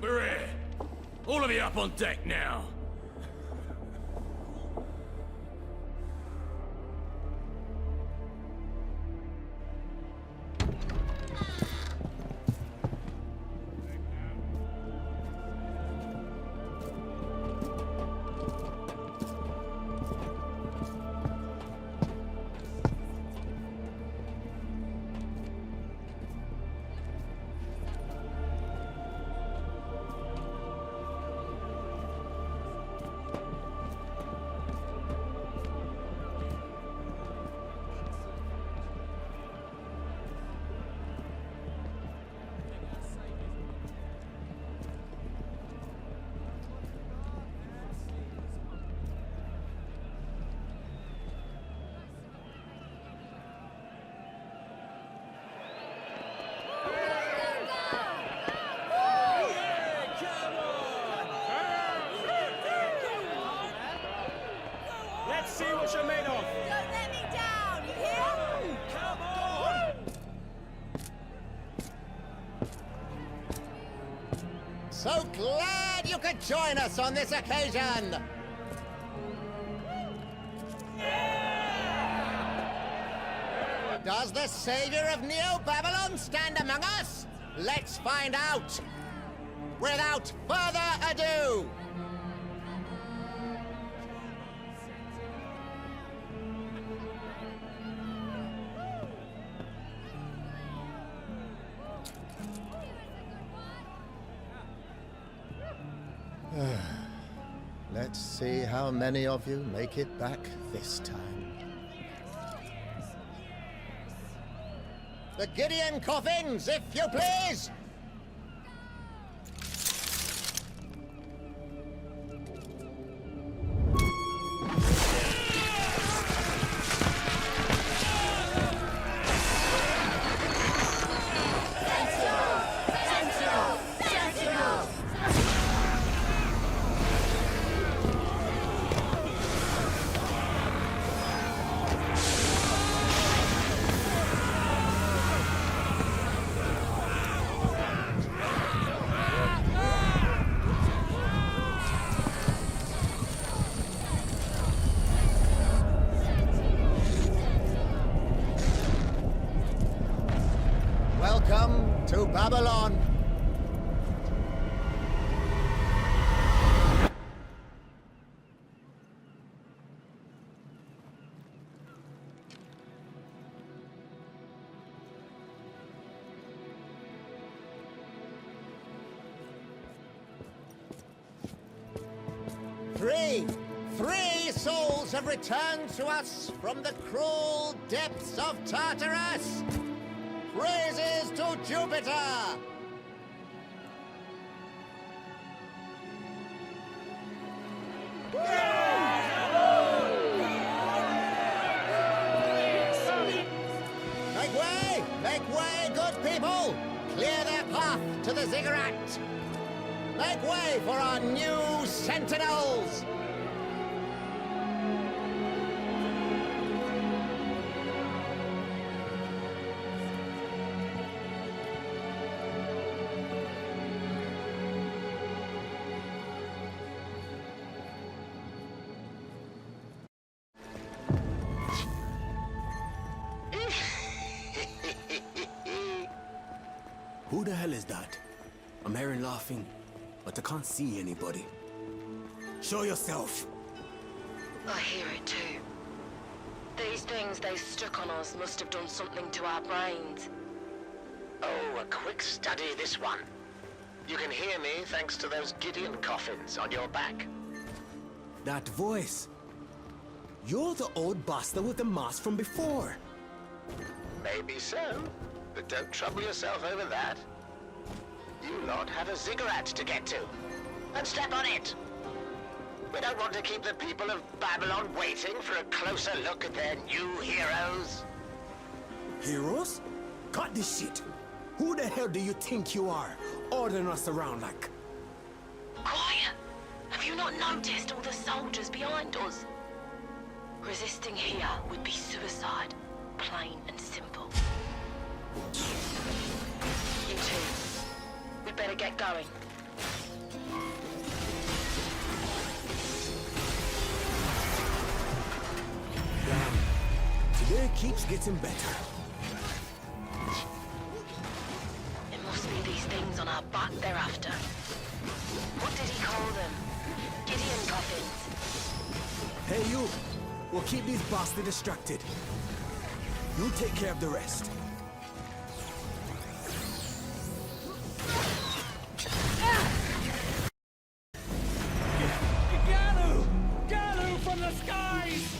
We're all of you up on deck now. Let's see what you're made of. Don't let me down, you hear? Come on! So glad you could join us on this occasion! Does the savior of Neo-Babylon stand among us? Let's find out! Without further ado! Let's see how many of you make it back this time. The Gideon coffins, if you please! Welcome to Babylon. Three souls have returned to us from the cruel depths of Tartarus. Praises to Jupiter! Make way, good people! Clear their path to the ziggurat! Make way for our new sentinels! Who the hell is that? I'm hearing laughing, but I can't see anybody. Show yourself! I hear it too. These things they stuck on us must have done something to our brains. Oh, a quick study this one. You can hear me thanks to those Gideon coffins on your back. That voice! You're the old bastard with the mask from before. Maybe so, but don't trouble yourself over that. You lot have a ziggurat to get to, and step on it. We don't want to keep the people of Babylon waiting for a closer look at their new heroes. Heroes? Cut this shit! Who the hell do you think you are, ordering us around like? Quiet! Have you not noticed all the soldiers behind us? Resisting here would be suicide, plain and simple. You two, we'd better get going. Damn. Today keeps getting better. It must be these things on our back they're after. What did he call them? Gideon coffins. Hey, you! We'll keep these bastards distracted. You take care of the rest. Galu! Galu from the skies!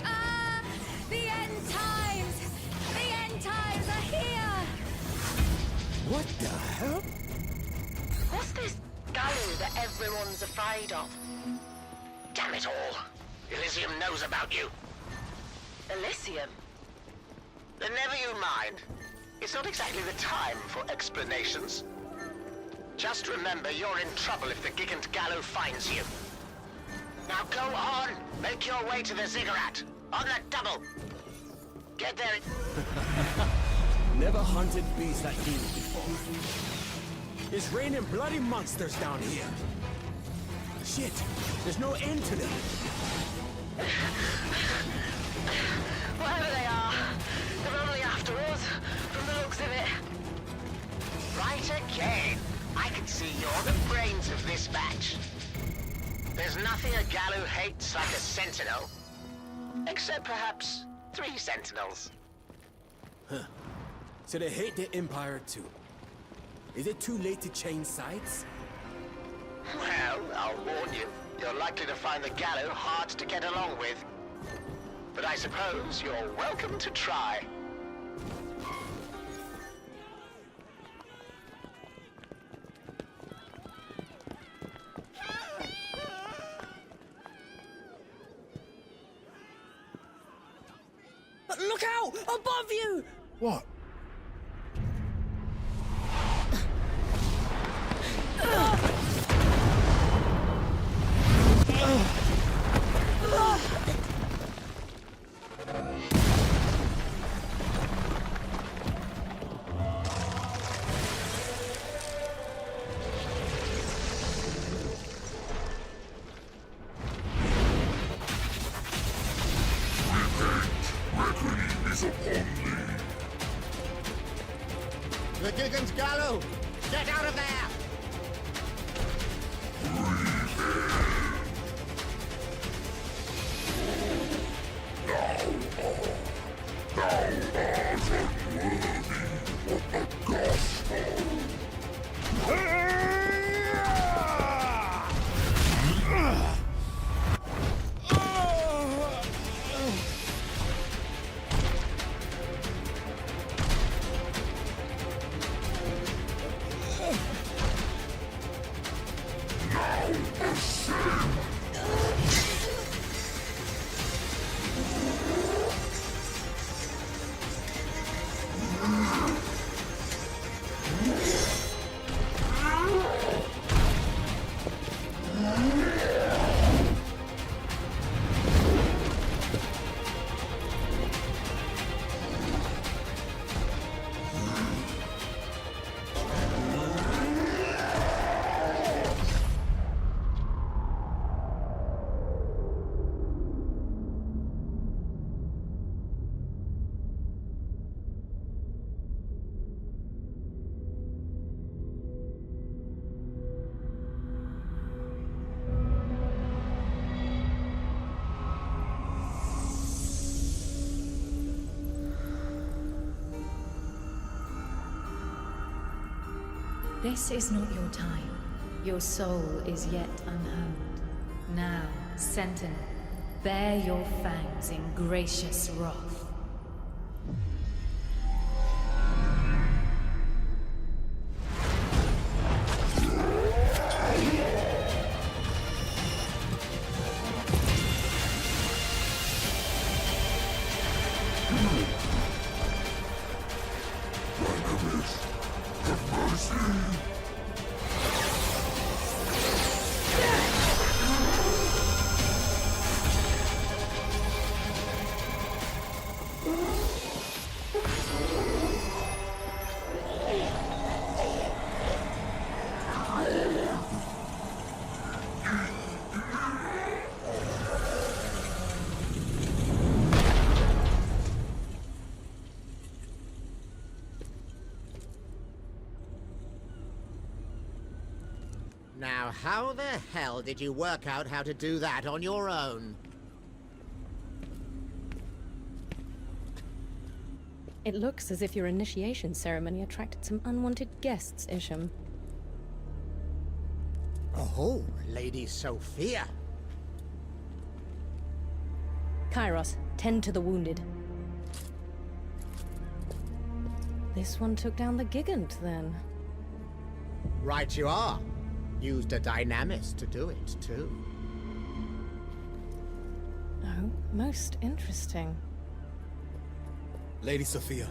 Ah, the end times! The end times are here! What the hell? What's this Galu that everyone's afraid of? Damn it all! Elysium knows about you. Elysium? Then never you mind. It's not exactly the time for explanations. Just remember you're in trouble if the Gigant Galu finds you. Now go on! Make your way to the ziggurat! On the double! Get there... Never hunted beasts like these before. It's raining bloody monsters down here. Shit, there's no end to them. Wherever they are, they're only after us, from the looks of it. Right again! I can see you're the brains of this batch. There's nothing a Galu hates like a sentinel. Except perhaps 3 sentinels. So they hate the Empire too. Is it too late to change sides? Well, I'll warn you. You're likely to find the Galu hard to get along with. But I suppose you're welcome to try. Look out! Above you! What? The Gigant Galu! Get out of there! This is not your time. Your soul is yet unhomed. Now, Sentinel, bare your fangs in gracious wrath. Now, how the hell did you work out how to do that on your own? It looks as if your initiation ceremony attracted some unwanted guests, Isham. Oh, Lady Sophia. Kairos, tend to the wounded. This one took down the Gigant, then. Right you are. Used a Dynamis to do it, too. Oh, most interesting. Lady Sophia,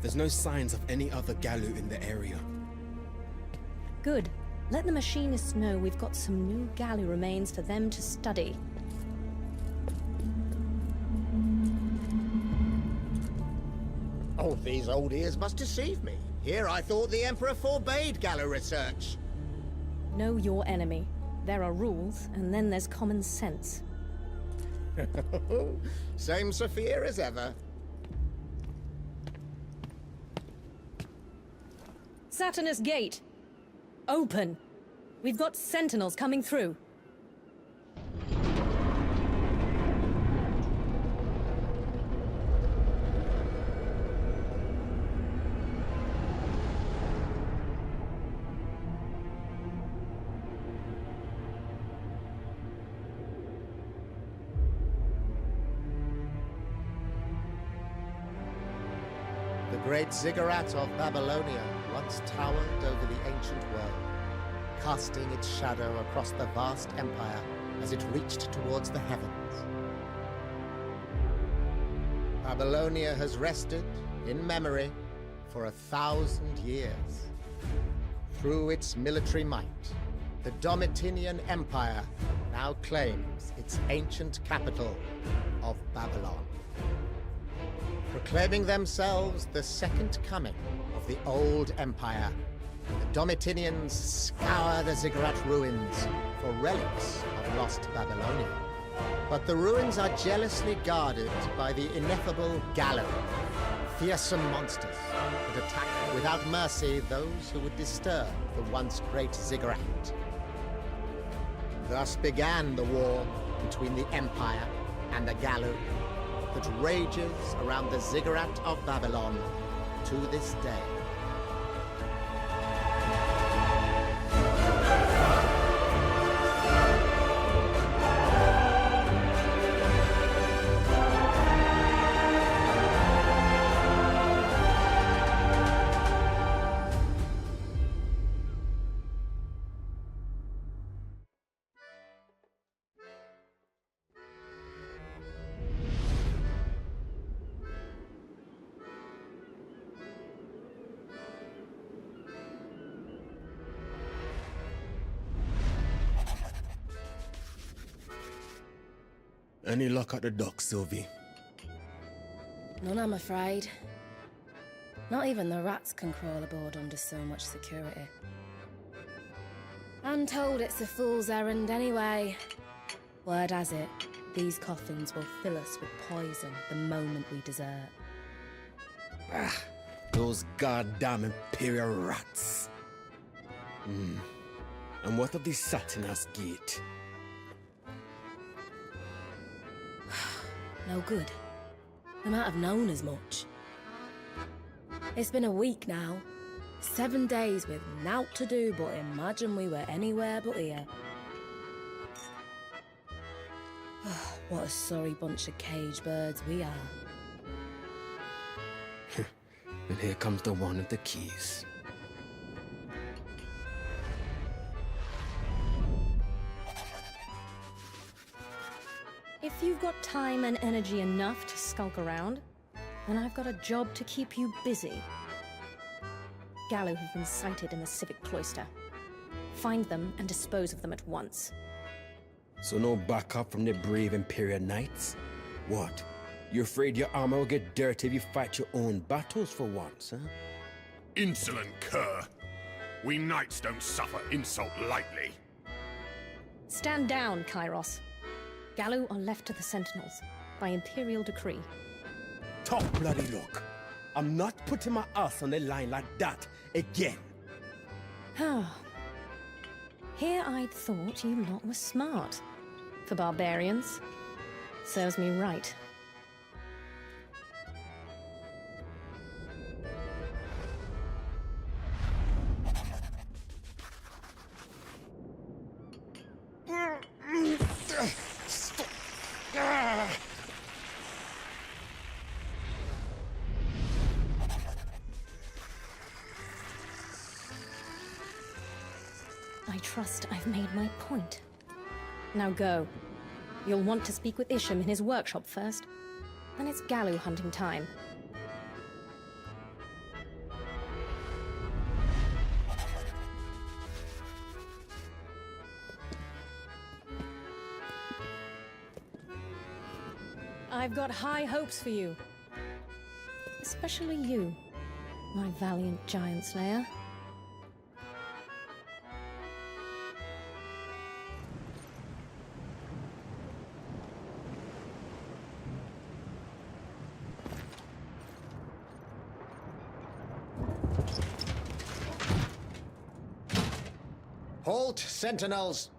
there's no signs of any other Galu in the area. Good. Let the machinists know we've got some new Galu remains for them to study. Oh, these old ears must deceive me. Here I thought the Emperor forbade Galu research. Know your enemy. There are rules, and then there's common sense. Same Sophia as ever. Saturnus Gate! Open! We've got sentinels coming through. The great ziggurat of Babylonia once towered over the ancient world, casting its shadow across the vast empire as it reached towards the heavens. Babylonia has rested, in memory, for 1,000 years. Through its military might, the Domitian Empire now claims its ancient capital of Babylon. Proclaiming themselves the second coming of the old empire, the Domitians scour the ziggurat ruins for relics of lost Babylonia. But the ruins are jealously guarded by the ineffable Galu, fearsome monsters that attack without mercy those who would disturb the once great ziggurat. Thus began the war between the Empire and the Galu that rages around the ziggurat of Babylon to this day. Any luck at the dock, Sylvie? None, I'm afraid. Not even the rats can crawl aboard under so much security. I'm told it's a fool's errand anyway. Word has it, these coffins will fill us with poison the moment we desert. Ah, those goddamn Imperial rats. And what of the Saturnus Gate? No good. They might have known as much. It's been a week now. 7 days with naught to do but imagine we were anywhere but here. What a sorry bunch of cage birds we are. And here comes the one with the keys. If you've got time and energy enough to skulk around, then I've got a job to keep you busy. Gallo have been sighted in the Civic Cloister. Find them and dispose of them at once. So no backup from the brave Imperial Knights? What? You afraid your armor will get dirty if you fight your own battles for once, huh? Insolent cur. We knights don't suffer insult lightly. Stand down, Kairos. Gallo are left to the Sentinels by Imperial decree. Top bloody look. I'm not putting my ass on the line like that again. Here I'd thought you lot were smart. For barbarians. Serves me right. I trust I've made my point. Now go. You'll want to speak with Isham in his workshop first. Then it's Gallo hunting time. I've got high hopes for you. Especially you, my valiant giant slayer. Halt, sentinels!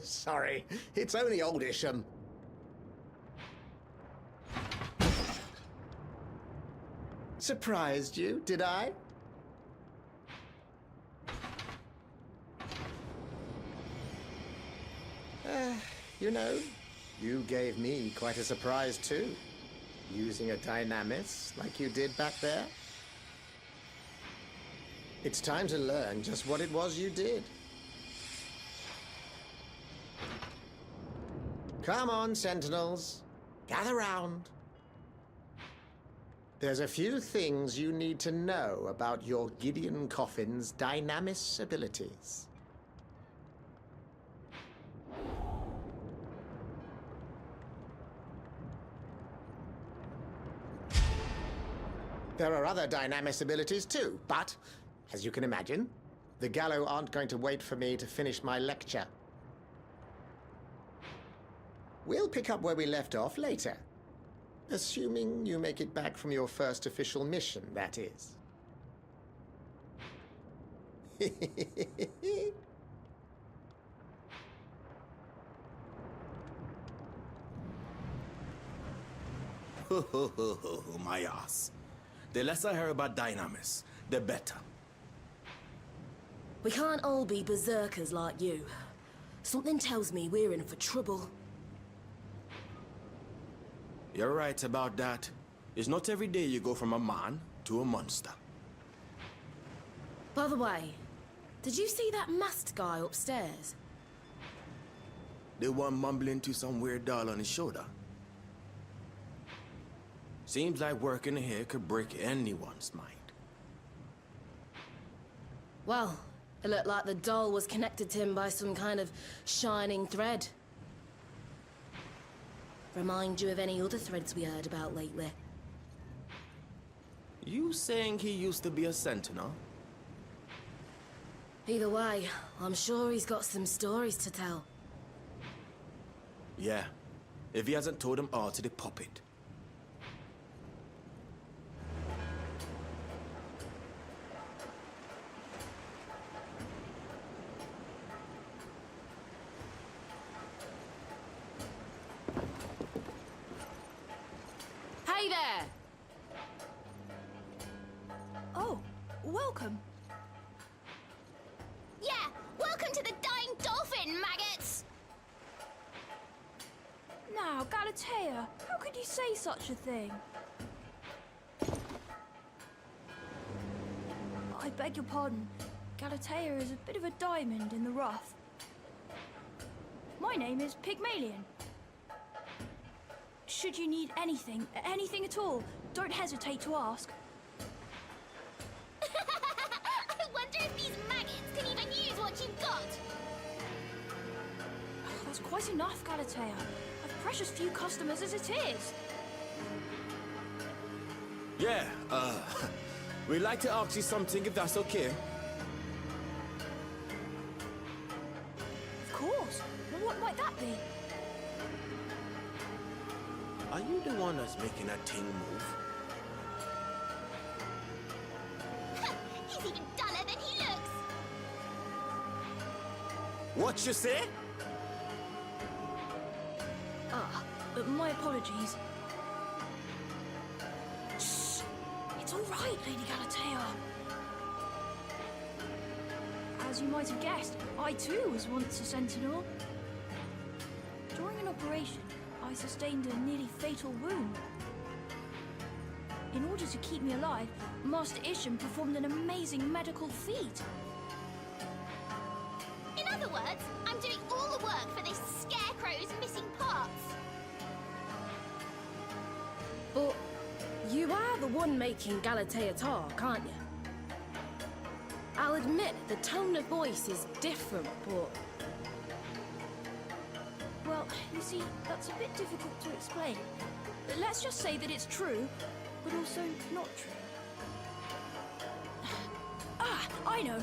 Sorry, it's only old Isham. Surprised you, did I? You know, you gave me quite a surprise too. Using a dynamis like you did back there. It's time to learn just what it was you did. Come on, sentinels. Gather round. There's a few things you need to know about your Gideon Coffin's dynamis abilities. There are other dynamis abilities too, but, as you can imagine, the Gallo aren't going to wait for me to finish my lecture. We'll pick up where we left off later. Assuming you make it back from your first official mission, that is. My ass. The less I hear about Dynamis, the better. We can't all be berserkers like you. Something tells me we're in for trouble. You're right about that. It's not every day you go from a man to a monster. By the way, did you see that masked guy upstairs? The one mumbling to some weird doll on his shoulder. Seems like working here could break anyone's mind. Well, it looked like the doll was connected to him by some kind of shining thread. Remind you of any other threads we heard about lately? You saying he used to be a sentinel? Either way, I'm sure he's got some stories to tell. Yeah, if he hasn't told them all to the puppet. Hey there! Oh, welcome. Yeah, welcome to the Dying Dolphin, maggots! Now, Galatea, how could you say such a thing? I beg your pardon, Galatea is a bit of a diamond in the rough. My name is Pygmalion. Should you need anything at all, don't hesitate to ask. I wonder if these maggots can even use what you've got. That's quite enough, Galatea. I've precious few customers as it is. Yeah, we'd like to ask you something if that's okay. Of course. Well, what might that be? Are you the one that's making that thing move? He's even duller than he looks. What you say? My apologies. Shh! It's all right, Lady Galatea. As you might have guessed, I too was once a sentinel. During an operation, I sustained a nearly fatal wound. In order to keep me alive, Master Isham performed an amazing medical feat. In other words, I'm doing all the work for this scarecrow's missing parts. But you are the one making Galatea talk, aren't you? I'll admit the tone of voice is different, but... Well, you see, that's a bit difficult to explain. Let's just say that it's true, but also not true. I know.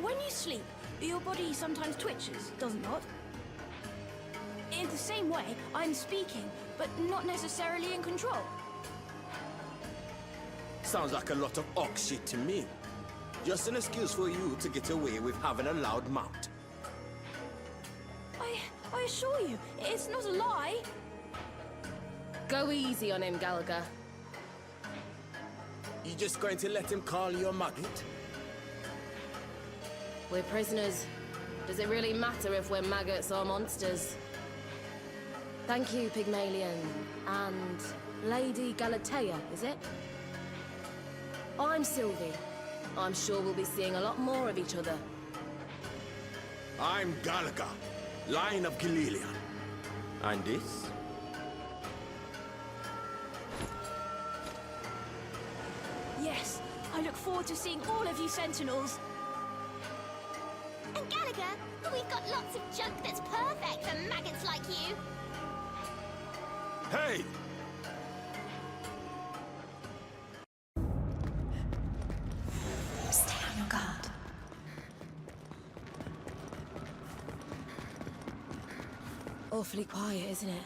When you sleep, your body sometimes twitches, does it not? In the same way, I'm speaking, but not necessarily in control. Sounds like a lot of ox shit to me. Just an excuse for you to get away with having a loud mouth. I assure you, it's not a lie. Go easy on him, Gallagher. You just going to let him call you a maggot? We're prisoners. Does it really matter if we're maggots or monsters? Thank you, Pygmalion. And Lady Galatea, is it? I'm Sylvie. I'm sure we'll be seeing a lot more of each other. I'm Gallagher, Lion of Gilelion. And this? Yes, I look forward to seeing all of you Sentinels. And Gallagher, we've got lots of junk that's perfect for maggots like you. Hey! Stay on your guard. Awfully quiet, isn't it?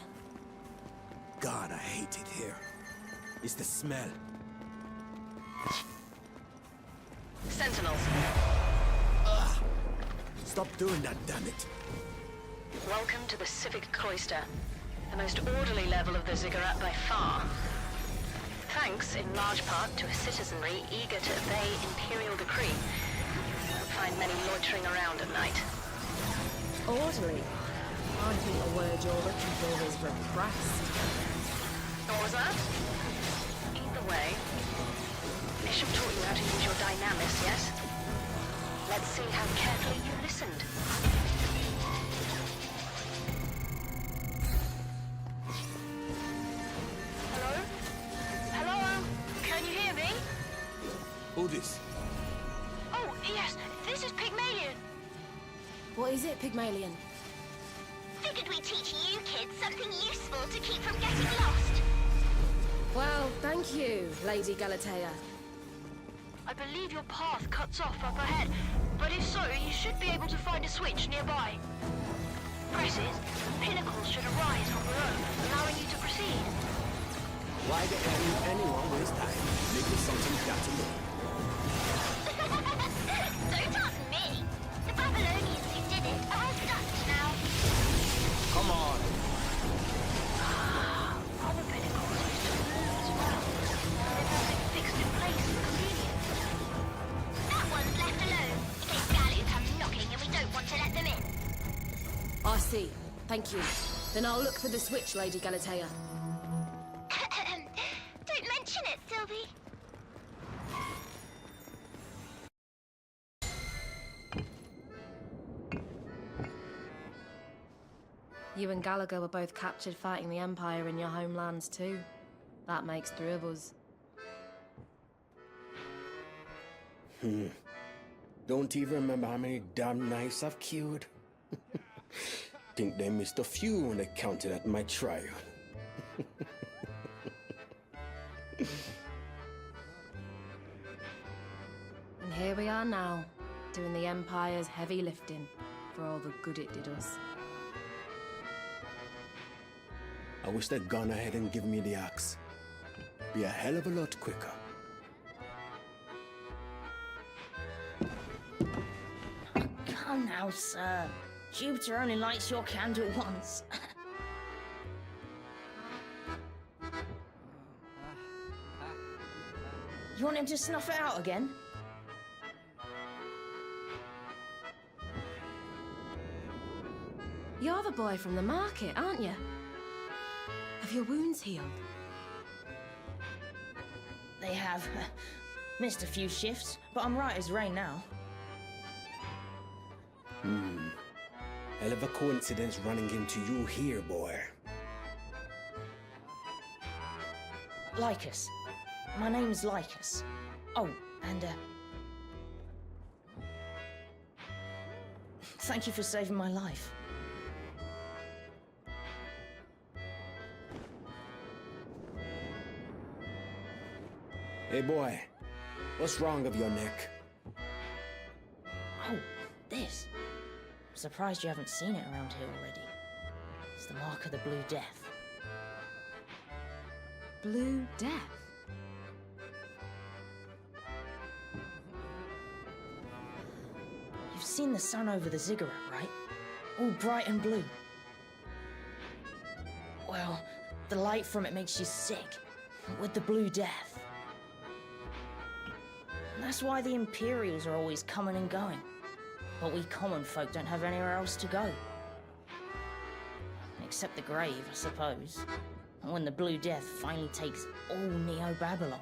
God, I hate it here. It's the smell. Sentinels. Ugh! Stop doing that, damn it. Welcome to the Civic Cloister, the most orderly level of the ziggurat by far. Thanks, in large part, to a citizenry eager to obey Imperial decree. You won't find many loitering around at night. Orderly. I think the word you're looking for is repressed. What was that? Either way, Bishop taught you how to use your dynamis, yes? Let's see how carefully you listened. Hello? Hello? Can you hear me? Who this? Oh, yes, this is Pygmalion. What is it, Pygmalion? Figured we'd teach you kids something useful to keep from getting lost. Well, thank you, Lady Galatea. I believe your path cuts off up ahead, but if so, you should be able to find a switch nearby. Presses, pinnacles should arise from below, allowing you to proceed. Why the hell would anyone waste time making something that to know? Don't ask me. The Babylonians who did it are all dust now. Come on! Other pinnacles used to move as well. They've all been fixed in place for convenience. That one's left alone, in case Galu comes knocking and we don't want to let them in. I see. Thank you. Then I'll look for the switch, Lady Galatea. Don't mention it, Sylvie. You and Gallagher were both captured fighting the Empire in your homelands too. That makes 3 of us. Don't even remember how many damn knights I've killed. Think they missed a few when they counted at my trial. And here we are now, doing the Empire's heavy lifting for all the good it did us. I wish they'd gone ahead and given me the axe. Be a hell of a lot quicker. Come now, sir. Jupiter only lights your candle once. You want him to snuff it out again? You're the boy from the market, aren't you? Have your wounds healed? They have. Missed a few shifts, but I'm right as rain now. Hell of a coincidence running into you here, boy. Lycus. My name's Lycus. Oh, and thank you for saving my life. Hey, boy. What's wrong with your neck? Oh, this. I'm surprised you haven't seen it around here already. It's the mark of the Blue Death. Blue Death? You've seen the sun over the ziggurat, right? All bright and blue. Well, the light from it makes you sick, with the Blue Death. And that's why the Imperials are always coming and going. But we common folk don't have anywhere else to go. Except the grave, I suppose. And when the Blue Death finally takes all Neo-Babylon.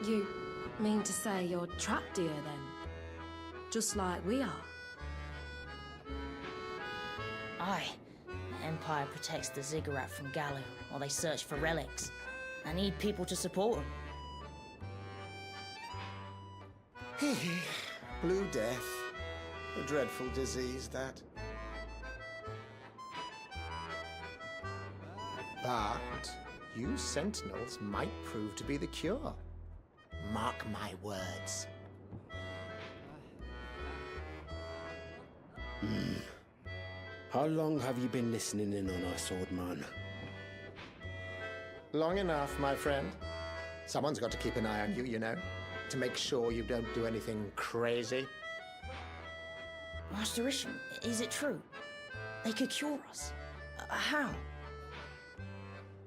You mean to say you're trapped here then? Just like we are? Aye. The Empire protects the ziggurat from Gallo while they search for relics. I need people to support them. Blue Death. A dreadful disease, that. But you Sentinels might prove to be the cure. Mark my words. How long have you been listening in on us, old man? Long enough, my friend. Someone's got to keep an eye on you, you know, to make sure you don't do anything crazy. Master Isham, is it true? They could cure us. How?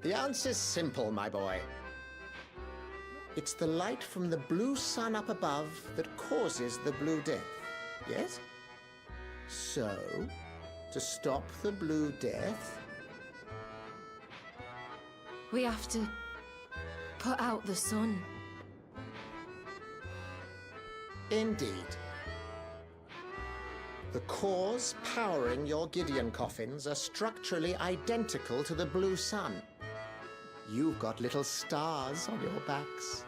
The answer's simple, my boy. It's the light from the blue sun up above that causes the Blue Death, yes? So, to stop the Blue Death... We have to put out the sun. Indeed. The cores powering your Gideon coffins are structurally identical to the blue sun. You've got little stars on your backs.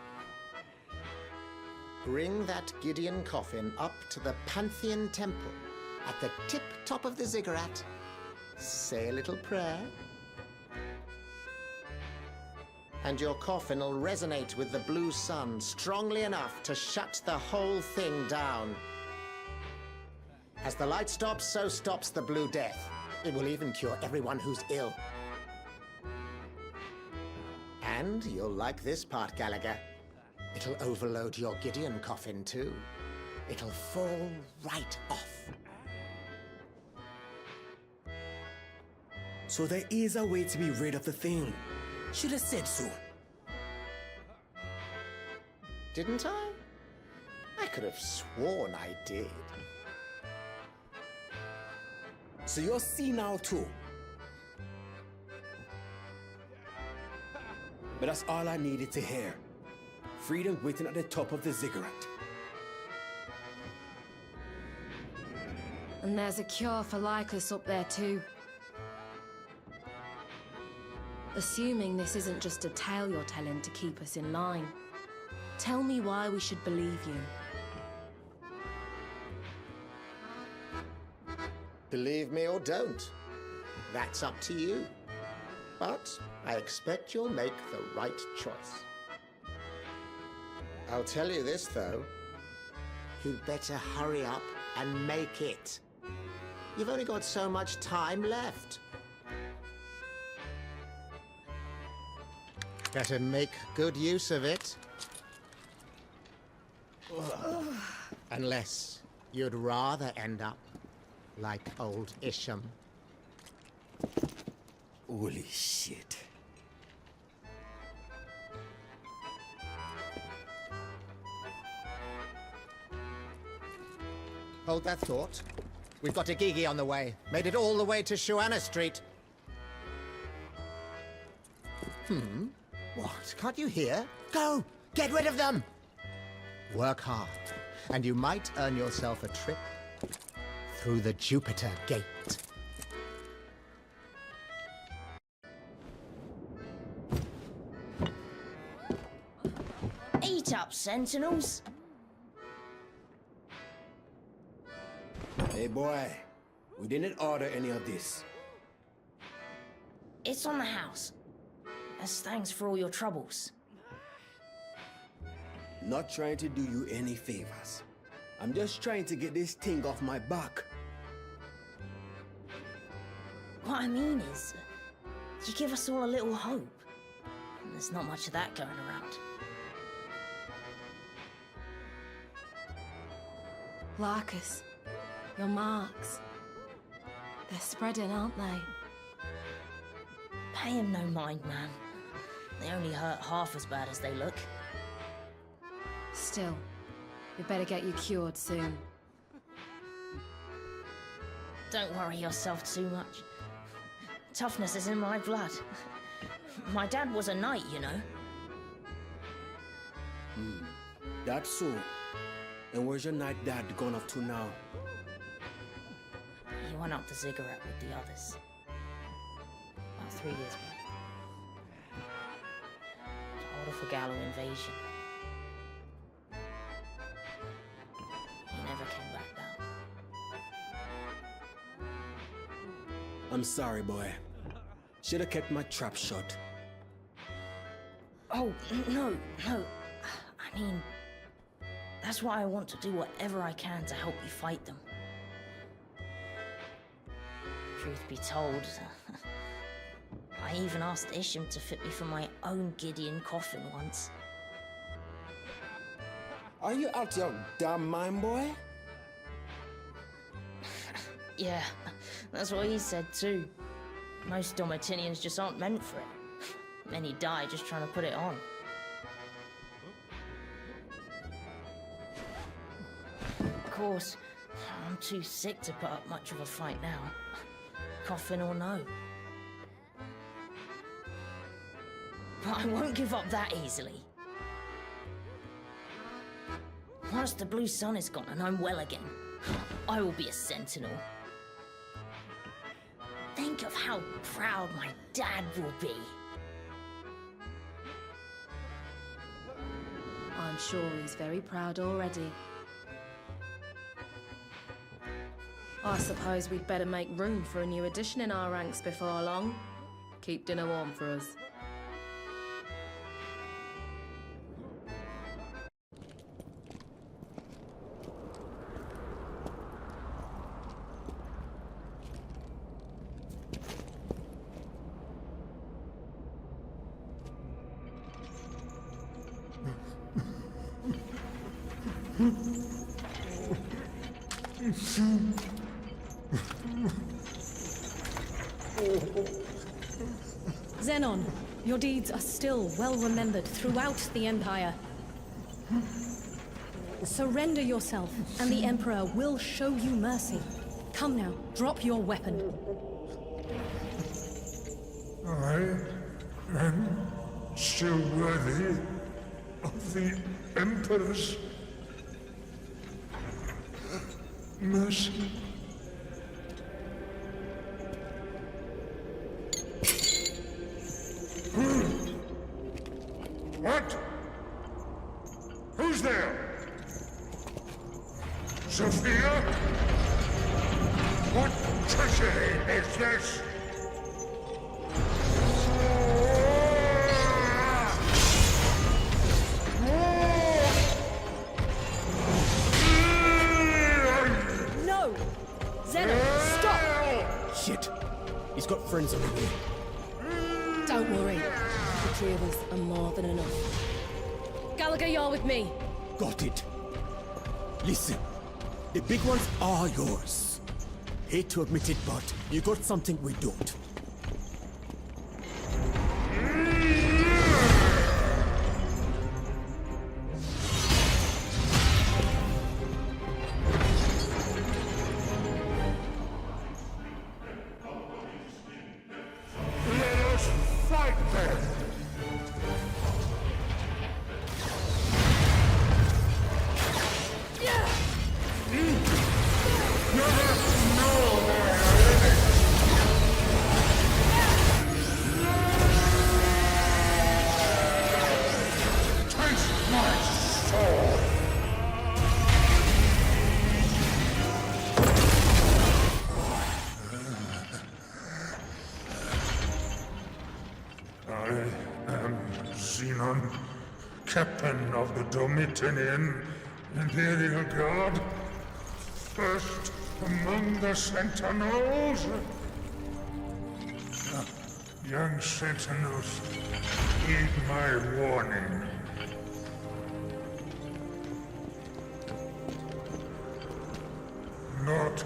Bring that Gideon coffin up to the Pantheon Temple at the tip-top of the ziggurat. Say a little prayer. And your coffin will resonate with the blue sun strongly enough to shut the whole thing down. As the light stops, so stops the Blue Death. It will even cure everyone who's ill. And you'll like this part, Gallagher. It'll overload your Gideon coffin, too. It'll fall right off. So there is a way to be rid of the thing. Should have said so. Didn't I? I could have sworn I did. So you're senile too. But that's all I needed to hear. Freedom waiting at the top of the ziggurat. And there's a cure for Lycus up there too. Assuming this isn't just a tale you're telling to keep us in line, tell me why we should believe you. Believe me or don't. That's up to you. But I expect you'll make the right choice. I'll tell you this, though. You'd better hurry up and make it. You've only got so much time left. Better make good use of it. Unless you'd rather end up like old Isham. Holy shit. Hold that thought. We've got a Gigi on the way. Made it all the way to Shuana Street. What? Can't you hear? Go! Get rid of them! Work hard, and you might earn yourself a trip through the Jupiter Gate. Eat up, Sentinels! Hey boy, we didn't order any of this. It's on the house. As thanks for all your troubles. Not trying to do you any favors. I'm just trying to get this thing off my back. What I mean is, you give us all a little hope. And there's not much of that going around. Lycus, your marks. They're spreading, aren't they? Pay him no mind, man. They only hurt half as bad as they look. Still, we better get you cured soon. Don't worry yourself too much. Toughness is in my blood. My dad was a knight, you know. That's so. And where's your knight dad gone off to now? He went up the ziggurat with the others. About 3 years back. To order for Gallo invasion. He never came back down. I'm sorry, boy. Should have kept my trap shut. Oh, no. I mean, that's why I want to do whatever I can to help you fight them. Truth be told, I even asked Isham to fit me for my own Gideon coffin once. Are you out your damn mind, boy? Yeah, that's what he said too. Most Domitinians just aren't meant for it. Many die just trying to put it on. Of course, I'm too sick to put up much of a fight now. Coffin or no. But I won't give up that easily. Once the blue sun is gone and I'm well again, I will be a sentinel. Think of how proud my dad will be. I'm sure he's very proud already. I suppose we'd better make room for a new addition in our ranks before long. Keep dinner warm for us. Xenon, your deeds are still well remembered throughout the Empire. Surrender yourself, and the Emperor will show you mercy. Come now, drop your weapon. I am still worthy of the Emperor's mercy. Who's there? Sophia? What treachery is this? No! Zeno, stop! Shit! He's got friends over here. Don't worry. The three of us are more than enough. Gallagher, you're with me. Got it. Listen, the big ones are yours. Hate to admit it, but you got something we don't. Let us fight then! Taste my sword! I am Xenon, captain of the Domitian Imperial Guard. First among the Sentinels. Young Sentinels, heed my warning. Naught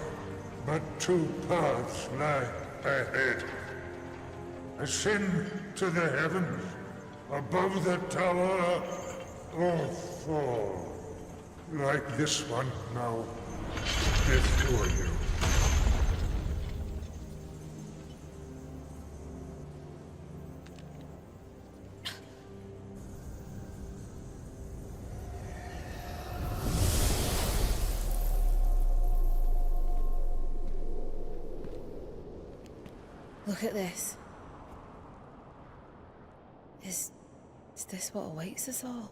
but two paths lie ahead. Ascend to the heavens, above the tower, or fall, like this one now, before you. Look at this. Is this what awaits us all?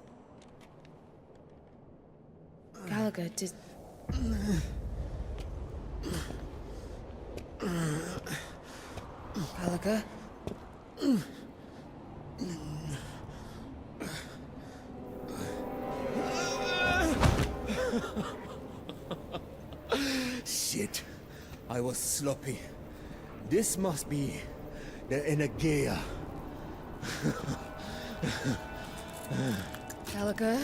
Gallagher, did... Gallagher? Shit. I was sloppy. This must be the Energeia. Gallagher?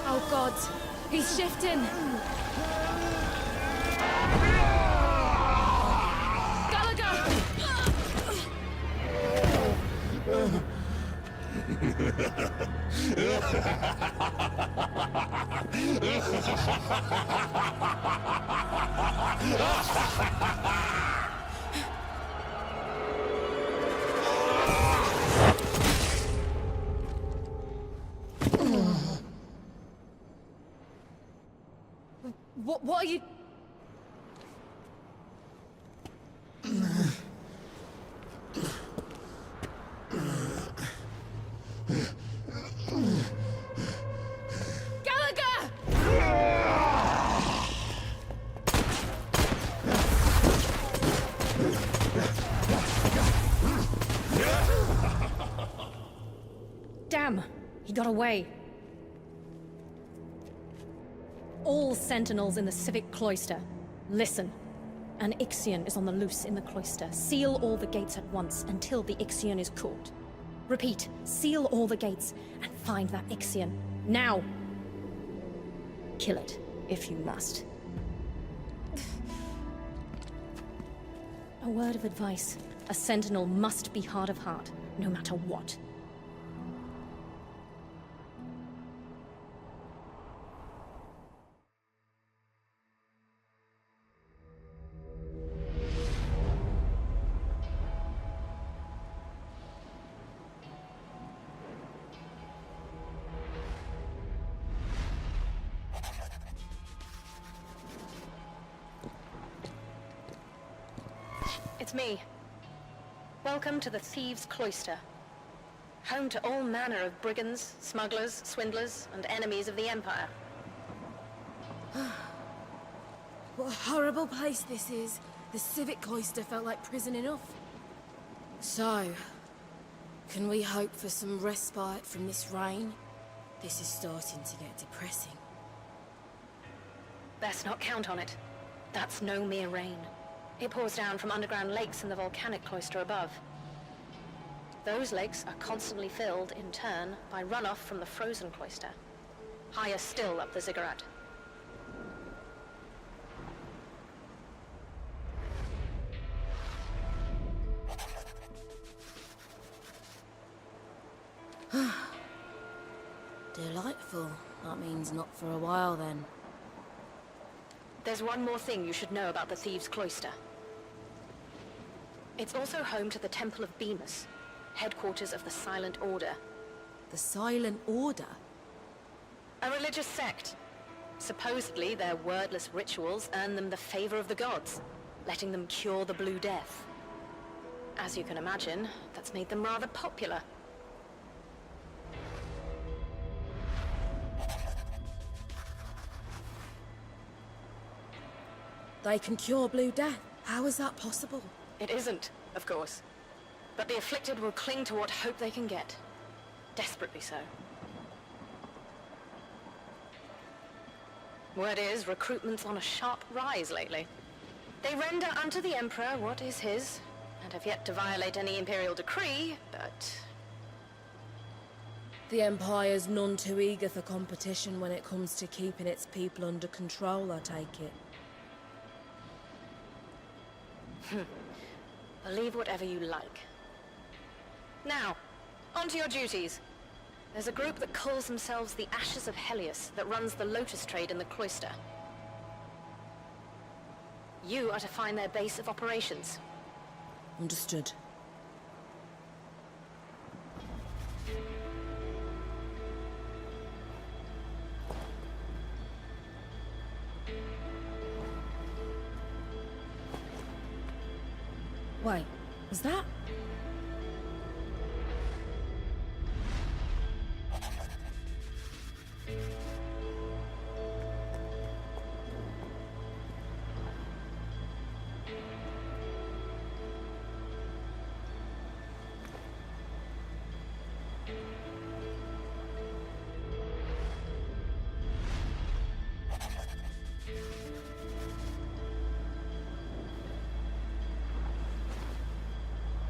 Oh God, he's shifting. What are you... Damn! He got away. All sentinels in the Civic Cloister, listen. An Ixion is on the loose in the cloister. Seal all the gates at once until the Ixion is caught. Repeat, seal all the gates and find that Ixion. Now! Kill it, if you must. A word of advice. A sentinel must be hard of heart, no matter what. It's me. Welcome to the Thieves' Cloister. Home to all manner of brigands, smugglers, swindlers, and enemies of the Empire. What a horrible place this is. The Civic Cloister felt like prison enough. So, can we hope for some respite from this rain? This is starting to get depressing. Best not count on it. That's no mere rain. It pours down from underground lakes in the volcanic cloister above. Those lakes are constantly filled, in turn, by runoff from the frozen cloister. Higher still up the ziggurat. Delightful. That means not for a while, then. There's one more thing you should know about the Thieves' Cloister. It's also home to the Temple of Bemis, headquarters of the Silent Order. The Silent Order? A religious sect. Supposedly, their wordless rituals earn them the favor of the gods, letting them cure the Blue Death. As you can imagine, that's made them rather popular. They can cure Blue Death? How is that possible? It isn't, of course. But the afflicted will cling to what hope they can get. Desperately so. Word is, recruitment's on a sharp rise lately. They render unto the Emperor what is his, and have yet to violate any Imperial decree, but... The Empire's none too eager for competition when it comes to keeping its people under control, I take it. Believe whatever you like. Now, on to your duties. There's a group that calls themselves the Ashes of Helios that runs the Lotus trade in the cloister. You are to find their base of operations. Understood. Wait, was that?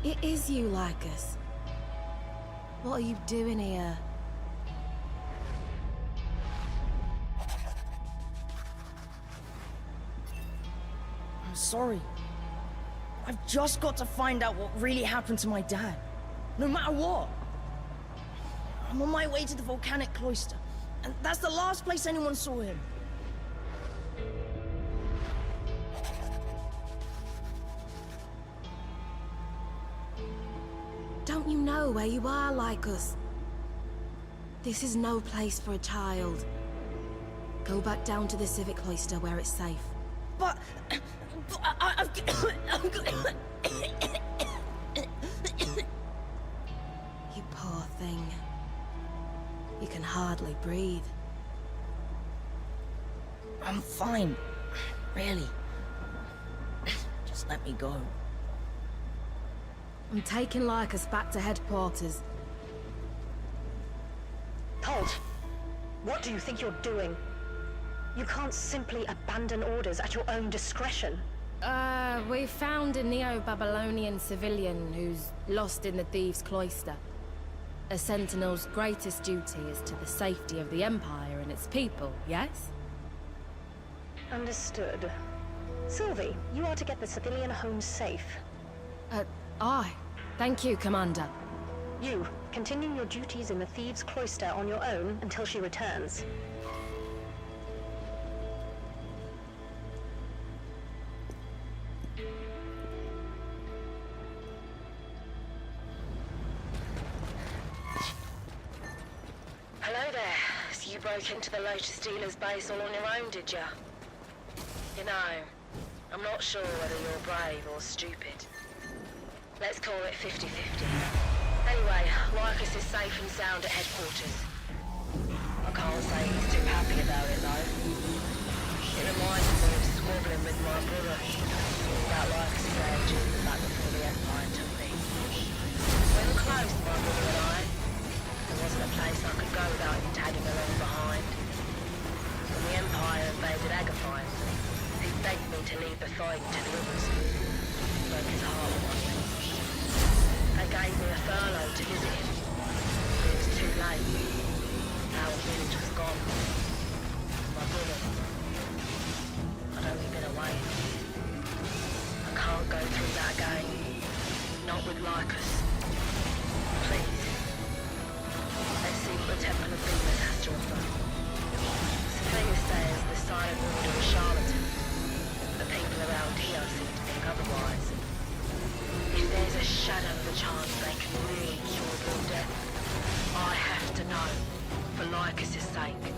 It is you, Lycus. What are you doing here? I'm sorry. I've just got to find out what really happened to my dad. No matter what. I'm on my way to the volcanic cloister, and that's the last place anyone saw him. Don't you know where you are, Lycus? This is no place for a child. Go back down to the Civic Cloister where it's safe. But I've... You poor thing. You can hardly breathe. I'm fine. Really. Just let me go. I'm taking Lycus back to headquarters. Holt! What do you think you're doing? You can't simply abandon orders at your own discretion. We found a Neo-Babylonian civilian who's lost in the Thieves' Cloister. A Sentinel's greatest duty is to the safety of the Empire and its people, yes? Understood. Sylvie, you are to get the civilian home safe. Aye. Thank you, Commander. You, continue your duties in the Thieves' Cloister on your own until she returns. Hello there. So you broke into the Lotus Dealer's base all on your own, did ya? You know, I'm not sure whether you're brave or stupid. Let's call it 50-50. Anyway, Lycus is safe and sound at headquarters. I can't say he's too happy about it, though. It reminds me of squabbling with my brother about Lycus's age back before the Empire took me. We were close, my brother and I. There wasn't a place I could go without him tagging along behind. When the Empire invaded Agathine, he begged me to leave the fighting to the others. Broke his heart one way. They gave me a furlough to visit him. But it was too late. Our village was gone. My brother. I'd only been away. I can't go through that again. Not with Lycus. Please. Let's see what the Temple of Venus has to offer. Sophia says the Silent Order is charlatan. The people around here seem to think otherwise. If there's a shadow of a chance they can really cure Blue Death, I have to know, for Lycus' sake.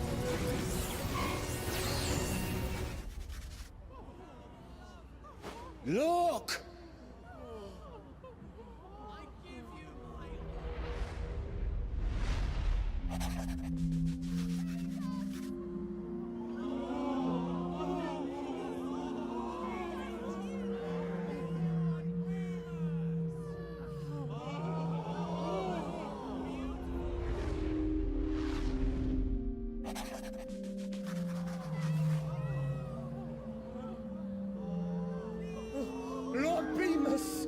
Look! Lord Bemis!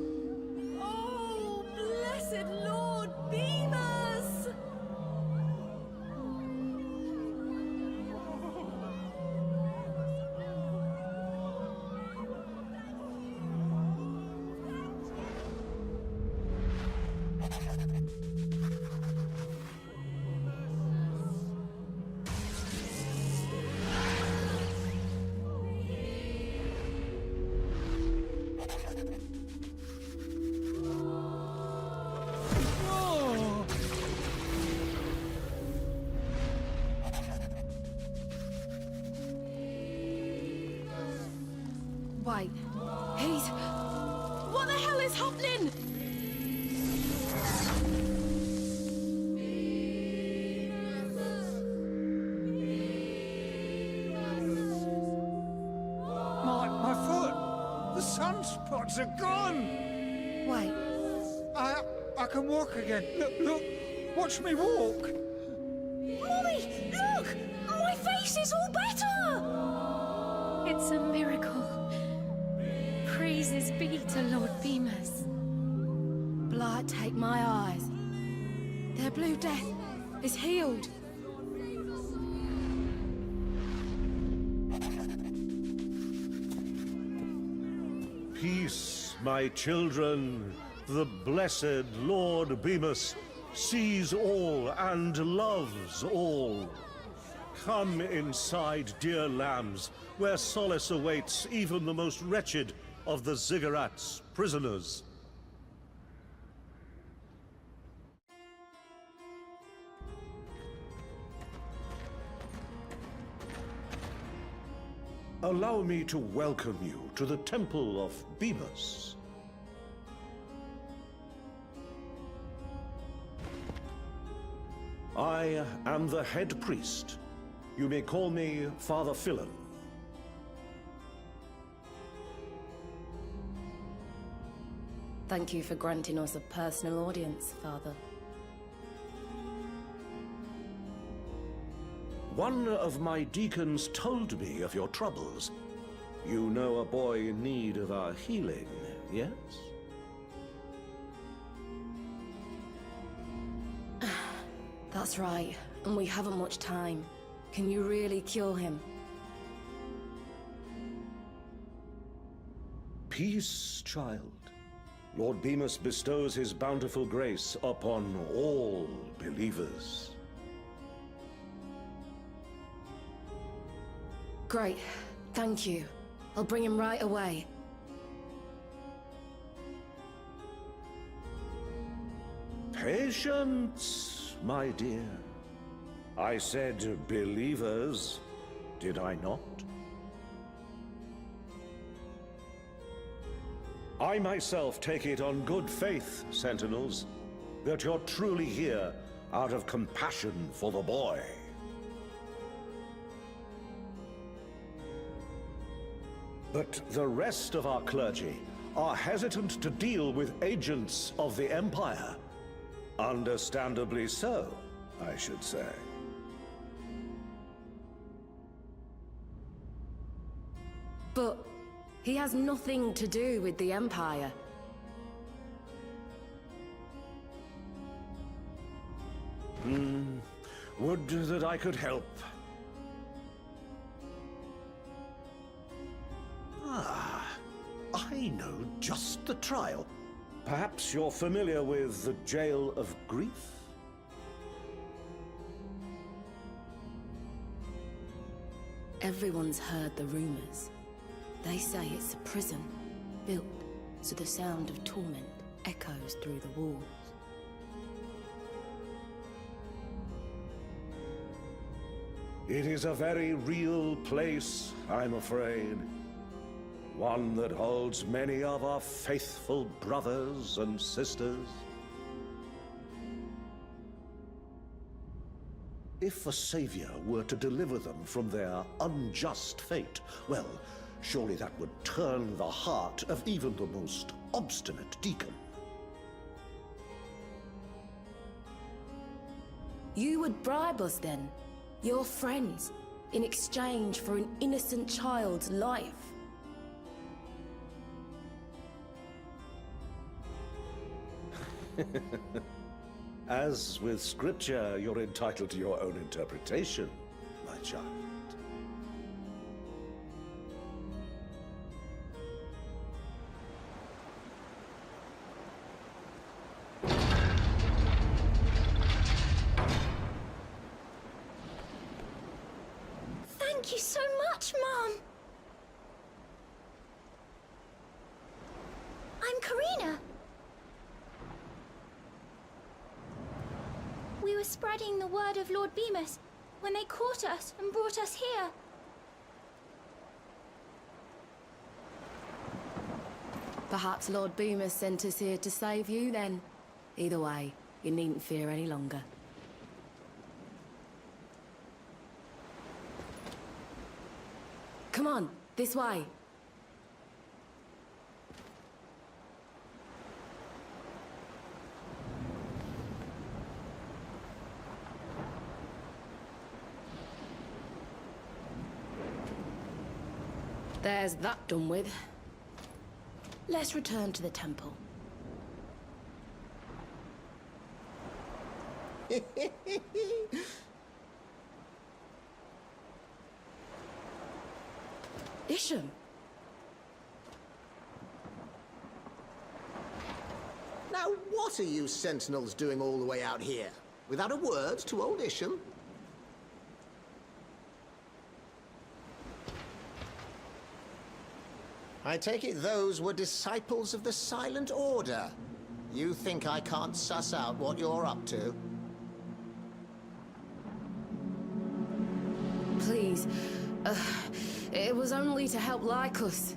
Oh, blessed Lord Bemis! Wait, he's... What the hell is happening? My foot! The sunspots are gone! Wait. I can walk again. Look, watch me walk. Mommy, look! My face is all better! It's a miracle. Praises be to Lord Bemis. Blight, take my eyes. Their Blue Death is healed. Peace, my children. The blessed Lord Bemis sees all and loves all. Come inside, dear lambs, where solace awaits even the most wretched of the Ziggurat's prisoners. Allow me to welcome you to the Temple of Bemis. I am the head priest. You may call me Father Philon. Thank you for granting us a personal audience, Father. One of my deacons told me of your troubles. You know a boy in need of our healing, yes? That's right, and we haven't much time. Can you really cure him? Peace, child. Lord Bemis bestows his bountiful grace upon all believers. Great, thank you. I'll bring him right away. Patience, my dear. I said believers, did I not? I myself take it on good faith, Sentinels, that you're truly here out of compassion for the boy. But the rest of our clergy are hesitant to deal with agents of the Empire. Understandably so, I should say. But he has nothing to do with the Empire. Would that I could help. I know just the trial. Perhaps you're familiar with the Jail of Grief? Everyone's heard the rumors. They say it's a prison, built so the sound of torment echoes through the walls. It is a very real place, I'm afraid. One that holds many of our faithful brothers and sisters. If a savior were to deliver them from their unjust fate, well, surely that would turn the heart of even the most obstinate deacon. You would bribe us then, your friends, in exchange for an innocent child's life. As with scripture, you're entitled to your own interpretation, my child. Thank you so much, Mom. I'm Karina. We were spreading the word of Lord Bemis when they caught us and brought us here. Perhaps Lord Bemis sent us here to save you then. Either way, you needn't fear any longer. Come on, this way. There's that done with. Let's return to the temple. Isham. Now, what are you Sentinels doing all the way out here? Without a word to old Isham? I take it those were disciples of the Silent Order. You think I can't suss out what you're up to? Please. It was only to help Lycus.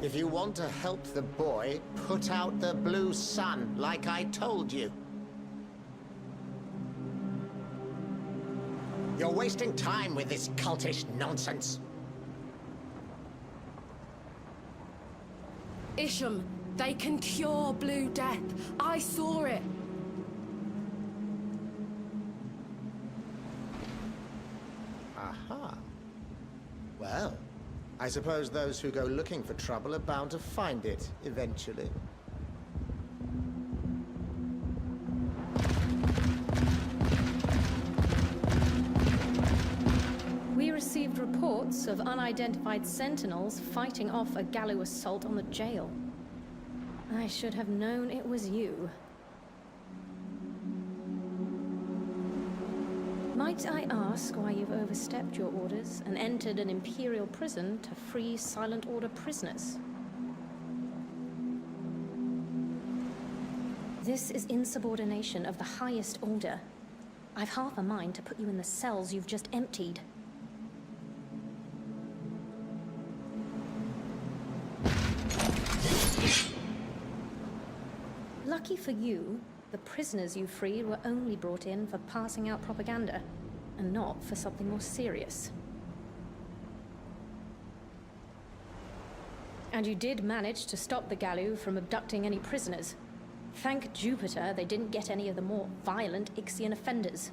If you want to help the boy, put out the blue sun, like I told you. You're wasting time with this cultish nonsense. Isham, they can cure Blue Death. I saw it. Aha. Well, I suppose those who go looking for trouble are bound to find it, eventually. We received reports of unidentified sentinels fighting off a Gallo assault on the jail. I should have known it was you. Might I ask why you've overstepped your orders and entered an Imperial prison to free Silent Order prisoners? This is insubordination of the highest order. I've half a mind to put you in the cells you've just emptied. lucky for you, the prisoners you freed were only brought in for passing out propaganda, and not for something more serious. And you did manage to stop the Gallu from abducting any prisoners. Thank Jupiter they didn't get any of the more violent Ixian offenders.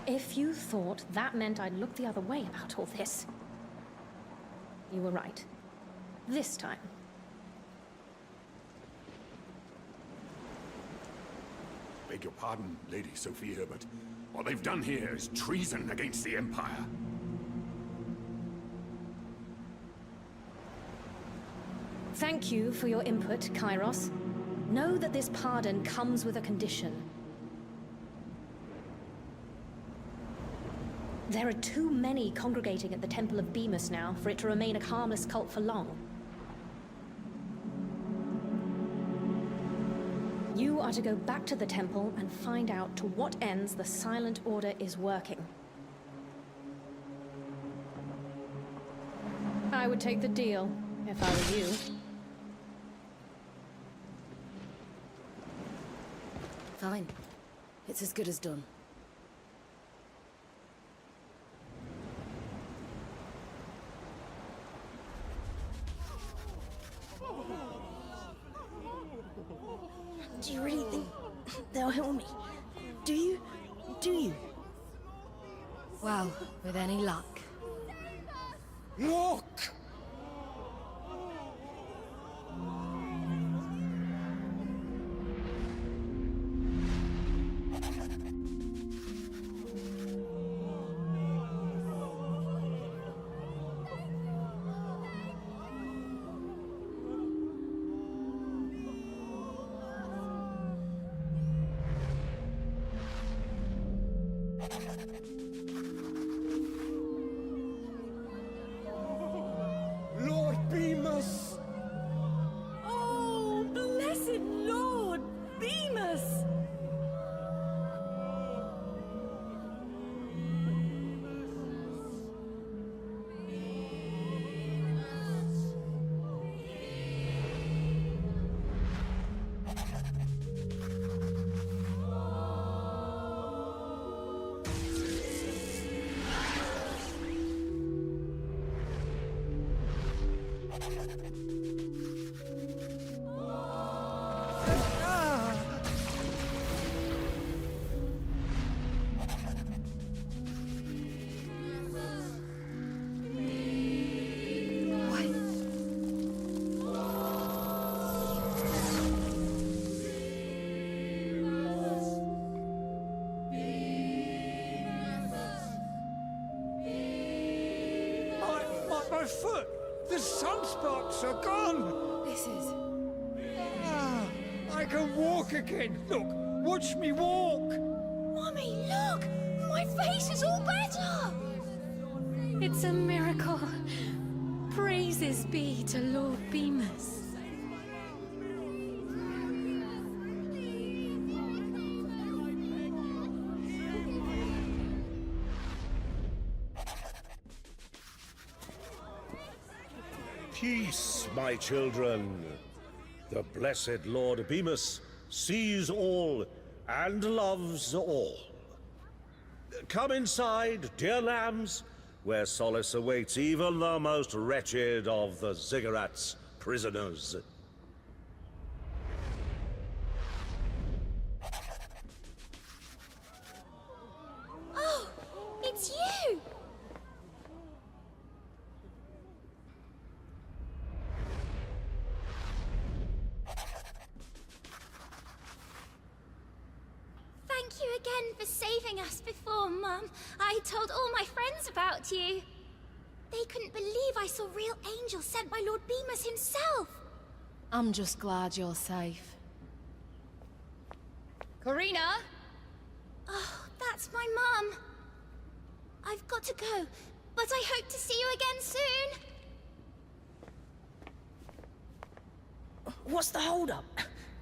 If you thought that meant I'd look the other way about all this, you were right. This time. Beg your pardon, Lady Sophia, but what they've done here is treason against the Empire. Thank you for your input, Kairos. Know that this pardon comes with a condition. There are too many congregating at the Temple of Bemis now for it to remain a harmless cult for long. You are to go back to the temple and find out to what ends the Silent Order is working. I would take the deal, if I were you. Fine. It's as good as done. Do you really think they'll help me? Do you? Do you? Well, with any luck. Look! Lord Bemis! Oh, blessed Lord Bemis! My foot! The sunspots are gone! This is... Ah, I can walk again! Look, watch me walk! Mummy, look! My face is all better! It's a miracle. Praises be to Lord Bemis. Peace, my children. The blessed Lord Bemis sees all and loves all. Come inside, dear lambs, where solace awaits even the most wretched of the Ziggurat's prisoners. Oh, it's you! Thank you again for saving us before, Mum. I told all my friends about you. They couldn't believe I saw real angels sent by Lord Bemis himself. I'm just glad you're safe. Corina? Oh, that's my Mum. I've got to go, but I hope to see you again soon. What's the holdup?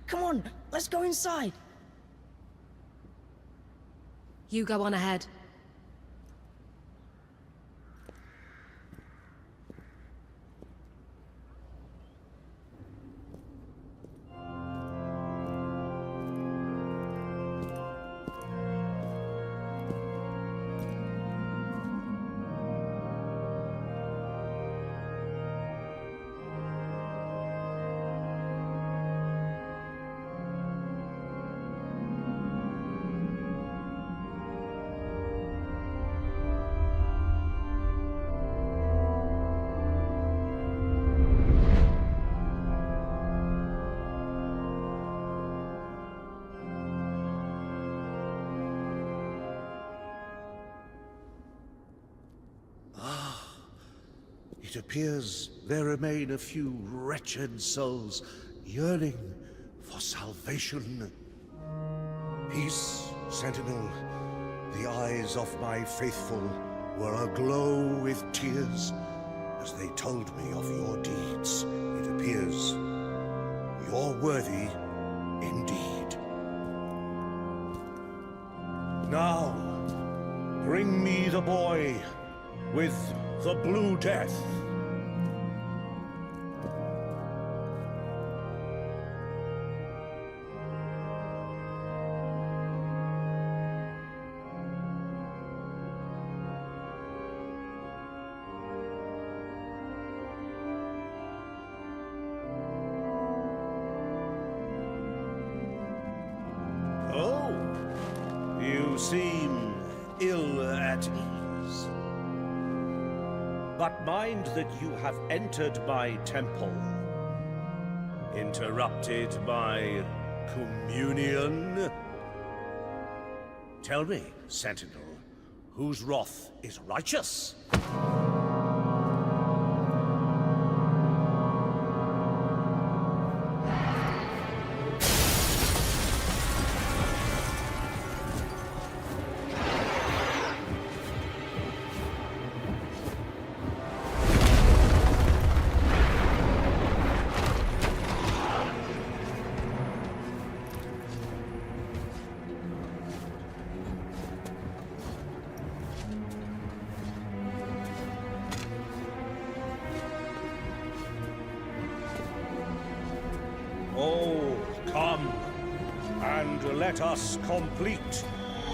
Come on, let's go inside. You go on ahead. It appears there remain a few wretched souls yearning for salvation. Peace, Sentinel. The eyes of my faithful were aglow with tears as they told me of your deeds. It appears you're worthy indeed. Now, bring me the boy with the Blue Death. Oh, you seem ill at ease. But mind that you have entered my temple, interrupted my communion. Tell me, Sentinel, whose wrath is righteous? Oh, come, and let us complete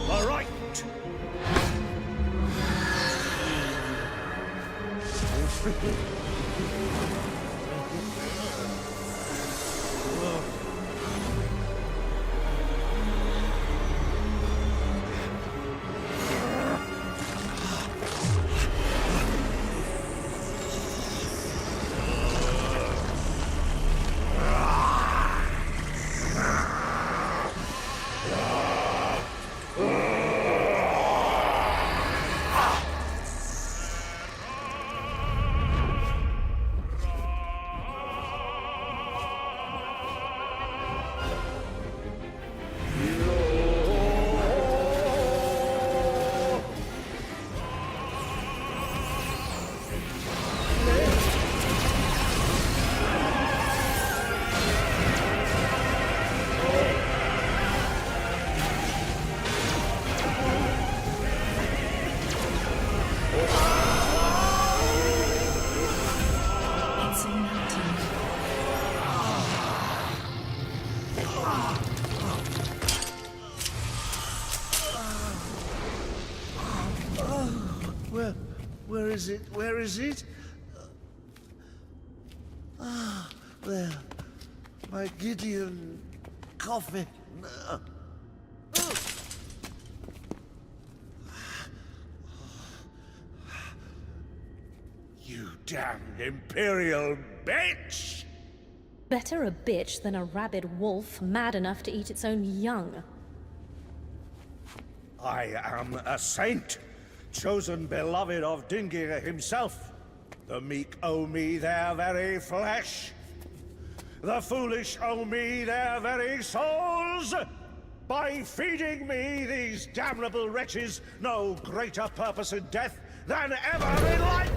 the rite! Where is it? Where is it? There. My Gideon coffin. You damned Imperial bitch! Better a bitch than a rabid wolf mad enough to eat its own young. I am a saint, chosen beloved of Dingir himself. The meek owe me their very flesh. The foolish owe me their very souls. By feeding me, these damnable wretches no greater purpose in death than ever in life.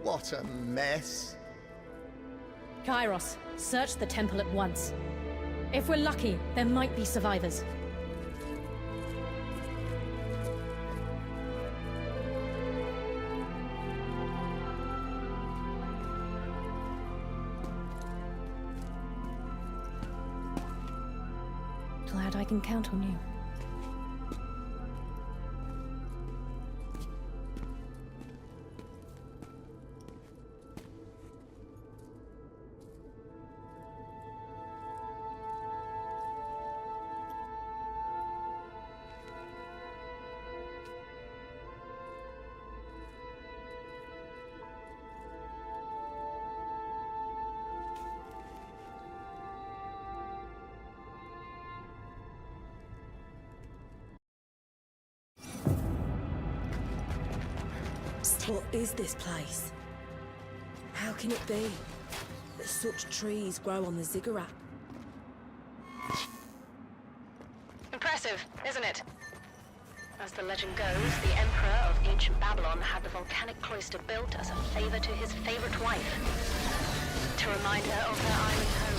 What a mess. Kairos, search the temple at once. If we're lucky, there might be survivors. Glad I can count on you. What is this place? How can it be that such trees grow on the ziggurat? Impressive, isn't it? As the legend goes, the Emperor of ancient Babylon had the volcanic cloister built as a favor to his favorite wife, to remind her of her island home.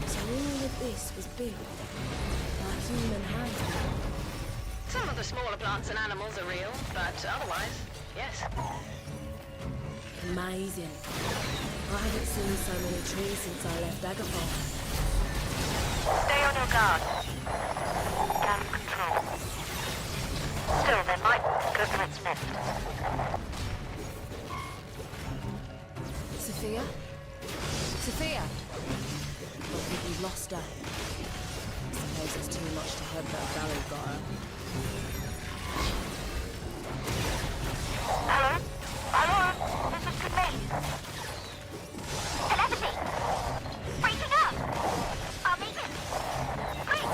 So all of this was built by human hand? Some of the smaller plants and animals are real, but otherwise, yes. Amazing. I haven't seen so many trees since I left Agathon. Stay on your guard. Gas control. Still, there might be good points left. Sophia? Sophia? I think we've lost her. I suppose it's too much to hope that Valerie got her. Hello? Hello? This is good me. Telepathy! Breaking up! I'll meet him. Quick!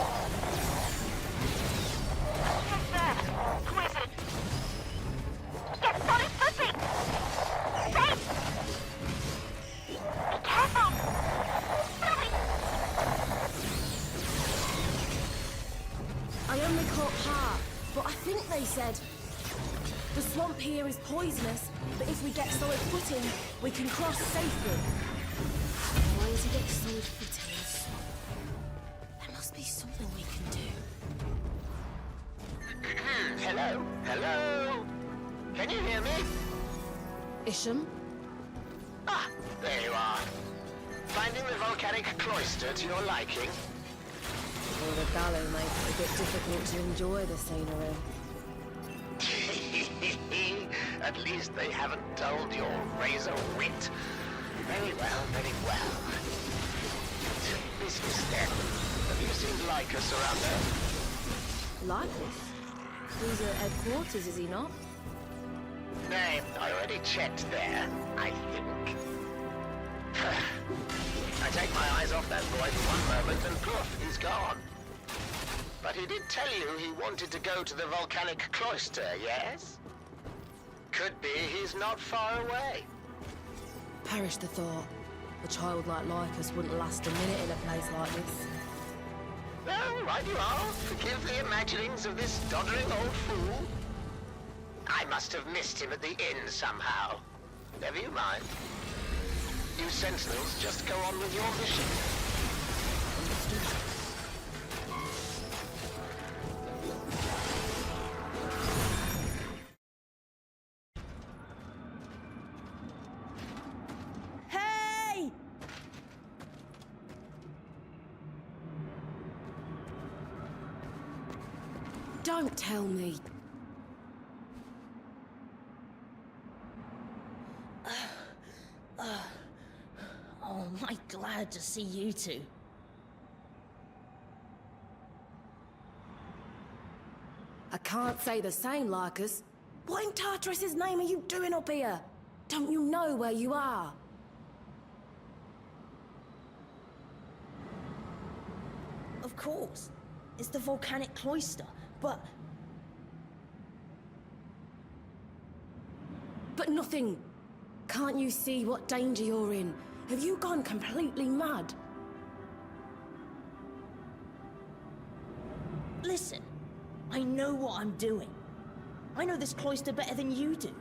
Confirmed. Who is it? Get solid footing! Safe! Be careful! Moving! I only caught part, but I think they said the swamp here is poisonous, but if we get solid footing, we can cross safely. Why is he getting solid footing in the swamp? There must be something we can do. Hello? Hello? Can you hear me? Isham? Ah, there you are. Finding the volcanic cloister to your liking? Well, the gallow makes it a bit difficult to enjoy the scenery. At least they haven't dulled your razor wit. Very well, very well. Business then. Have you seen Lycus around there? Lycus? He's at headquarters, is he not? Nay, I already checked there, I think. I take my eyes off that boy for one moment and poof, he's gone. But he did tell you he wanted to go to the volcanic cloister, yes? Could be he's not far away. Perish the thought. A child like Lycus wouldn't last a minute in a place like this. Well, right you are. Forgive the imaginings of this doddering old fool. I must have missed him at the inn somehow. Never you mind. You sentinels just go on with your mission. Hey! Don't tell me. Oh, am I glad to see you two. I can't say the same, Lycus. What in Tartarus' name are you doing up here? Don't you know where you are? Of course. It's the volcanic cloister, but... But nothing. Can't you see what danger you're in? Have you gone completely mad? Listen, I know what I'm doing. I know this cloister better than you do.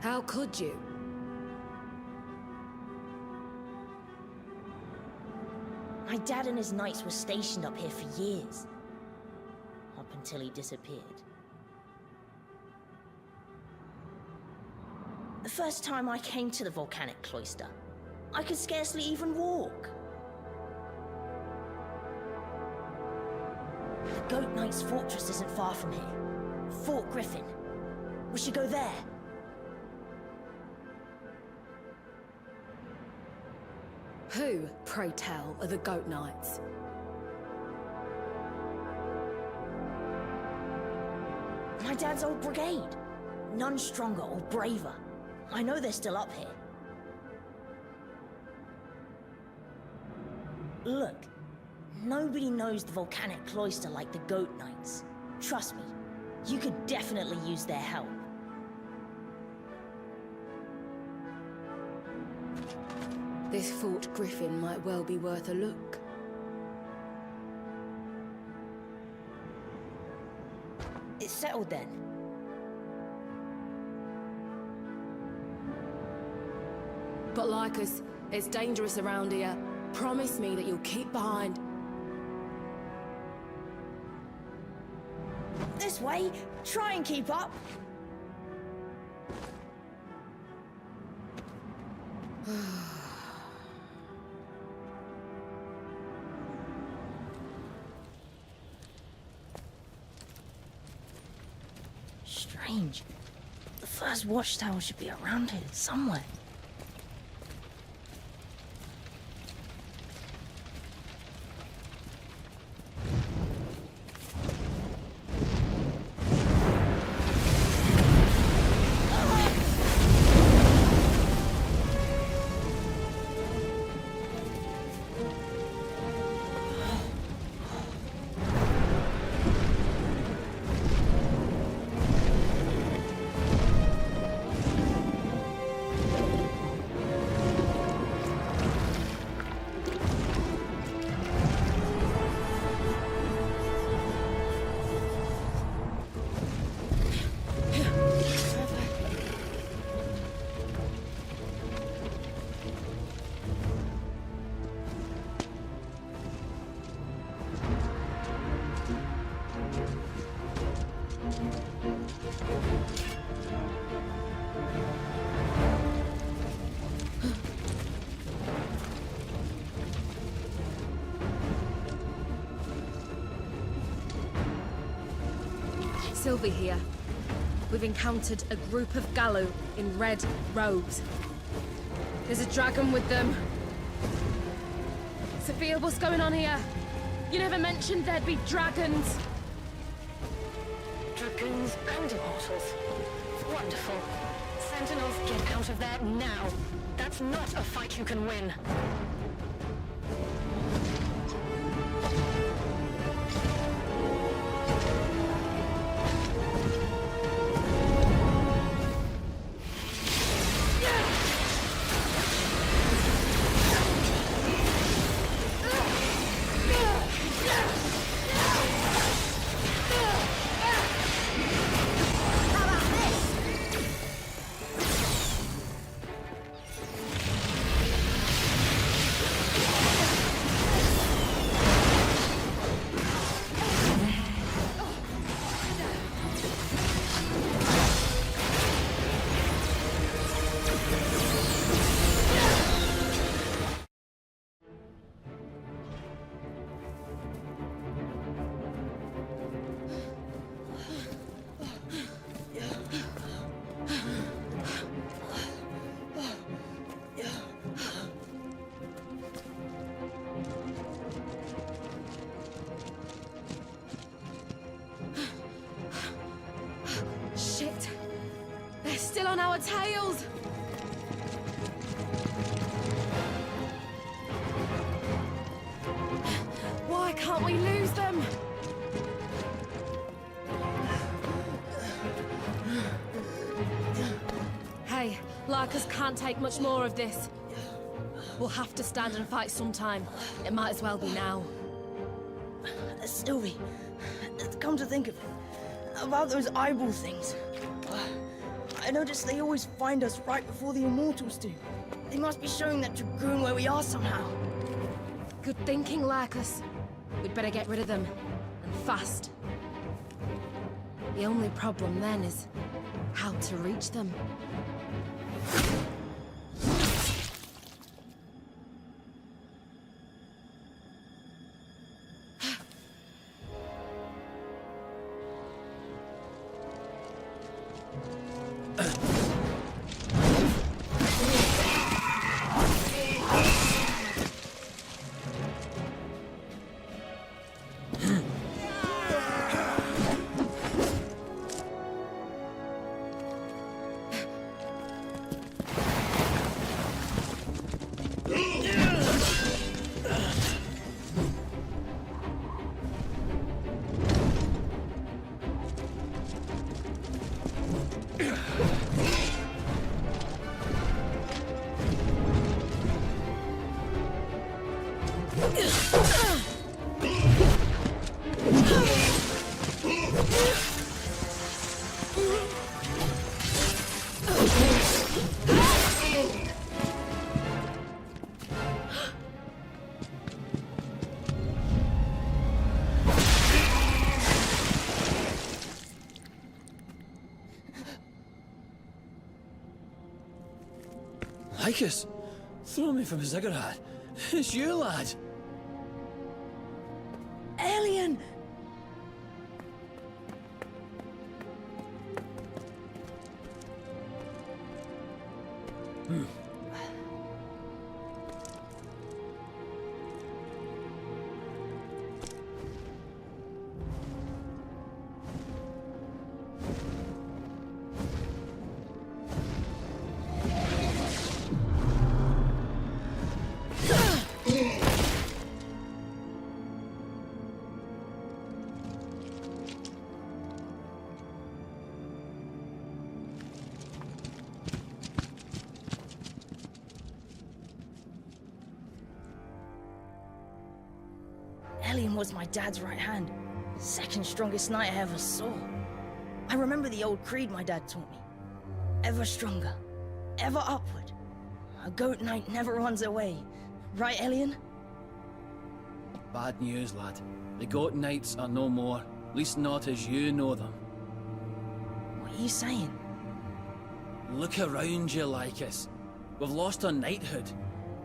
How could you? My dad and his knights were stationed up here for years. Up until he disappeared. The first time I came to the volcanic cloister, I could scarcely even walk. The Goat Knight's fortress isn't far from here. Fort Griffin. We should go there. Who, pray tell, are the Goat Knights? My dad's old brigade. None stronger or braver. I know they're still up here. Look, nobody knows the volcanic cloister like the Goat Knights. Trust me, you could definitely use their help. This Fort Griffin might well be worth a look. It's settled then. But Lycus, it's dangerous around here. Promise me that you'll keep behind. This way, try and keep up. Strange. The first watchtower should be around here somewhere. Sylvie here. We've encountered a group of Gallo in red robes. There's a dragon with them. Sophia, what's going on here? You never mentioned there'd be dragons. Dragoons and immortals. Wonderful. Sentinels, get out of there now. That's not a fight you can win. Shit! They're still on our tails! Why can't we lose them? Hey, Lycus can't take much more of this. We'll have to stand and fight sometime. It might as well be now. Sylvie, come to think of it, about those eyeball things. I noticed they always find us right before the Immortals do. They must be showing that Dragoon where we are somehow. Good thinking, Lycus. We'd better get rid of them. And fast. The only problem then is how to reach them. Lycus, throw me from Ziggurat. It's you, lad. Alien! Alien was my dad's right hand. Second strongest knight I ever saw. I remember the old creed my dad taught me. Ever stronger. Ever upward. A goat knight never runs away. Right, Alien? Bad news, lad. The Goat Knights are no more. Least not as you know them. What are you saying? Look around you, Lycus. We've lost our knighthood.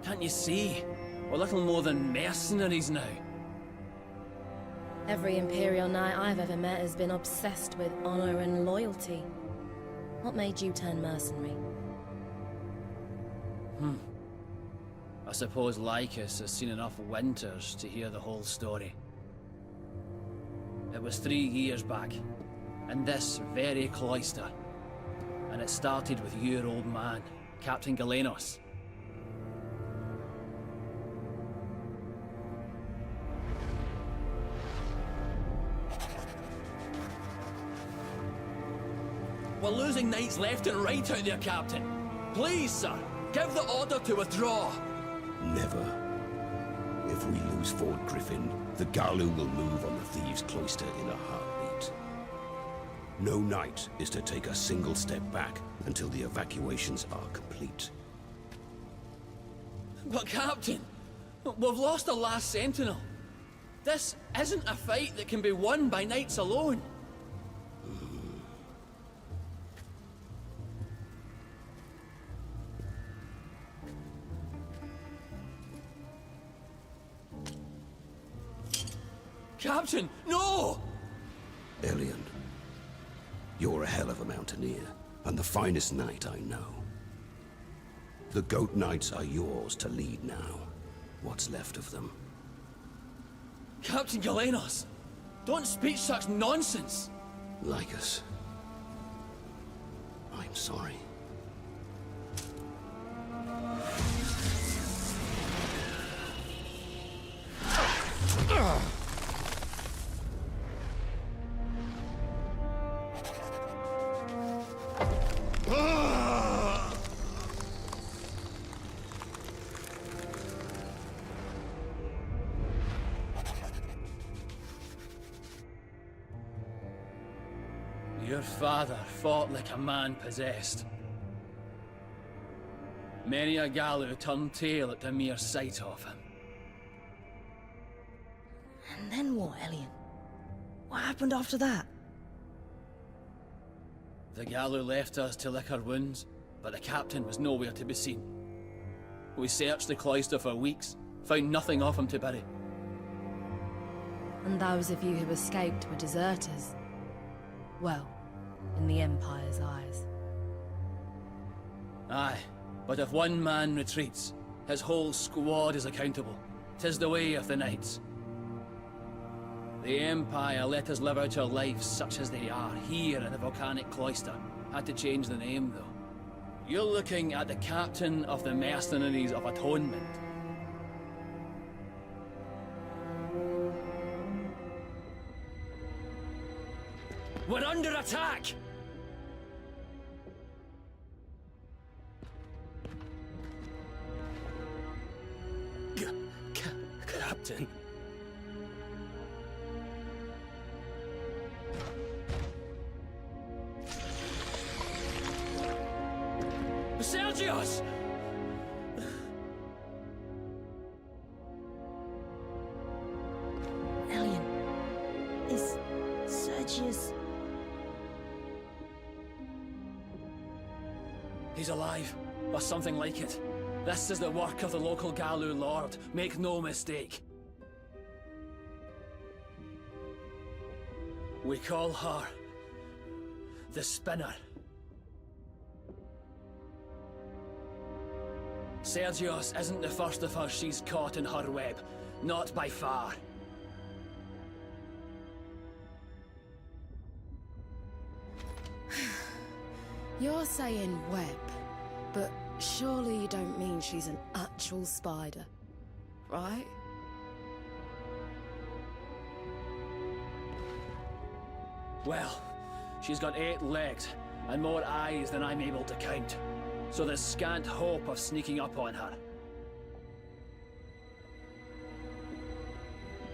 Can't you see? We're little more than mercenaries now. Every Imperial Knight I've ever met has been obsessed with honor and loyalty. What made you turn mercenary? I suppose Lycus has seen enough winters to hear the whole story. It was 3 years back, in this very cloister. And it started with your old man, Captain Galenos. We're losing knights left and right out there, Captain. Please, sir, give the order to withdraw. Never. If we lose Fort Griffin, the Galu will move on the Thieves' Cloister in a heartbeat. No knight is to take a single step back until the evacuations are complete. But Captain, we've lost the last sentinel. This isn't a fight that can be won by knights alone. Captain, no! Elian, you're a hell of a mountaineer, and the finest knight I know. The Goat Knights are yours to lead now. What's left of them. Captain Galenos, don't speak such nonsense! Lycus, I'm sorry. Your father fought like a man possessed. Many a Galu turned tail at the mere sight of him. And then what, Alien? What happened after that? The Galu left us to lick our wounds, but the captain was nowhere to be seen. We searched the cloister for weeks, found nothing of him to bury. And those of you who escaped were deserters. Well, in the Empire's eyes. Aye, but if one man retreats, his whole squad is accountable. 'Tis the way of the Knights. The Empire let us live out our lives such as they are, here in the volcanic cloister. Had to change the name, though. You're looking at the captain of the Mercenaries of Atonement. We're under attack! Captain. Sergius! Alien, is Sergius... He's alive, or something like it. This is the work of the local Galu Lord, make no mistake. We call her the Spinner. Sergios isn't the first of us she's caught in her web, not by far. You're saying web, but surely you don't mean she's an actual spider, right? Well, she's got 8 legs and more eyes than I'm able to count, so there's scant hope of sneaking up on her.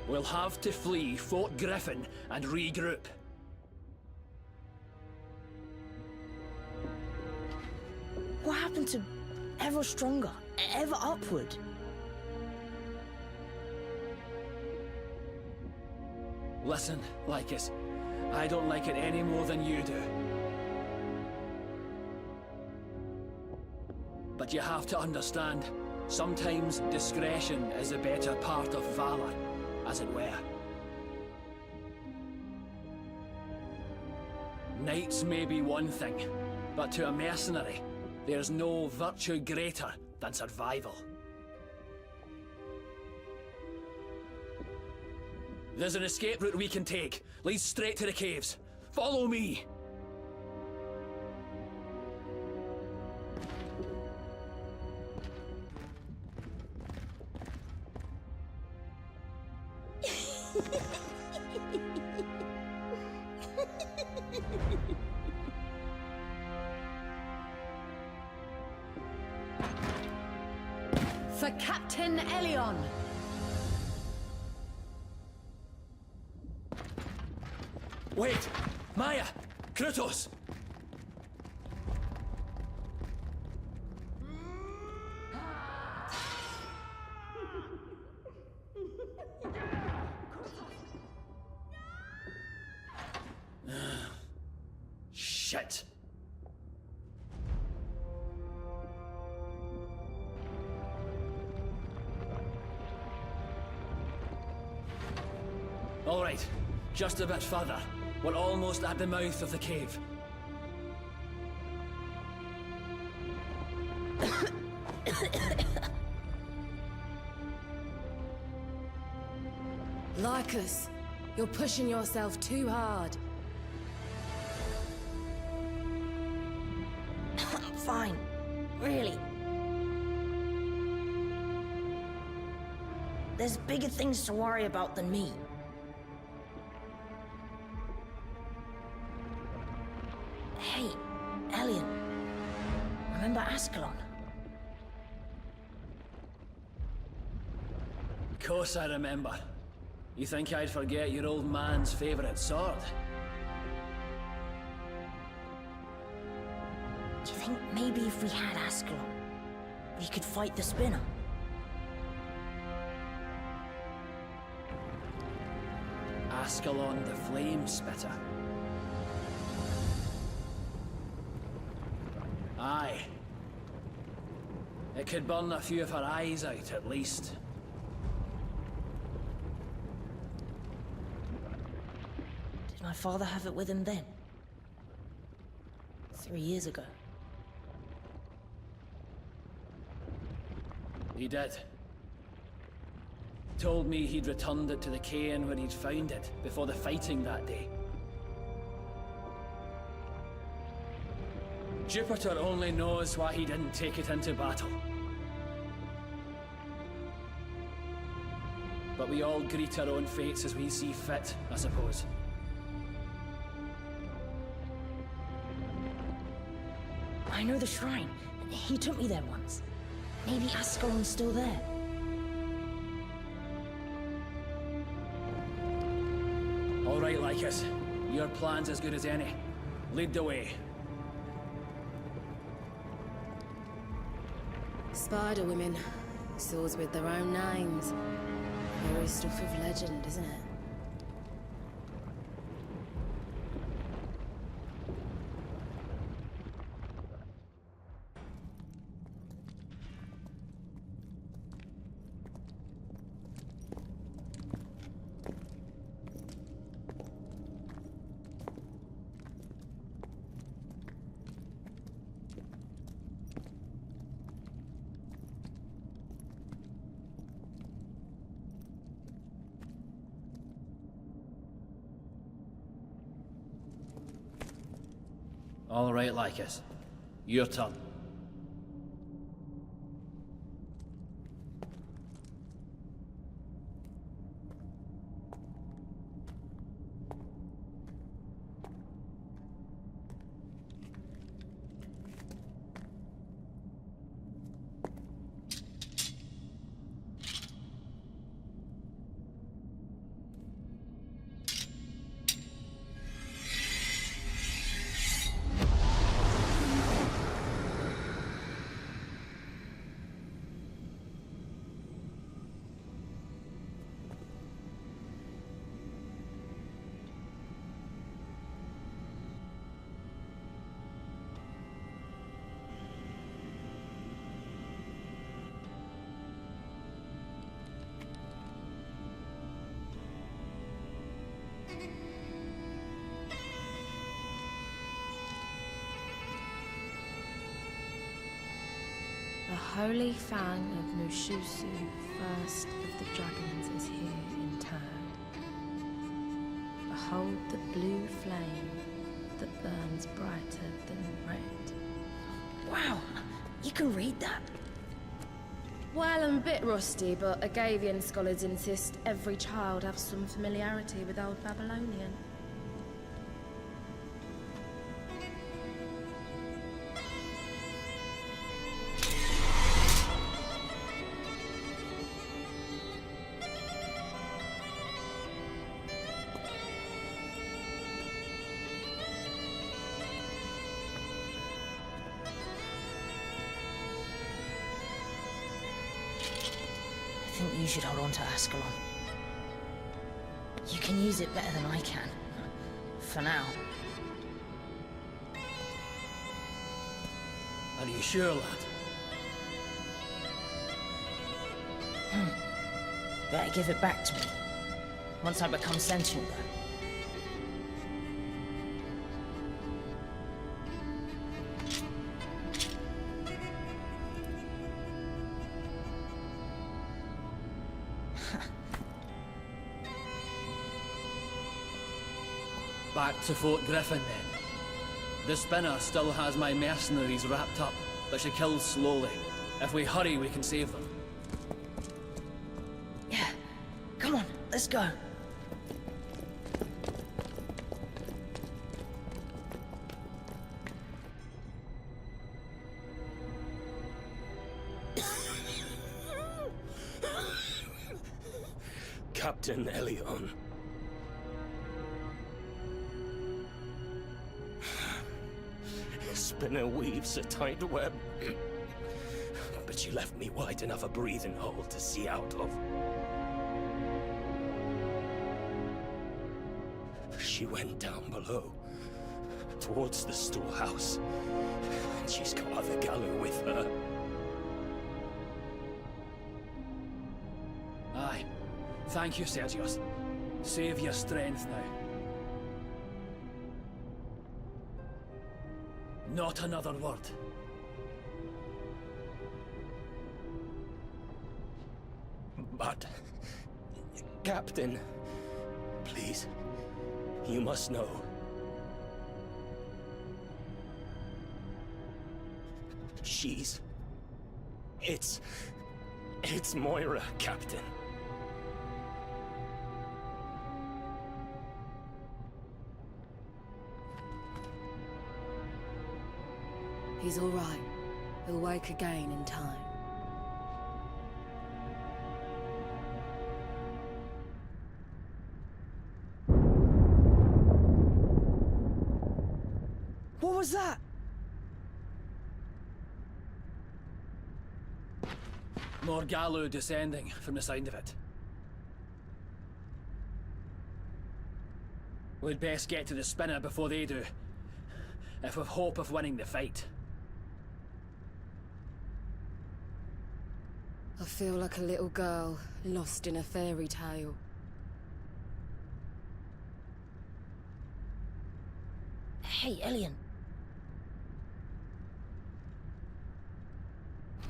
We'll have to flee Fort Griffin and regroup. What happened to ever stronger, ever upward? Listen, Lycus, I don't like it any more than you do. But you have to understand, sometimes discretion is a better part of valor, as it were. Knights may be one thing, but to a mercenary, there's no virtue greater than survival. There's an escape route we can take. Leads straight to the caves. Follow me! For Captain Elion! Wait! Maya! Kratos! Shit! All right, just a bit further. We're almost at the mouth of the cave. Lycus, you're pushing yourself too hard. I'm fine. Really. There's bigger things to worry about than me. Hey, Elion. Remember Ascalon? Of course I remember. You think I'd forget your old man's favorite sword? Do you think maybe if we had Ascalon, we could fight the Spinner? Ascalon the Flame Spitter. Aye. It could burn a few of her eyes out, at least. Did my father have it with him then? 3 years ago. He did. Told me he'd returned it to the cairn where he'd found it before the fighting that day. Jupiter only knows why he didn't take it into battle. But we all greet our own fates as we see fit, I suppose. I know the shrine. He took me there once. Maybe Ascalon's still there. All right, Lycus. Your plan's as good as any. Lead the way. Spider women. Swords with their own names. Very stuff of legend, isn't it? All right, Lycus. Your turn. The Holy Fang of Mushusu, first of the dragons, is here in turn. Behold the blue flame that burns brighter than red. Wow, you can read that? Well, I'm a bit rusty, but Agavian scholars insist every child have some familiarity with Old Babylonian. I think you should hold on to Ascalon. You can use it better than I can. For now. Are you sure, lad? Better give it back to me. Once I become sentient, though. Back to Fort Griffin, then. The spinner still has my mercenaries wrapped up, but she kills slowly. If we hurry, we can save them. Yeah. Come on, let's go. Captain Elion. Spinner weaves a tight web, but she left me wide enough a breathing hole to see out of. She went down below, towards the storehouse, and she's got other Gallo with her. Aye. Thank you, Sergius. Save your strength now. Not another word. But... Captain... Please... You must know. She's... It's Moira, Captain. He's all right. He'll wake again in time. What was that? More Gallo descending, from the sound of it. We'd best get to the spinner before they do, if we've hope of winning the fight. I feel like a little girl, lost in a fairy tale. Hey, Elion.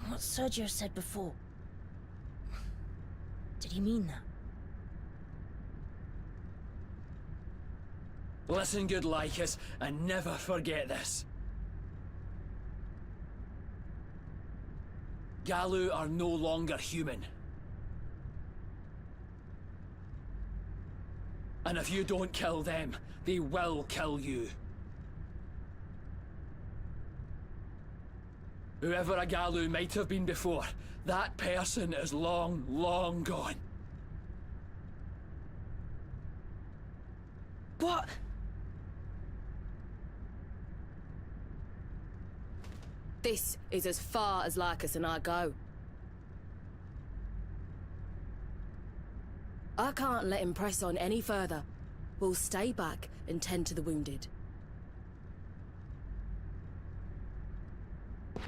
What Sergio said before. Did he mean that? Listen, good Lycus, and never forget this. Galu are no longer human. And if you don't kill them, they will kill you. Whoever a Galu might have been before, that person is long, long gone. But... This is as far as Lycus and I go. I can't let him press on any further. We'll stay back and tend to the wounded.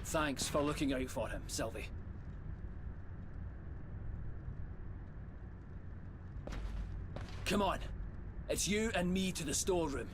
Thanks for looking out for him, Sylvie. Come on. It's you and me to the storeroom.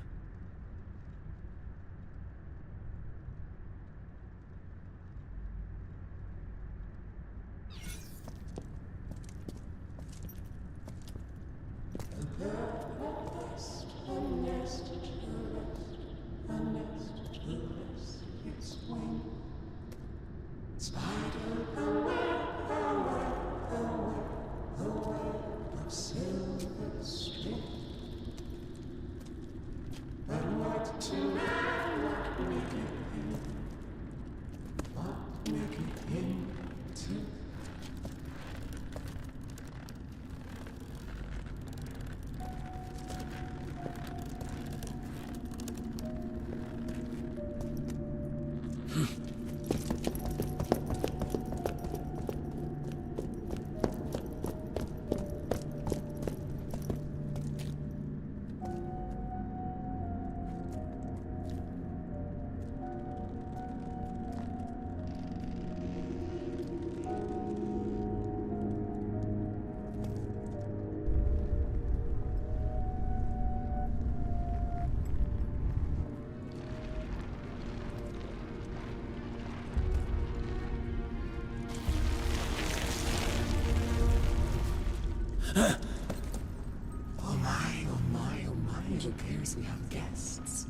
It appears we have guests.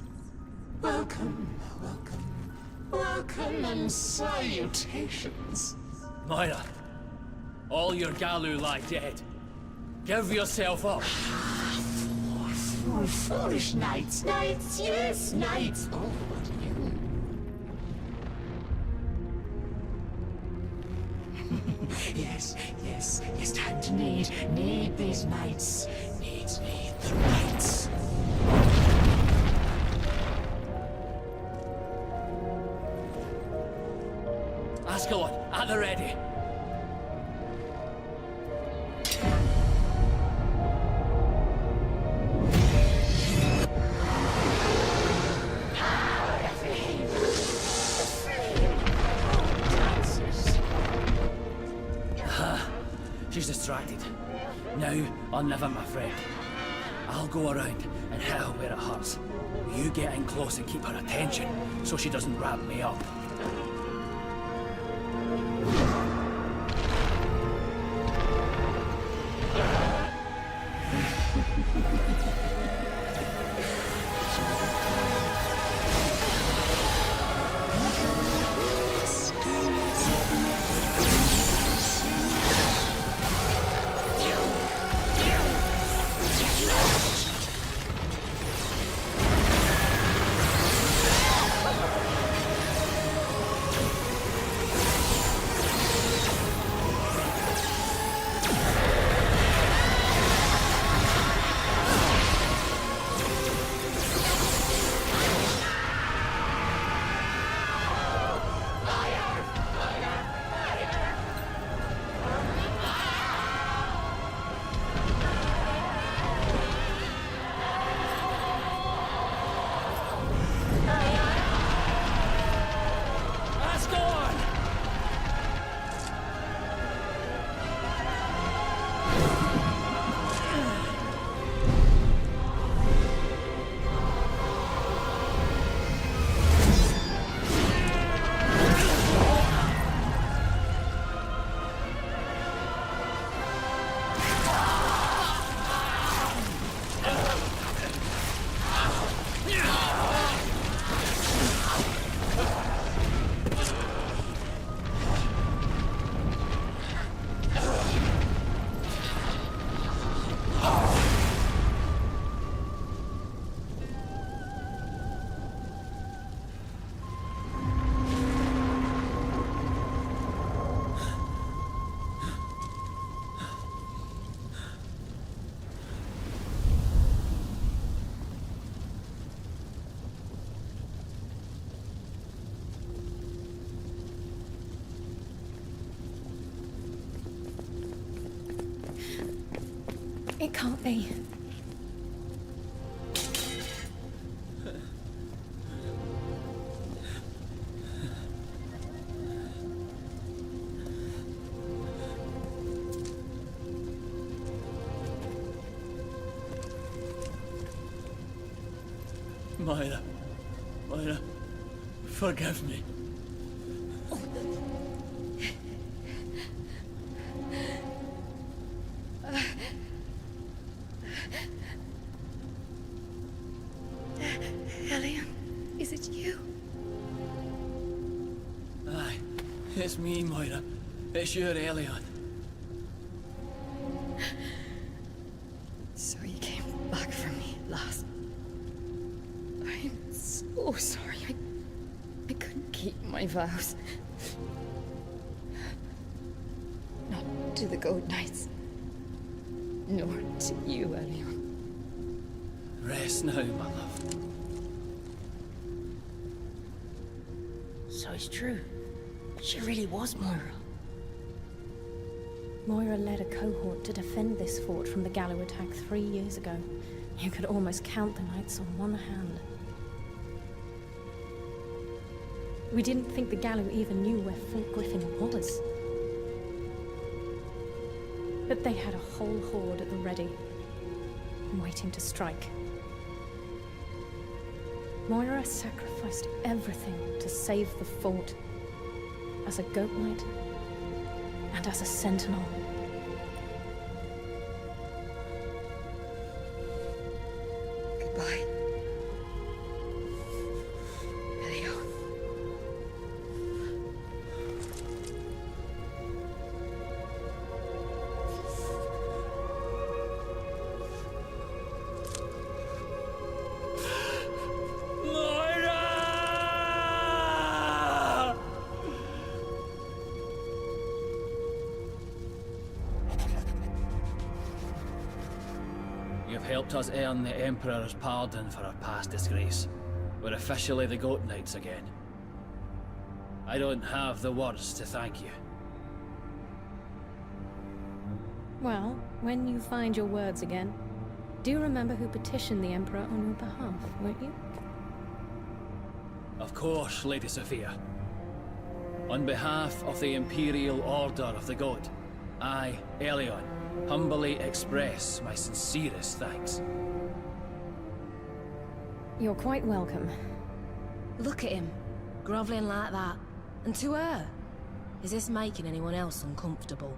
Welcome, welcome, welcome and salutations. Moira, all your Galu lie dead. Give yourself up. Foolish knights, yes, knights. Oh, what you? yes, time to need these knights. Need the knights. Ascalon, at the ready. She's distracted. Now or never, my friend. I'll go around and hit her where it hurts. You get in close and keep her attention so she doesn't wrap me up. It can't be. Moira. Moira. Forgive me. Elion, is it you? Aye. It's me, Moira. It's your Elion. So you came back for me at last. I'm so sorry. I couldn't keep my vows. Not to the Goat Knights. Nor to you, Elion. Rest now, my love. So it's true. She really was Moira. Moira led a cohort to defend this fort from the Gallo attack 3 years ago. You could almost count the knights on one hand. We didn't think the Gallo even knew where Fort Griffin was. But they had a whole horde at the ready, waiting to strike. Moira sacrificed everything to save the fort, as a Goat Knight and as a Sentinel. Goodbye. Elion. You've helped us earn the Emperor's pardon for our past disgrace. We're officially the Goat Knights again. I don't have the words to thank you. Well, when you find your words again, do remember who petitioned the Emperor on your behalf, won't you? Of course, Lady Sophia. On behalf of the Imperial Order of the Goat, I, Elion, humbly express my sincerest thanks. You're quite welcome. Look at him, groveling like that. And to her. Is this making anyone else uncomfortable?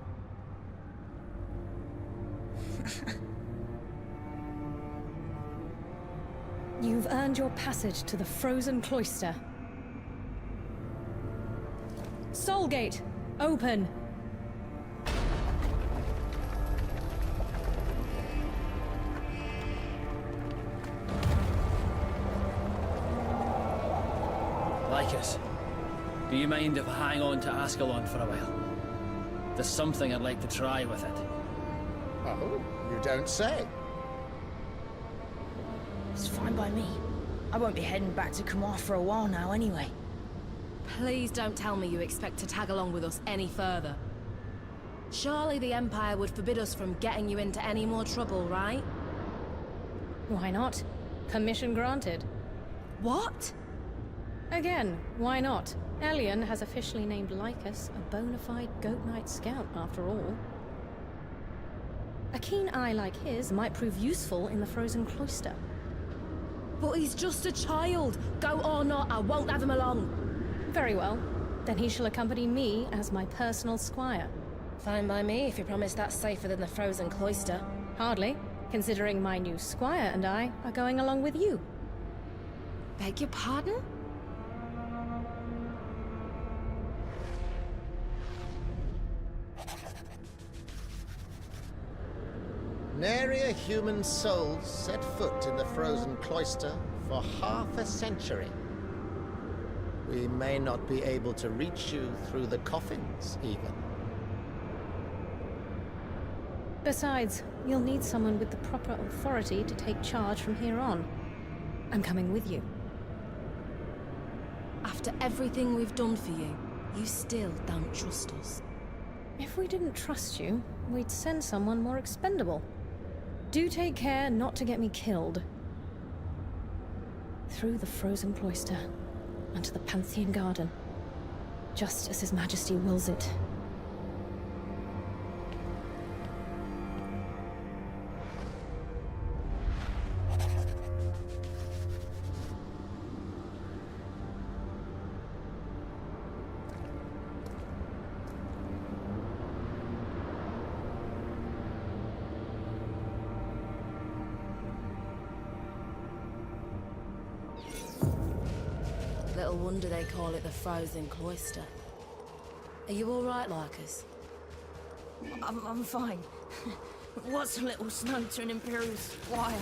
You've earned your passage to the Frozen Cloister. Soulgate, open! Lycus, do you mind if I hang on to Ascalon for a while? There's something I'd like to try with it. Oh, you don't say. It's fine by me. I won't be heading back to Kamar for a while now anyway. Please don't tell me you expect to tag along with us any further. Surely the Empire would forbid us from getting you into any more trouble, right? Why not? Permission granted. What? Again, why not? Elion has officially named Lycus a bona fide Goat Knight scout, after all. A keen eye like his might prove useful in the Frozen Cloister. But he's just a child! Go or not, I won't have him along! Very well. Then he shall accompany me as my personal squire. Fine by me, if you promise that's safer than the Frozen Cloister. Hardly, considering my new squire and I are going along with you. Beg your pardon? Nary a human soul set foot in the Frozen Cloister for half a century. We may not be able to reach you through the coffins, even. Besides, you'll need someone with the proper authority to take charge from here on. I'm coming with you. After everything we've done for you, you still don't trust us. If we didn't trust you, we'd send someone more expendable. Do take care not to get me killed. Through the frozen cloister, onto the Pantheon garden, just as His Majesty wills it. Little wonder they call it the Frozen Cloister. Are you all right, Lycus? I'm fine. What's a little snow to an Imperial squire?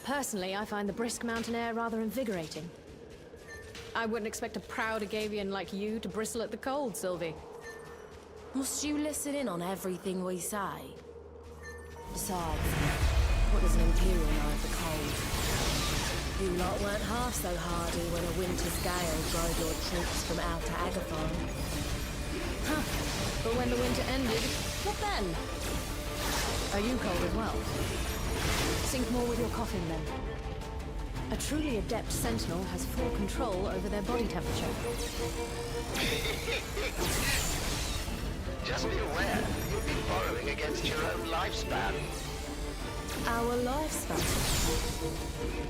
Personally, I find the brisk mountain air rather invigorating. I wouldn't expect a proud Agavian like you to bristle at the cold, Sylvie. Must you listen in on everything we say? Besides, what does an Imperial know of the cold? You lot weren't half so hardy when a winter's gale drove your troops from Outer Agathon. Huh. But when the winter ended, what then? Are you cold as well? Sink more with your coughing then. A truly adept sentinel has full control over their body temperature. Just be aware, you'll be borrowing against your own lifespan. Our lifespan?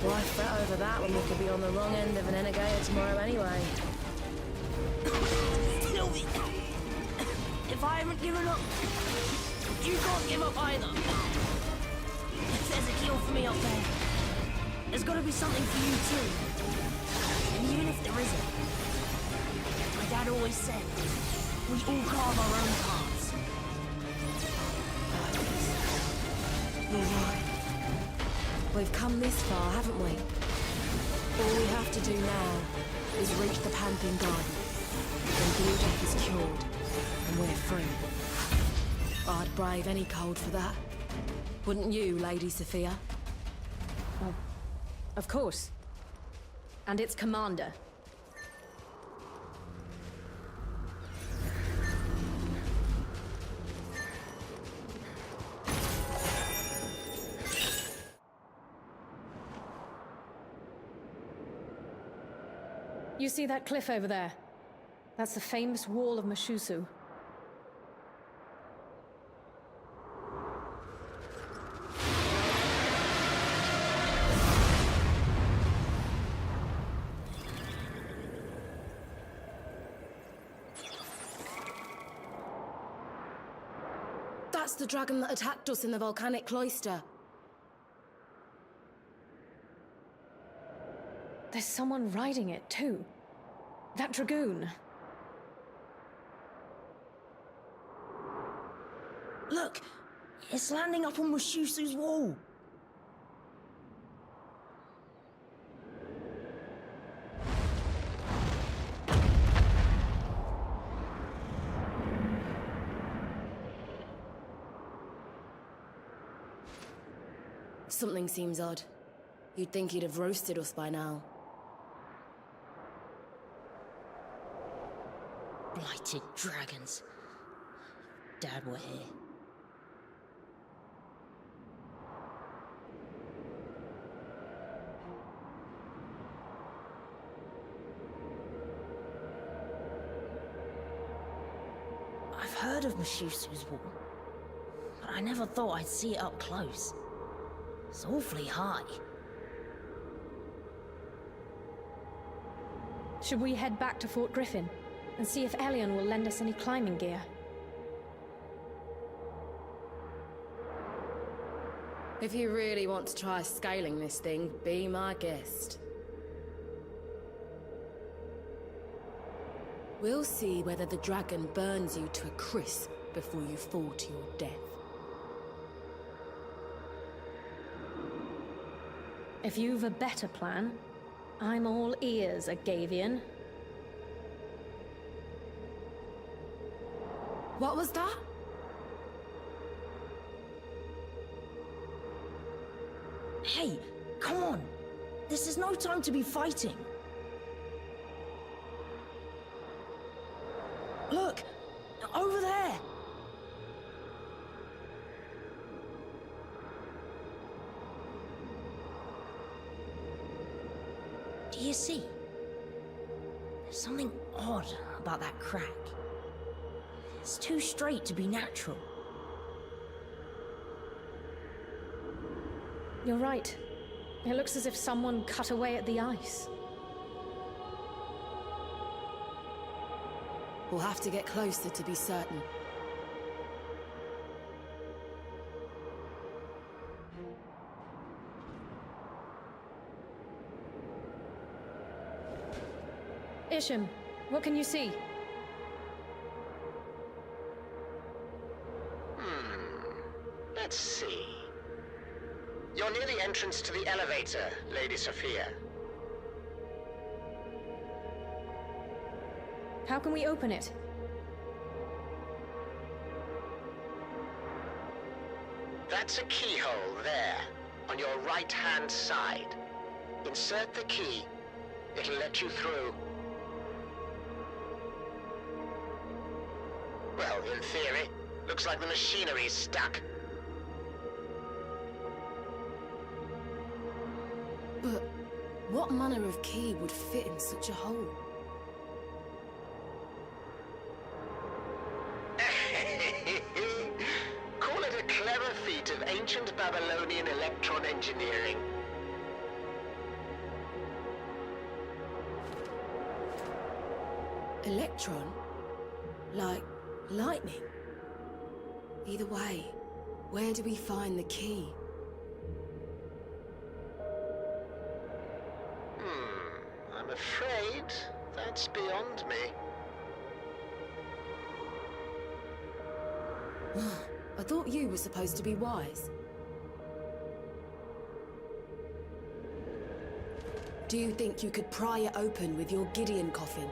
Why fret over that when we could be on the wrong end of an Energeia tomorrow anyway? Sylvie! If I haven't given up, you can't give up either. If there's a cure for me up there, there's gotta be something for you too. And even if there isn't, my dad always said, we all carve our own paths. You're right. We've come this far, haven't we? All we have to do now is reach the Pantheon Garden. Then Blue Death is cured, and we're free. I'd brave any cold for that. Wouldn't you, Lady Sophia? Well, of course. And its commander. You see that cliff over there? That's the famous Wall of Mashusu. That's the dragon that attacked us in the volcanic cloister. There's someone riding it, too. That dragoon. Look! It's landing up on Mashusu's wall! Something seems odd. You'd think he'd have roasted us by now. Blighted dragons. Dad were here. I've heard of Mashusu's wall, but I never thought I'd see it up close. It's awfully high. Should we head back to Fort Griffin and see if Elion will lend us any climbing gear? If you really want to try scaling this thing, be my guest. We'll see whether the dragon burns you to a crisp before you fall to your death. If you've a better plan, I'm all ears, Agavian. What was that? Hey, come on! This is no time to be fighting! Look! Over there! you see? There's something odd about that crack. It's too straight to be natural. You're right. It looks as if someone cut away at the ice. We'll have to get closer to be certain. Isham, what can you see? Let's see. You're near the entrance to the elevator, Lady Sophia. How can we open it? That's a keyhole there, on your right-hand side. Insert the key. It'll let you through. Well, in theory, looks like the machinery's stuck. But what manner of key would fit in such a hole? Call it a clever feat of ancient Babylonian electron engineering. Electron? Like lightning? Either way, where do we find the key? I'm afraid that's beyond me. I thought you were supposed to be wise. Do you think you could pry it open with your Gideon coffin?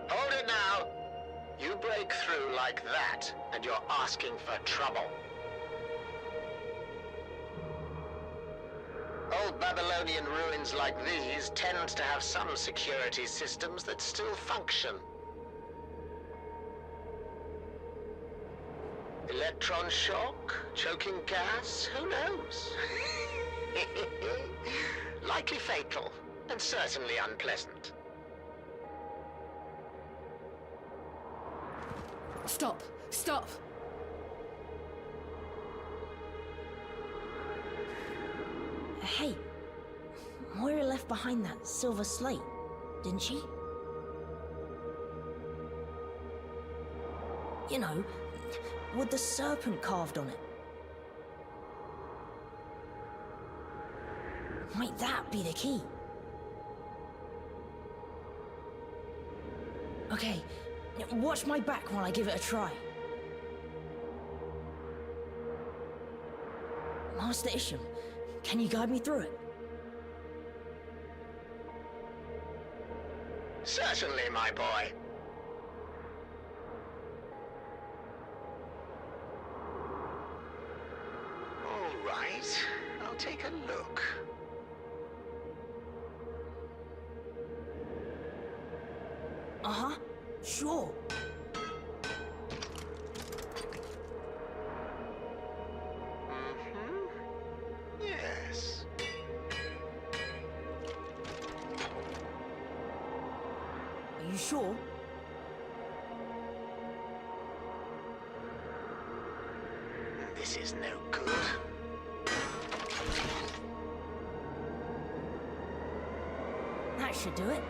Hold it now! You break through like that, and you're asking for trouble. Old Babylonian ruins like these tend to have some security systems that still function. Electron shock? Choking gas? Who knows? Likely fatal, and certainly unpleasant. Stop! Stop! Hey, Moira left behind that silver slate, didn't she? You know, with the serpent carved on it. Might that be the key? Okay, watch my back while I give it a try. Master Isham, can you guide me through it? Certainly, my boy. All right, I'll take a look. Uh-huh, sure. Yes. Are you sure? This is no good. That should do it.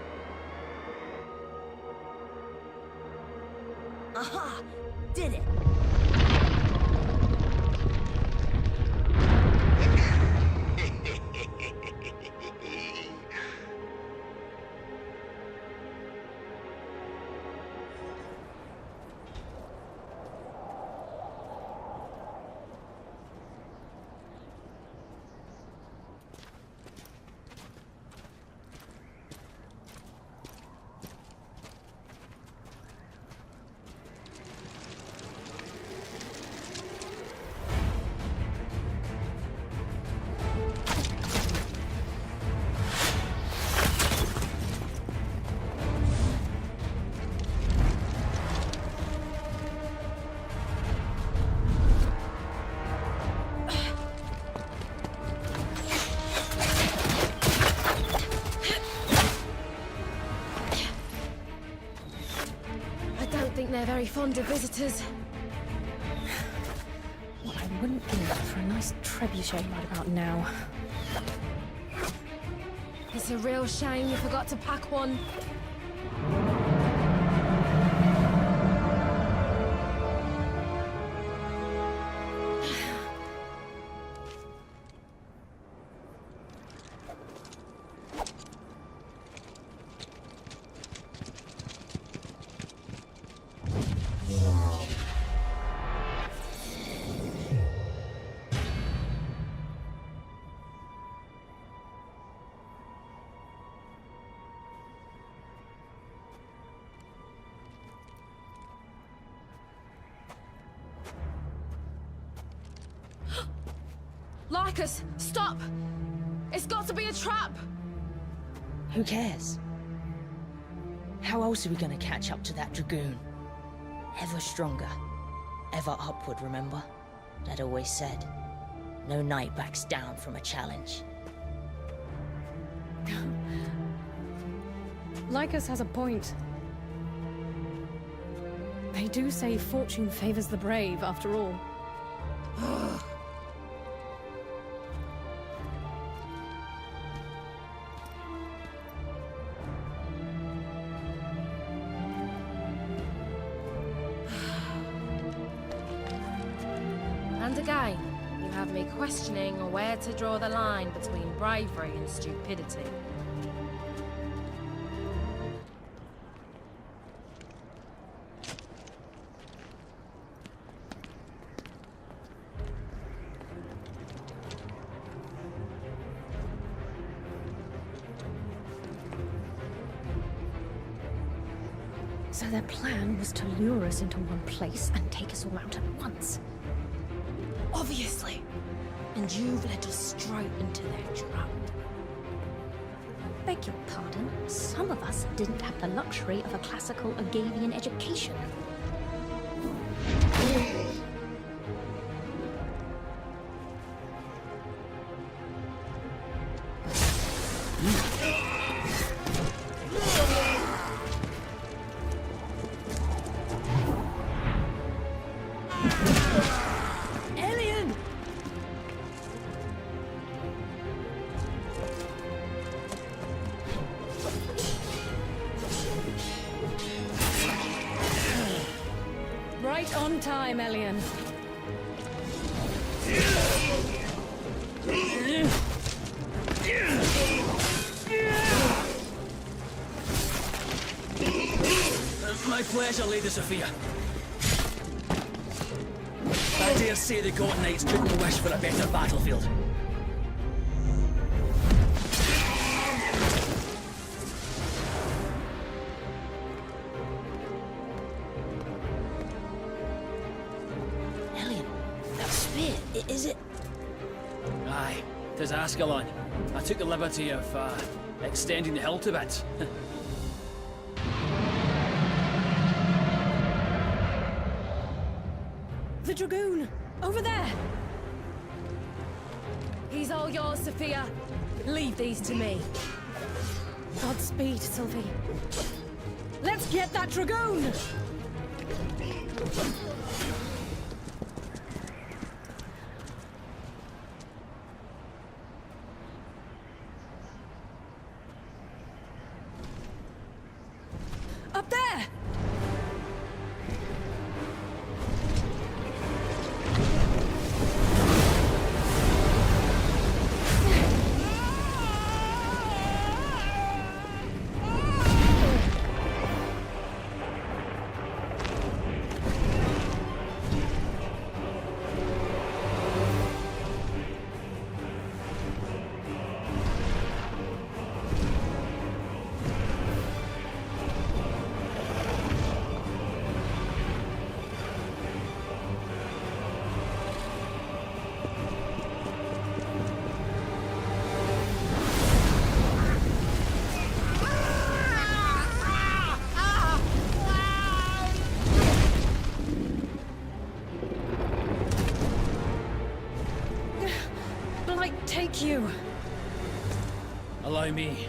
Aha! Did it! they're very fond of visitors. What I wouldn't give for a nice trebuchet right about now. It's a real shame you forgot to pack one. Lycus, stop! It's got to be a trap! Who cares? How else are we gonna catch up to that Dragoon? Ever stronger, ever upward, remember? Dad always said, no knight backs down from a challenge. Lycus has a point. They do say fortune favors the brave, after all. And again, you have me questioning where to draw the line between bravery and stupidity. So their plan was to lure us into one place and take us all out at once. Obviously. And you've led us straight into their trap. Beg your pardon, some of us didn't have the luxury of a classical Agavian education. Right on time, Elian. My pleasure, Lady Sophia. I dare say the God Knights couldn't wish for a better battlefield. Is it? Aye, 'tis Ascalon. I took the liberty of, extending the hilt a bit. The Dragoon! Over there! He's all yours, Sophia. Leave these to me. Godspeed, Sylvie. Let's get that Dragoon! Up there! Take you. Allow me.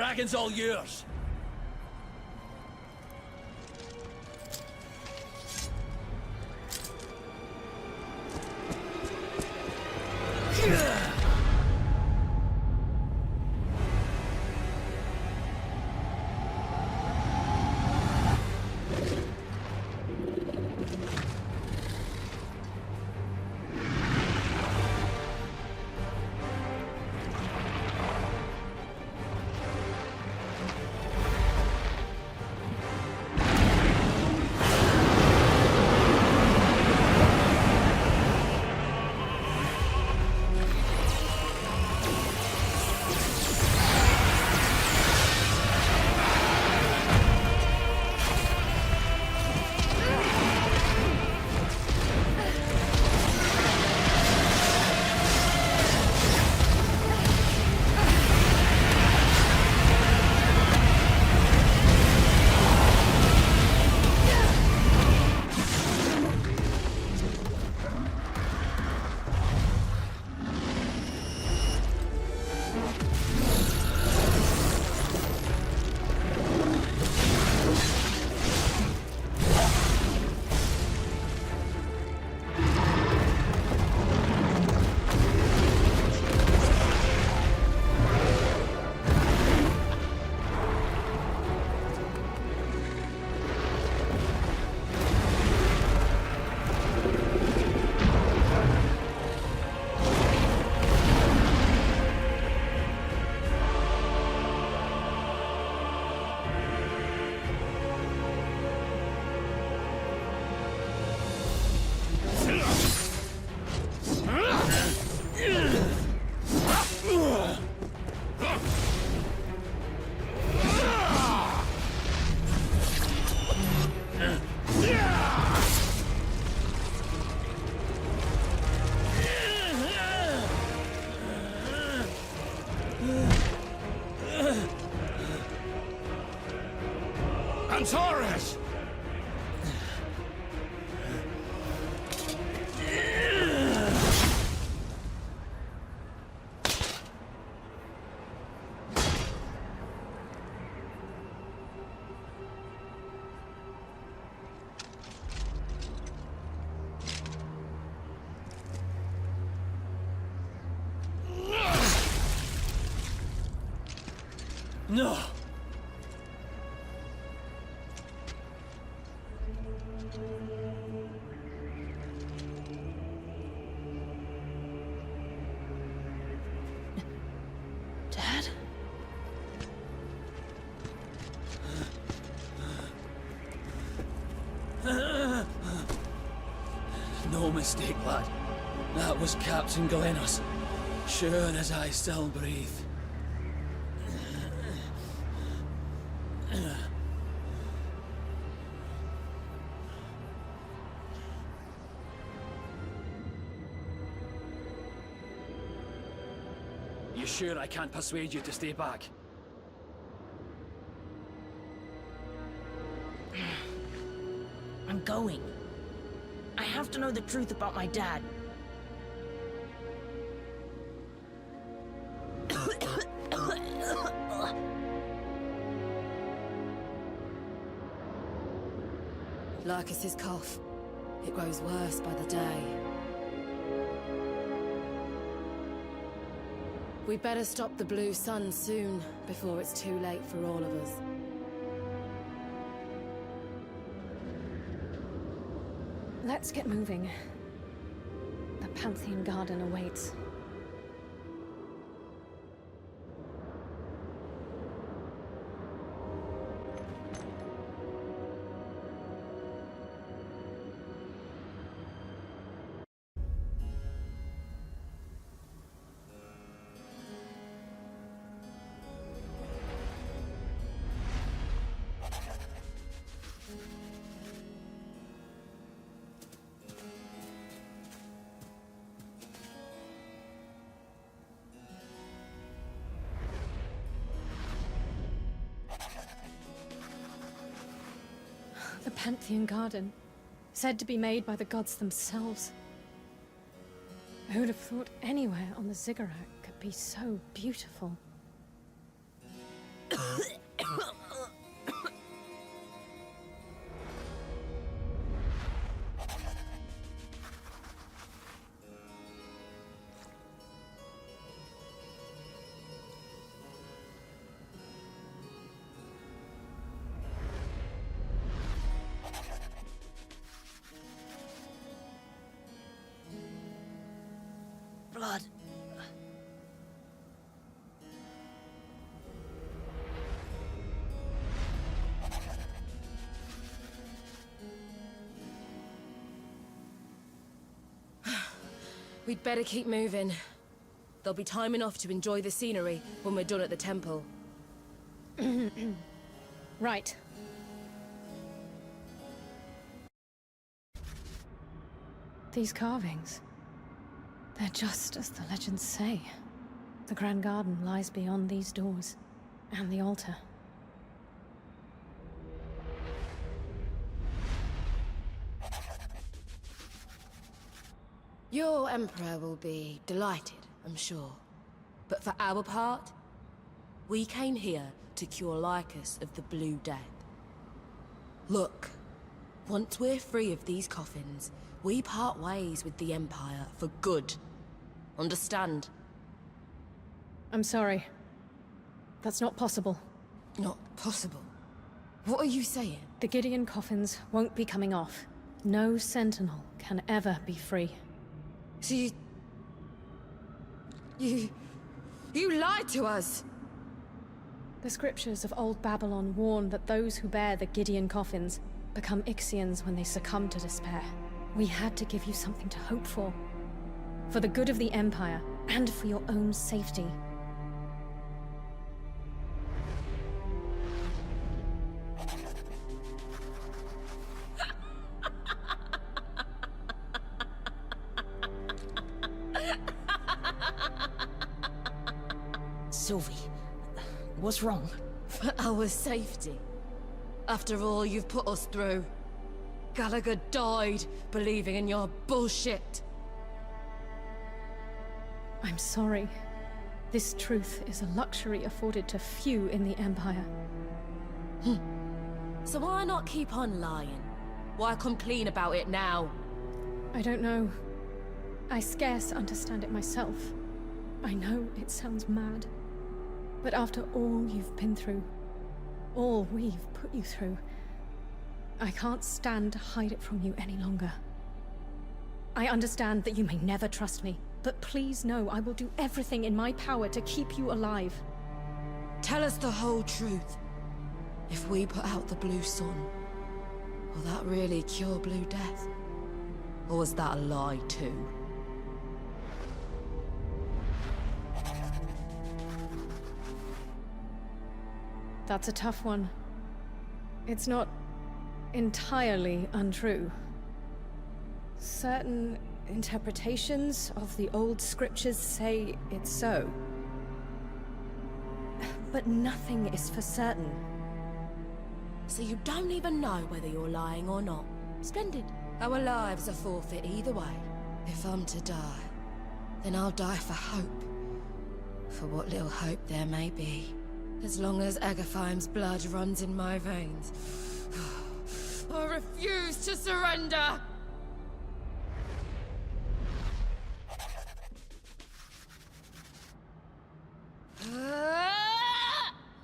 dragon's all yours. Antares! No! Dad? No mistake, lad. That was Captain Galenos. Sure as I still breathe. You sure I can't persuade you to stay back? I'm going. I have to know the truth about my dad. Lurkus's cough. It grows worse by the day. We'd better stop the blue sun soon, before it's too late for all of us. Let's get moving. The Pantheon Garden awaits. The Pantheon Garden, said to be made by the gods themselves. Who'd have thought anywhere on the Ziggurat could be so beautiful? Blood. We'd better keep moving. There'll be time enough to enjoy the scenery when we're done at the temple. Right. These carvings, they're just as the legends say. The Grand Garden lies beyond these doors, and the altar. Your Emperor will be delighted, I'm sure. But for our part, we came here to cure Lycus of the Blue Death. Look, once we're free of these coffins, we part ways with the Empire for good. Understand? I'm sorry. That's not possible. Not possible? What are you saying? The Gideon coffins won't be coming off. No Sentinel can ever be free. So you lied to us! The scriptures of Old Babylon warn that those who bear the Gideon coffins become Ixians when they succumb to despair. We had to give you something to hope for. For the good of the Empire, and for your own safety. Sylvie, what's wrong? For our safety. After all you've put us through. Gallagher died believing in your bullshit. I'm sorry. This truth is a luxury afforded to few in the Empire. So why not keep on lying? Why come clean about it now? I don't know. I scarce understand it myself. I know it sounds mad. But after all you've been through, all we've put you through, I can't stand to hide it from you any longer. I understand that you may never trust me, but please know I will do everything in my power to keep you alive. Tell us the whole truth. If we put out the blue sun, will that really cure Blue Death? Or was that a lie too? That's a tough one. It's not entirely untrue. Certain interpretations of the old scriptures say it's so. But nothing is for certain. So you don't even know whether you're lying or not. Splendid. Our lives are forfeit either way. If I'm to die, then I'll die for hope. For what little hope there may be. As long as Agathime's blood runs in my veins, I refuse to surrender!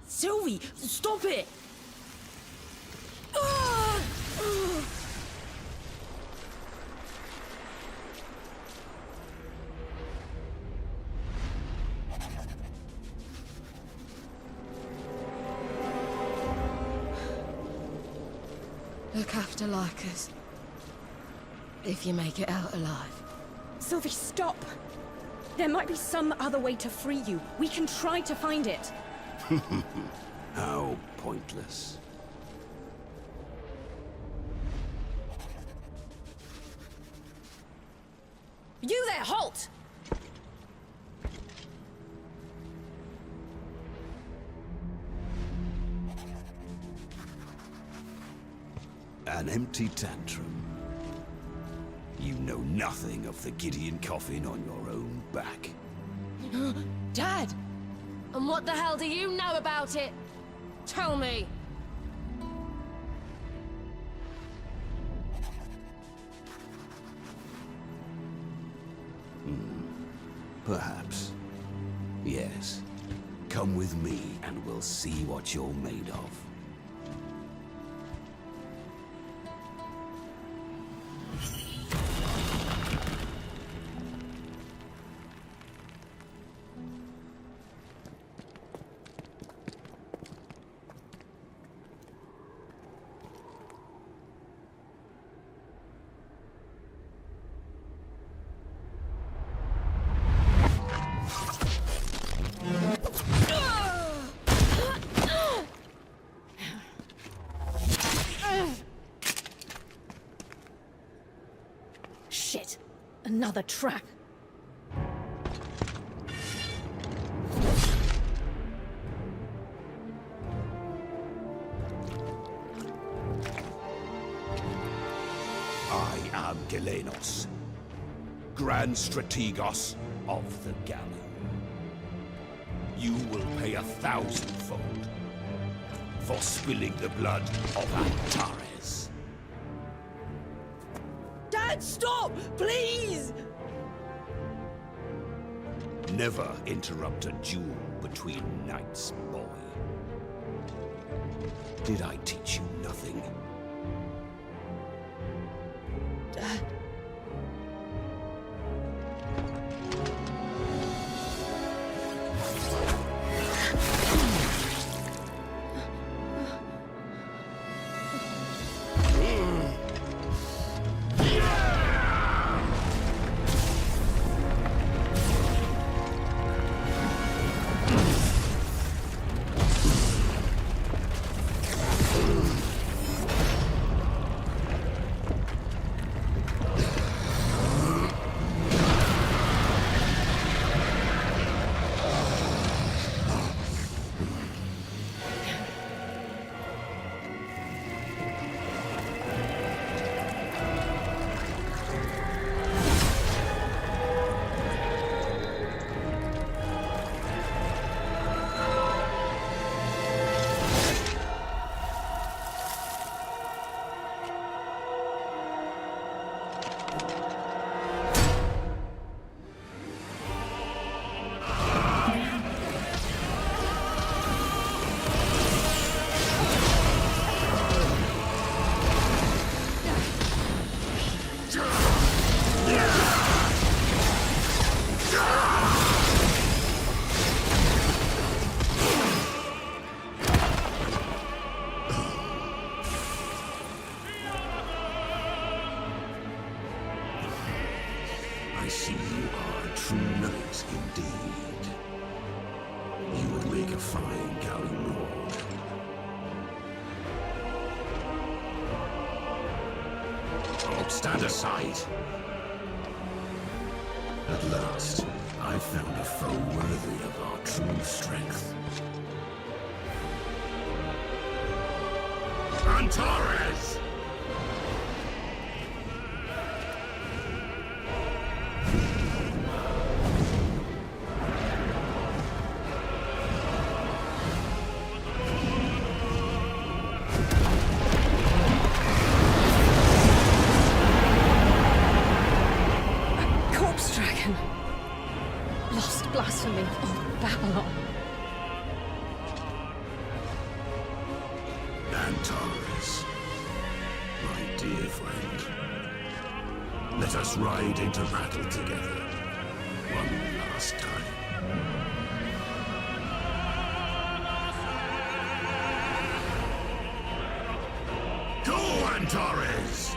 Sylvie, stop it! Look after Lycus. If you make it out alive. Sylvie, stop! There might be some other way to free you. We can try to find it. How pointless. You there, halt! An empty tantrum. You know nothing of the Gideon coffin on your own back. Dad! And what the hell do you know about it? Tell me! Perhaps. Yes. Come with me and we'll see what you're made of. Shit! Another trap. I am Gelenos, Grand Strategos of the Gallo. You will pay 1,000-fold for spilling the blood of Antares. Dad, stop! Please! Never interrupt a duel between knights, boy. Did I teach you nothing? Dad. I see you are a true knight indeed. You would make a fine Gallo lord. Oh, stand aside. At last, I found a foe worthy of our true strength. Antares! Corpse Dragon! Lost blasphemy of Babylon. Antares, my dear friend. Let us ride into battle together, one last time. Go, Antares!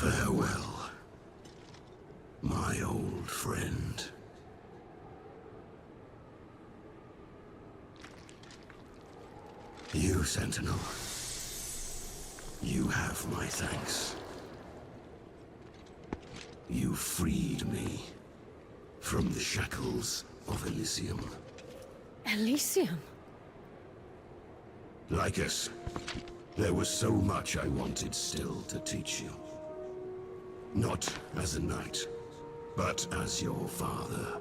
Farewell, my old friend. You, Sentinel. You have my thanks. You freed me from the shackles of Elysium. Elysium? Lycus, there was so much I wanted still to teach you. Not as a knight, but as your father.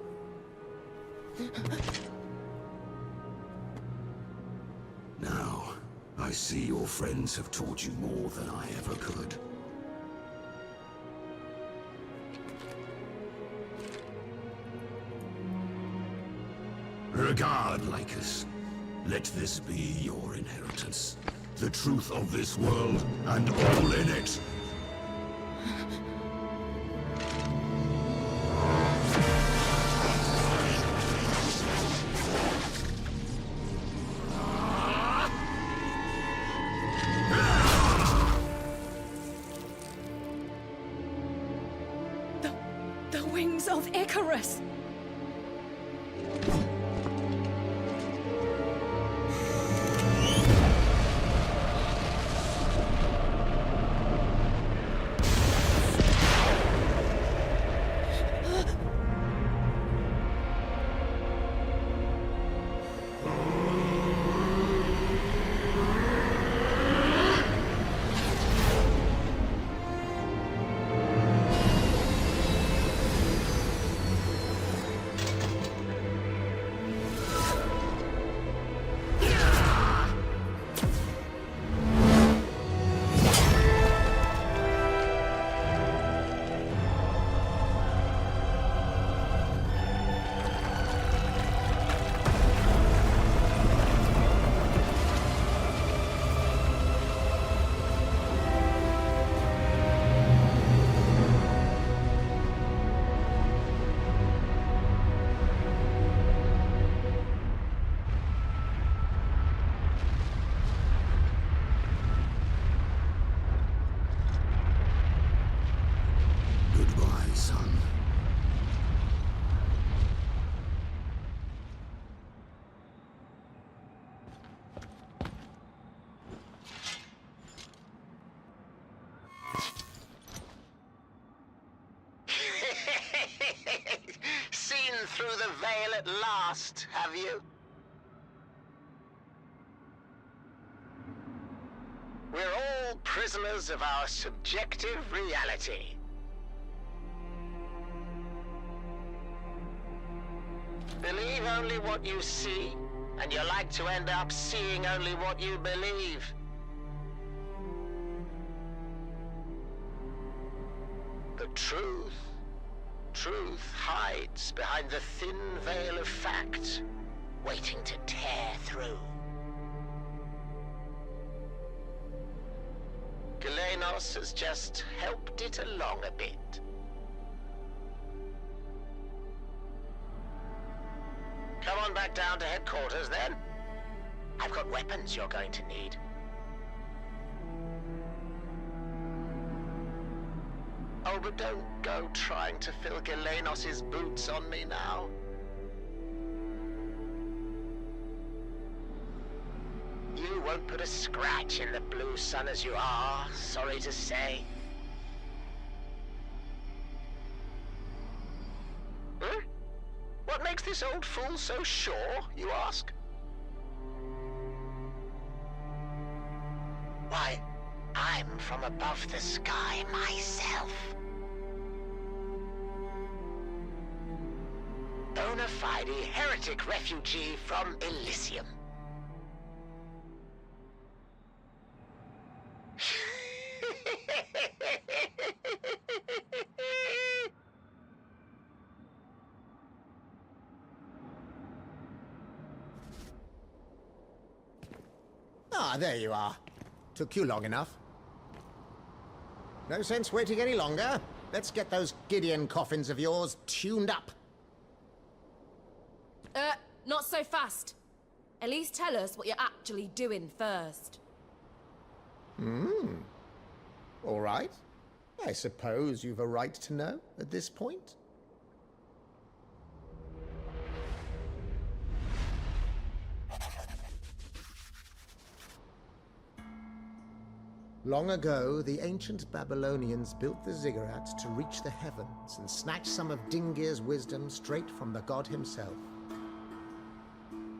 Now, I see your friends have taught you more than I ever could. Regard, Lycus. Let this be your inheritance. The truth of this world, and all in it. The wings of Icarus! Goodbye, son. Seen through the veil at last, have you? We're all prisoners of our subjective reality. Believe only what you see, and you're like to end up seeing only what you believe. The truth hides behind the thin veil of fact, waiting to tear through. Galenos has just helped it along a bit. Come on back down to headquarters, then. I've got weapons you're going to need. Oh, but don't go trying to fill Galenos' boots on me now. You won't put a scratch in the blue sun as you are, sorry to say. Huh? What makes this old fool so sure, you ask? Why, I'm from above the sky myself. Bona fide heretic refugee from Elysium. Ah, there you are. Took you long enough. No sense waiting any longer. Let's get those Gideon coffins of yours tuned up. Not so fast. At least tell us what you're actually doing first. All right. I suppose you've a right to know at this point. Long ago, the ancient Babylonians built the ziggurat to reach the heavens and snatch some of Dingir's wisdom straight from the god himself.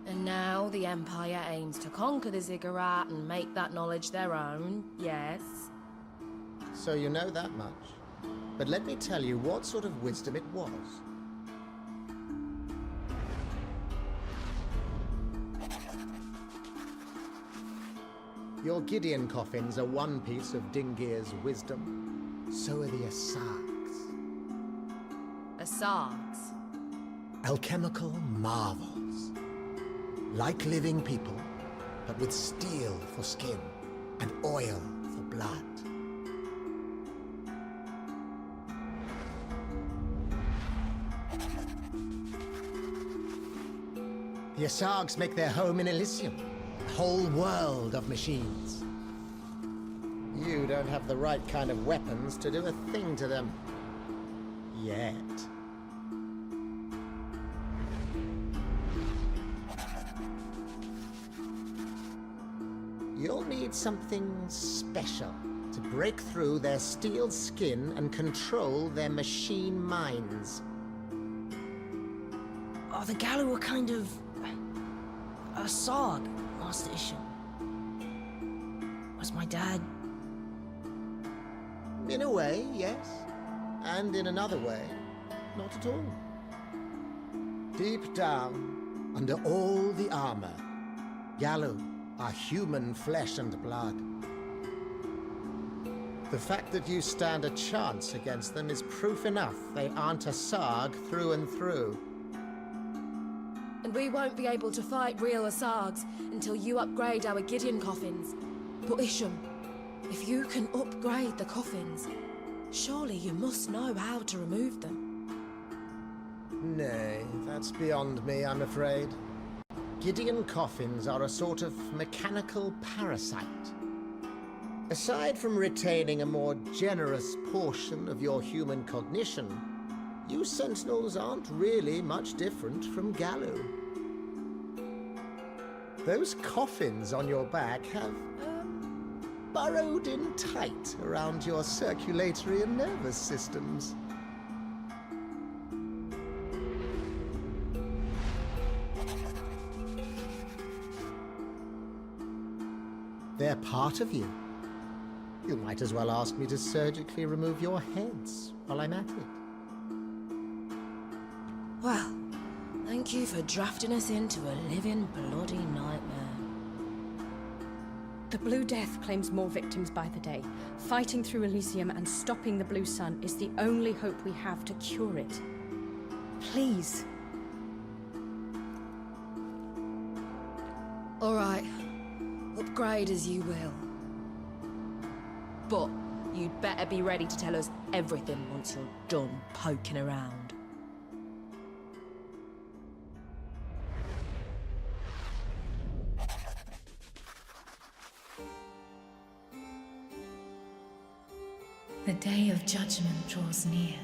And now the Empire aims to conquer the ziggurat and make that knowledge their own, yes? So you know that much. But let me tell you what sort of wisdom it was. Your Gideon coffins are one piece of Dingir's wisdom. So are the Asargs. Asargs? Alchemical marvels. Like living people, but with steel for skin and oil for blood. The Asargs make their home in Elysium, a whole world of machines. You don't have the right kind of weapons to do a thing to them. Yet. You'll need something special to break through their steel skin and control their machine minds. Oh, the Gallo were kind of... a Sarg, Master Isham. Was my dad... In a way, yes. And in another way, not at all. Deep down, under all the armor, Gallo are human flesh and blood. The fact that you stand a chance against them is proof enough they aren't a Sarg through and through. And we won't be able to fight real Asargs until you upgrade our Gideon coffins. But Isham, if you can upgrade the coffins, surely you must know how to remove them. Nay, that's beyond me, I'm afraid. Gideon coffins are a sort of mechanical parasite. Aside from retaining a more generous portion of your human cognition, you Sentinels aren't really much different from Gallo. Those coffins on your back have, burrowed in tight around your circulatory and nervous systems. They're part of you. You might as well ask me to surgically remove your heads while I'm at it. Well, thank you for drafting us into a living bloody nightmare. The Blue Death claims more victims by the day. Fighting through Elysium and stopping the Blue Sun is the only hope we have to cure it. Please. All right. Upgrade as you will. But you'd better be ready to tell us everything once you're done poking around. The day of judgment draws near.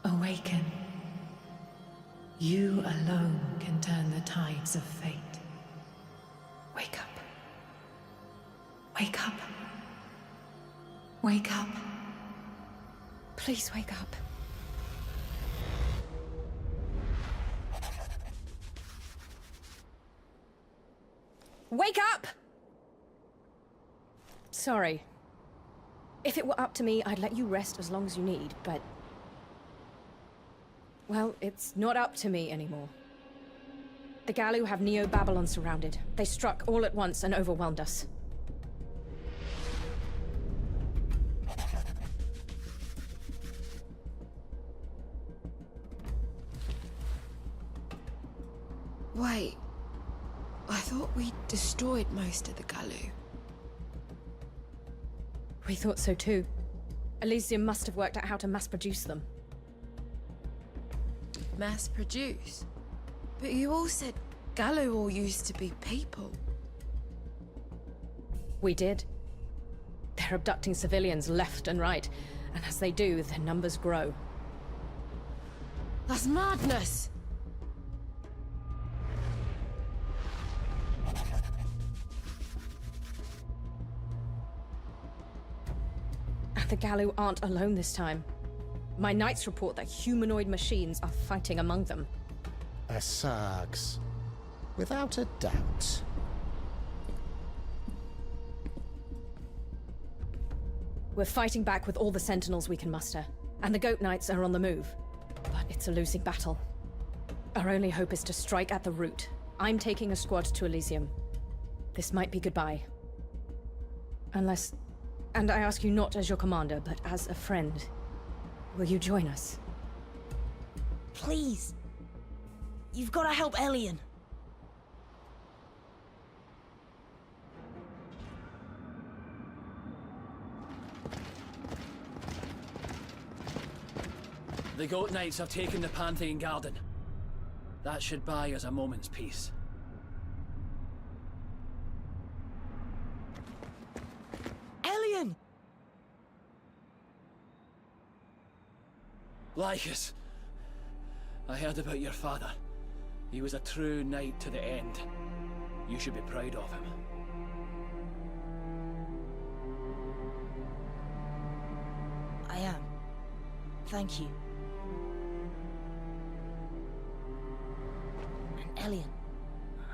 Awaken. You alone can turn the tides of fate. Wake up. Wake up. Wake up. Please wake up. Wake up! Sorry. If it were up to me, I'd let you rest as long as you need, but... well, it's not up to me anymore. The Gallo have Neo-Babylon surrounded. They struck all at once and overwhelmed us. Wait, I thought we destroyed most of the Gallo. We thought so too. Elysium must have worked out how to mass produce them. Mass produce? But you all said Gallo used to be people. We did. They're abducting civilians left and right, and as they do, their numbers grow. That's madness! And the Gallo aren't alone this time. My knights report that humanoid machines are fighting among them. Asargs. Without a doubt. We're fighting back with all the sentinels we can muster, and the Goat Knights are on the move. But it's a losing battle. Our only hope is to strike at the root. I'm taking a squad to Elysium. This might be goodbye. Unless... And I ask you not as your commander, but as a friend. Will you join us? Please. You've got to help Elian. The Goat Knights have taken the Pantheon Garden. That should buy us a moment's peace. Elian! Lycus! I heard about your father. He was a true knight to the end. You should be proud of him. I am. Thank you. And Elian,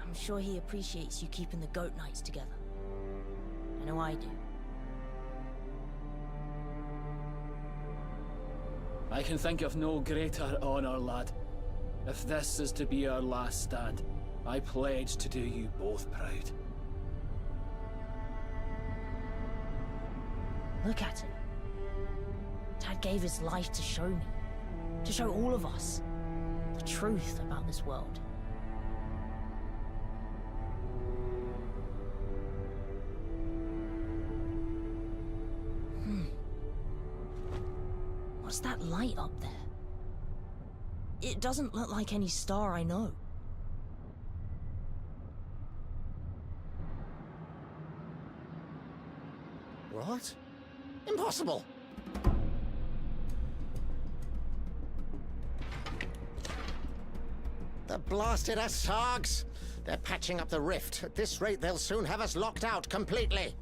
I'm sure he appreciates you keeping the Goat Knights together. I know I do. I can think of no greater honor, lad. If this is to be our last stand, I pledge to do you both proud. Look at him. Dad gave his life to show me. To show all of us the truth about this world. What's that light up there? It doesn't look like any star I know. What? Impossible! The blasted Asargs! They're patching up the rift. At this rate, they'll soon have us locked out completely.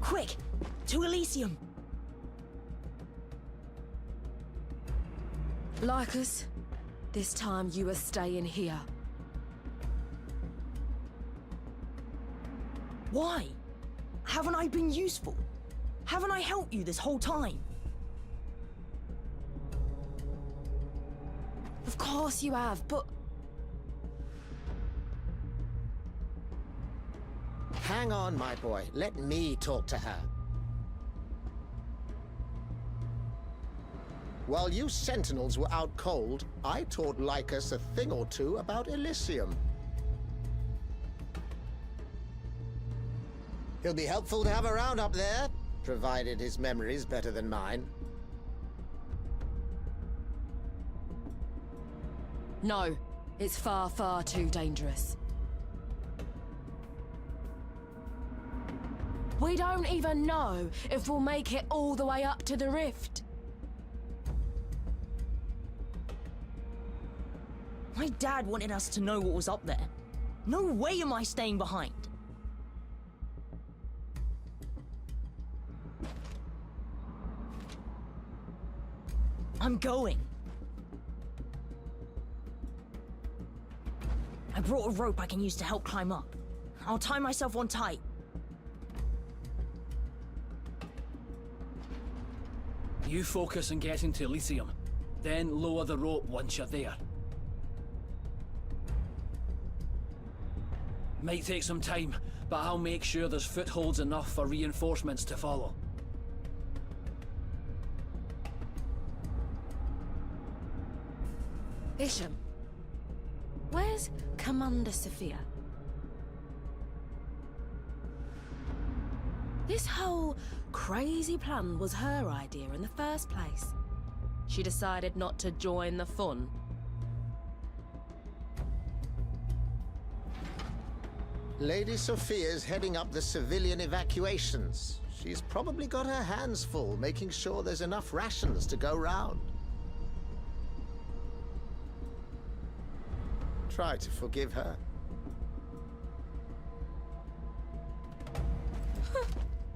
Quick! To Elysium! Lycus, this time you are staying here. Why? Haven't I been useful? Haven't I helped you this whole time? Of course you have, but... Hang on, my boy. Let me talk to her. While you Sentinels were out cold, I taught Lycus a thing or two about Elysium. He'll be helpful to have around up there, provided his memory's better than mine. No, it's far, far too dangerous. We don't even know if we'll make it all the way up to the rift. My dad wanted us to know what was up there. No way am I staying behind. I'm going. I brought a rope I can use to help climb up. I'll tie myself on tight. You focus on getting to Elysium, then lower the rope once you're there. Might take some time, but I'll make sure there's footholds enough for reinforcements to follow. Isham, where's Commander Sophia? This whole crazy plan was her idea in the first place. She decided not to join the fun. Lady Sophia's heading up the civilian evacuations. She's probably got her hands full making sure there's enough rations to go round. Try to forgive her.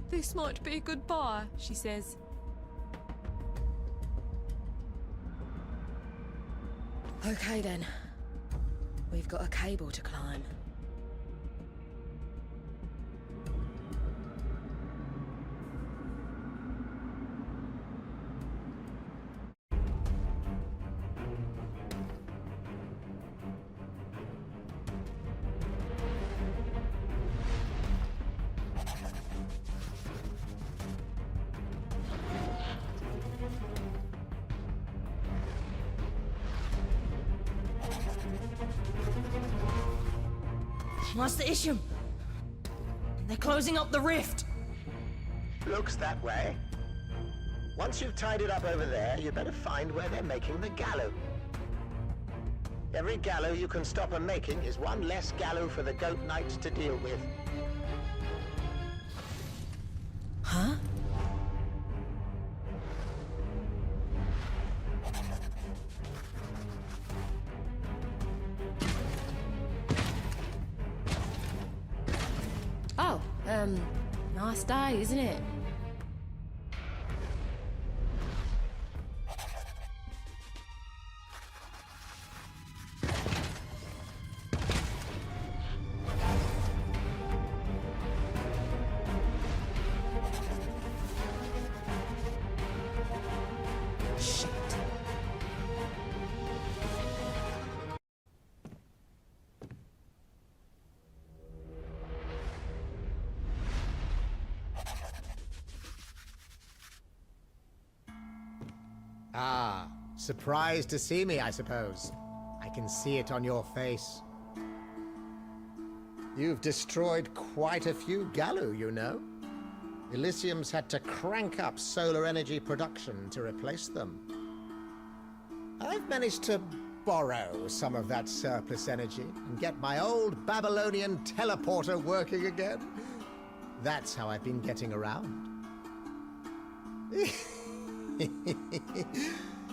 This might be goodbye, she says. Okay then. We've got a cable to climb. Master Isham! They're closing up the rift! Looks that way. Once you've tied it up over there, you better find where they're making the gallows. Every gallows you can stop them making is one less gallows for the Goat Knights to deal with. Huh? Nice day, isn't it? Ah, surprised to see me, I suppose. I can see it on your face. You've destroyed quite a few gallows, you know. Elysium's had to crank up solar energy production to replace them. I've managed to borrow some of that surplus energy and get my old Babylonian teleporter working again. That's how I've been getting around.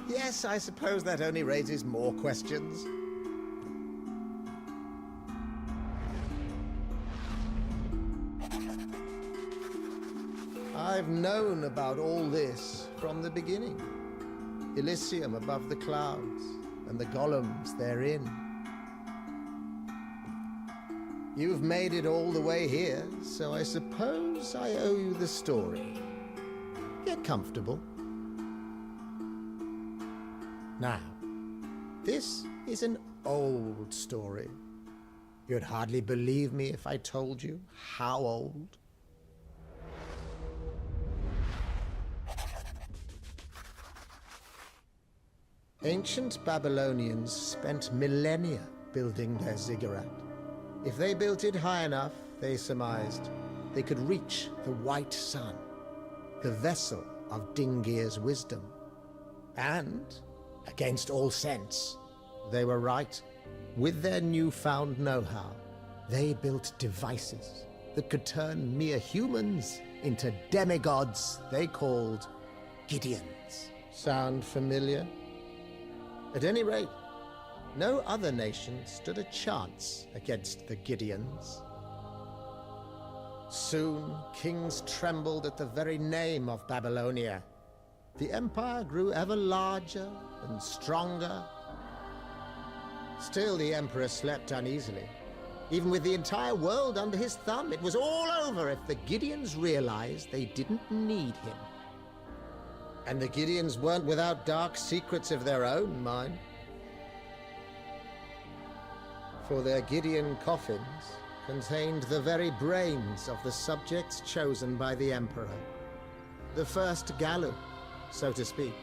Yes, I suppose that only raises more questions. I've known about all this from the beginning. Elysium above the clouds, and the golems therein. You've made it all the way here, so I suppose I owe you the story. Get comfortable. Now, this is an old story. You'd hardly believe me if I told you how old. Ancient Babylonians spent millennia building their ziggurat. If they built it high enough, they surmised, they could reach the White Sun, the vessel of Dingir's wisdom. And, against all sense, they were right. With their newfound know-how, they built devices that could turn mere humans into demigods they called Gideons. Sound familiar? At any rate, no other nation stood a chance against the Gideons. Soon, kings trembled at the very name of Babylonia. The empire grew ever larger and stronger. Still, the emperor slept uneasily. Even with the entire world under his thumb, it was all over if the Gideons realized they didn't need him. And the Gideons weren't without dark secrets of their own, mind. For their Gideon coffins contained the very brains of the subjects chosen by the Emperor. The first gallows, so to speak.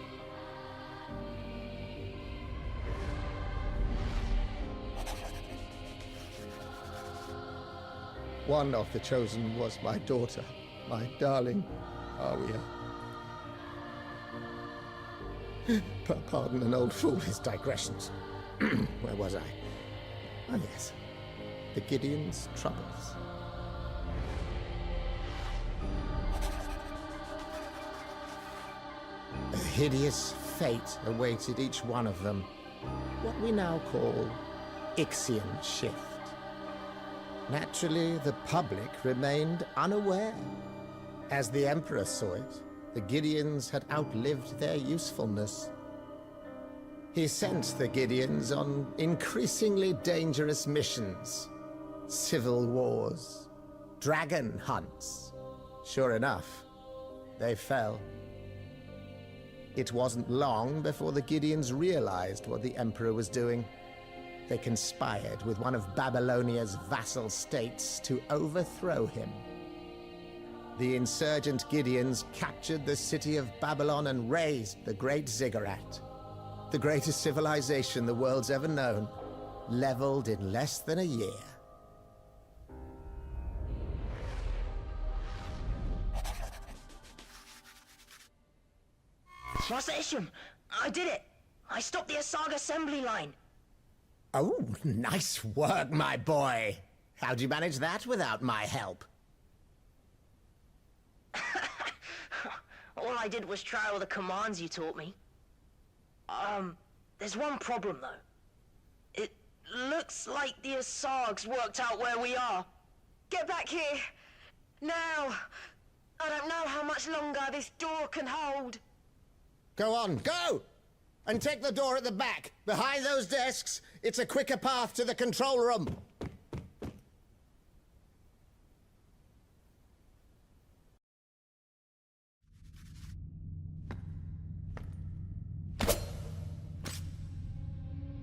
One of the chosen was my daughter, my darling Arya. Pardon an old fool his digressions. Where was I? Oh yes, the Gideon's troubles. A hideous fate awaited each one of them. What we now call Ixion shift. Naturally, the public remained unaware. As the Emperor saw it, the Gideons had outlived their usefulness. He sent the Gideons on increasingly dangerous missions. Civil wars, dragon hunts. Sure enough, they fell. It wasn't long before the Gideons realized what the Emperor was doing. They conspired with one of Babylonia's vassal states to overthrow him. The insurgent Gideons captured the city of Babylon and razed the Great Ziggurat. The greatest civilization the world's ever known, leveled in less than a year. Master Isham, I did it! I stopped the Asag assembly line! Oh, nice work, my boy! How'd you manage that without my help? All I did was try all the commands you taught me. There's one problem, though. It looks like the Asags worked out where we are. Get back here! Now! I don't know how much longer this door can hold. Go on, go! And take the door at the back. Behind those desks, it's a quicker path to the control room.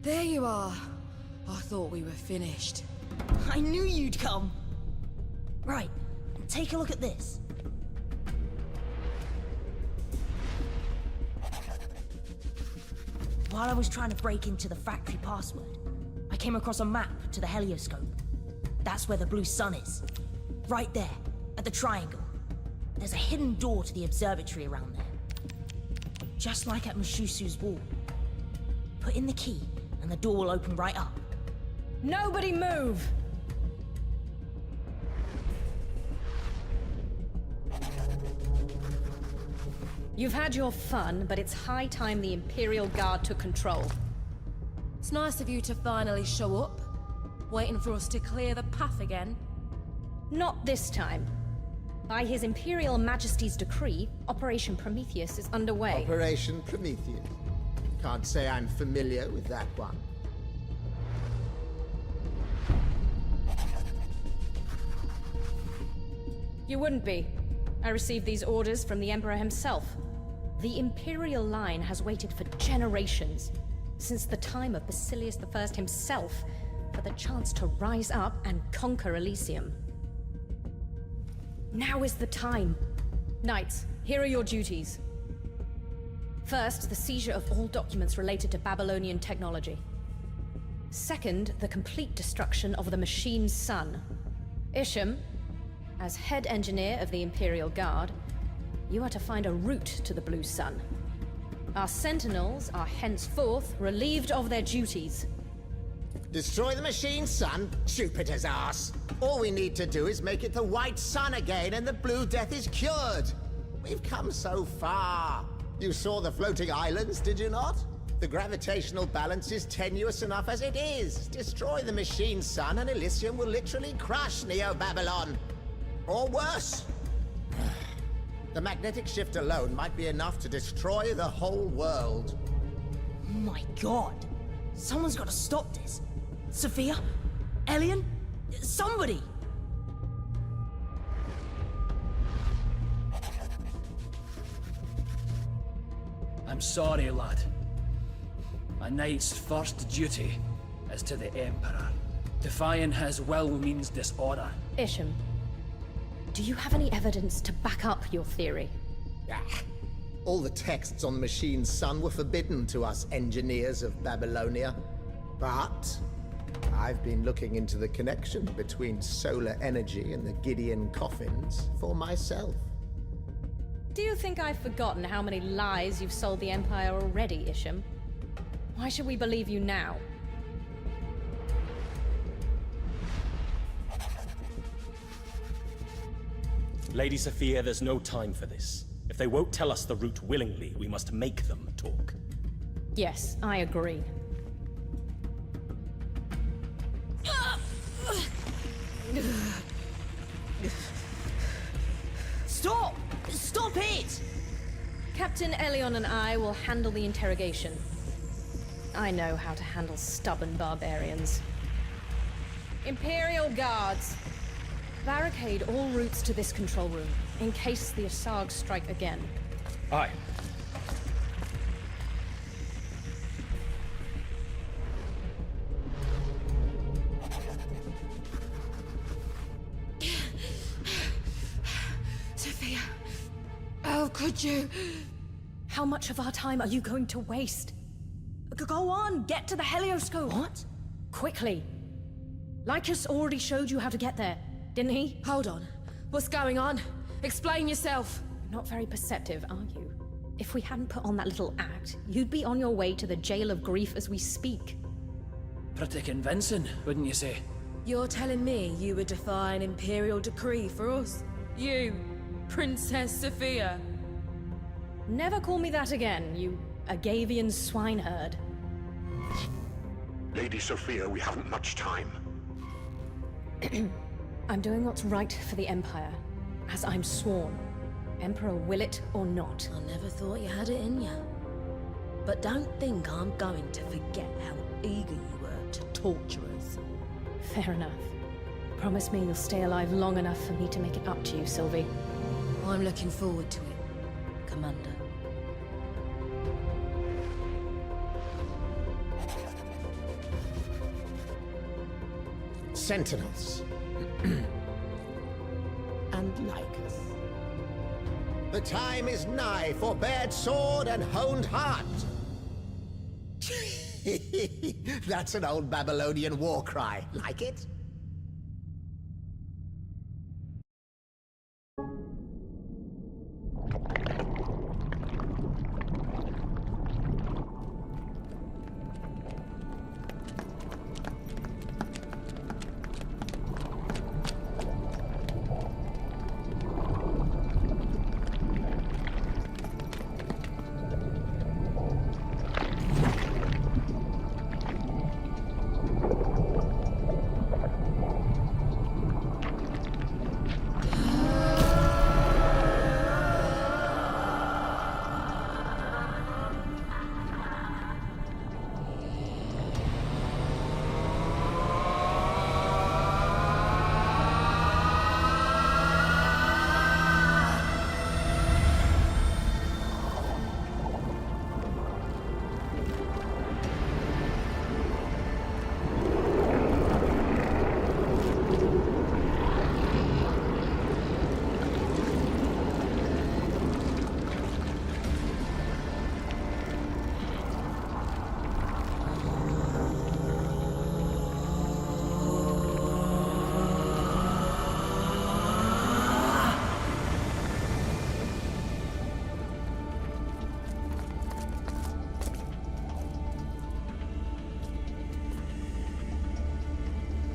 There you are. I thought we were finished. I knew you'd come! Right, take a look at this. While I was trying to break into the factory password, I came across a map to the helioscope. That's where the blue sun is. Right there, at the triangle. There's a hidden door to the observatory around there. Just like at Mushusu's wall. Put in the key, and the door will open right up. Nobody move! You've had your fun, but it's high time the Imperial Guard took control. It's nice of you to finally show up. Waiting for us to clear the path again. Not this time. By His Imperial Majesty's decree, Operation Prometheus is underway. Operation Prometheus. Can't say I'm familiar with that one. You wouldn't be. I received these orders from the Emperor himself. The Imperial line has waited for generations, since the time of Basilius I himself, for the chance to rise up and conquer Elysium. Now is the time. Knights, here are your duties. First, the seizure of all documents related to Babylonian technology. Second, the complete destruction of the machine's sun. Isham, as head engineer of the Imperial Guard, you are to find a route to the Blue Sun. Our sentinels are henceforth relieved of their duties. Destroy the machine's sun? Jupiter's ass! All we need to do is make it the white sun again and the Blue Death is cured! We've come so far! You saw the floating islands, did you not? The gravitational balance is tenuous enough as it is. Destroy the machine's sun and Elysium will literally crush Neo-Babylon. Or worse. The magnetic shift alone might be enough to destroy the whole world. My god! Someone's got to stop this. Sophia? Elian? Somebody! I'm sorry, lad. A knight's first duty is to the Emperor. Defying his will means disorder. Isham, do you have any evidence to back up your theory? All the texts on the machine's sun were forbidden to us engineers of Babylonia. But I've been looking into the connection between solar energy and the Gideon coffins for myself. Do you think I've forgotten how many lies you've sold the Empire already, Isham? Why should we believe you now? Lady Sophia, there's no time for this. If they won't tell us the route willingly, we must make them talk. Yes, I agree. Stop! Stop it! Captain Elion and I will handle the interrogation. I know how to handle stubborn barbarians. Imperial Guards! Barricade all routes to this control room, in case the Asarg strike again. Aye. Sophia, how could you? How much of our time are you going to waste? Go on, get to the helioscope. What? Quickly. Lycus already showed you how to get there, didn't he? Hold on. What's going on? Explain yourself. Not very perceptive, are you? If we hadn't put on that little act, you'd be on your way to the Jail of Grief as we speak. Pretty convincing, wouldn't you say? You're telling me you would defy an Imperial decree for us? You, Princess Sophia. Never call me that again, you Agavian swineherd. Lady Sophia, we haven't much time. I'm doing what's right for the Empire, as I'm sworn. Emperor will it or not. I never thought you had it in you. But don't think I'm going to forget how eager you were to torture us. Fair enough. Promise me you'll stay alive long enough for me to make it up to you, Sylvie. I'm looking forward to it, Commander. Sentinels. And Lycus. The time is nigh for bared sword and honed heart. That's an old Babylonian war cry. Like it?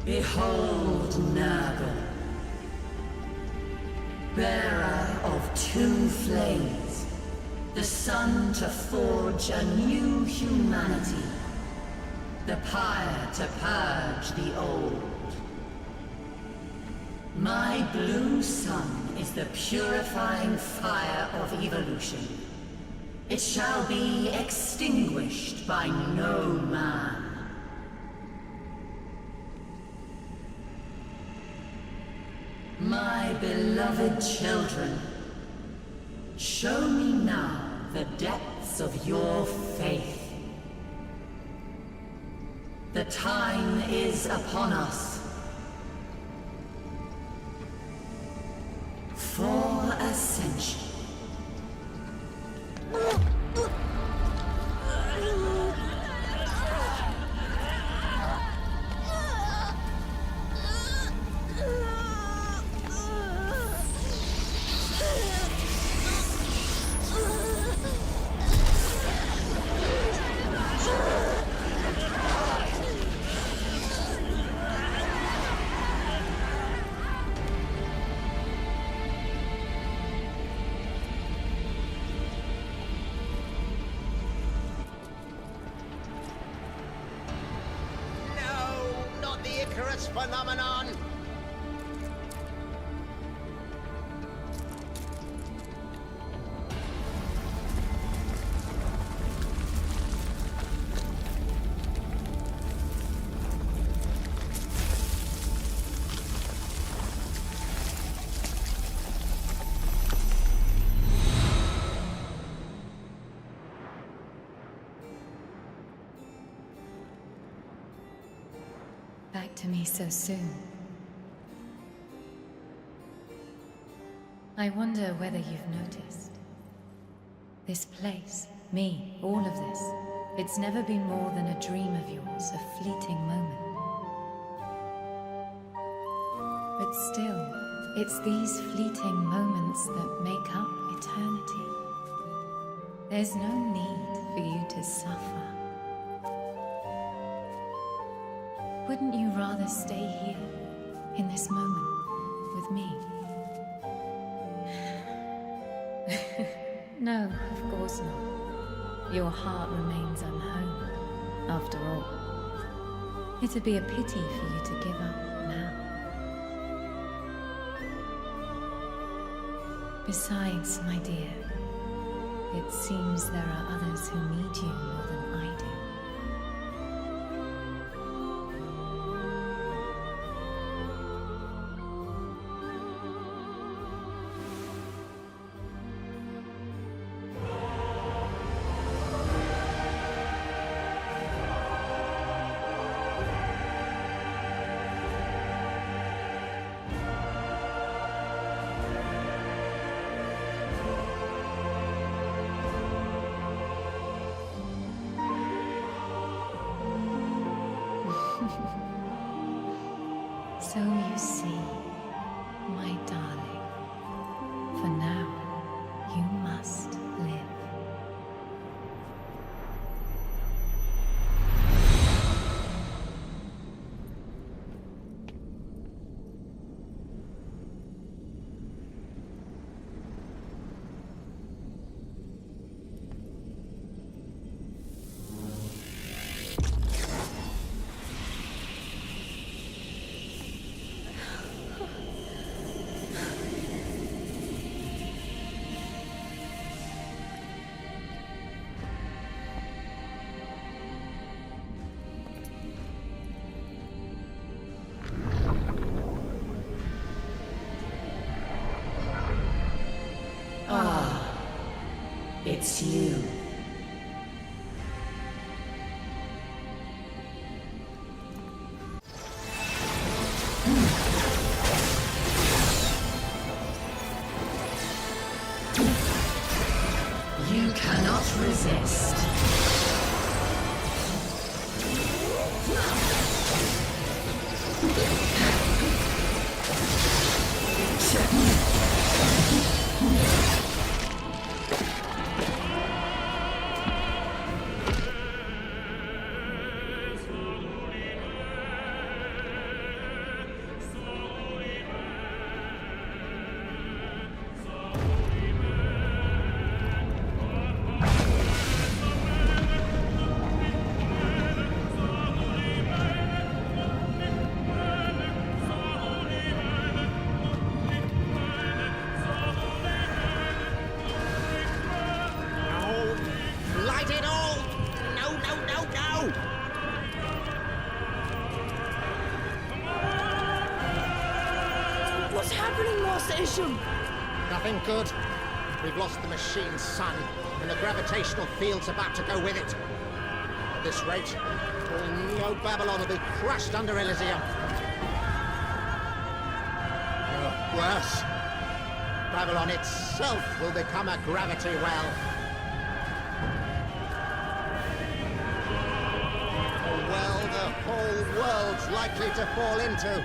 Behold Nurgle, bearer of two flames, the sun to forge a new humanity, the pyre to purge the old. My blue sun is the purifying fire of evolution. It shall be extinguished by no man. My beloved children, show me now the depths of your faith. The time is upon us. For ascension. phenomenon! Back to me so soon. I wonder whether you've noticed. This place, me, all of this, it's never been more than a dream of yours, a fleeting moment. But still, it's these fleeting moments that make up eternity. There's no need for you to suffer. Wouldn't you rather stay here, in this moment, with me? No, of course not. Your heart remains unhome, after all. It'd be a pity for you to give up now. Besides, my dear, it seems there are others who need you more than I do. So you see, my darling, for now, you must live. It's you. You cannot resist. Light it all! No, no, no, no! What's happening, Master Isham? Nothing good. We've lost the machine's sun, and the gravitational field's about to go with it. At this rate, all Neo-Babylon will be crushed under Elysium. Worse, Babylon itself will become a gravity well. A well the whole world's likely to fall into.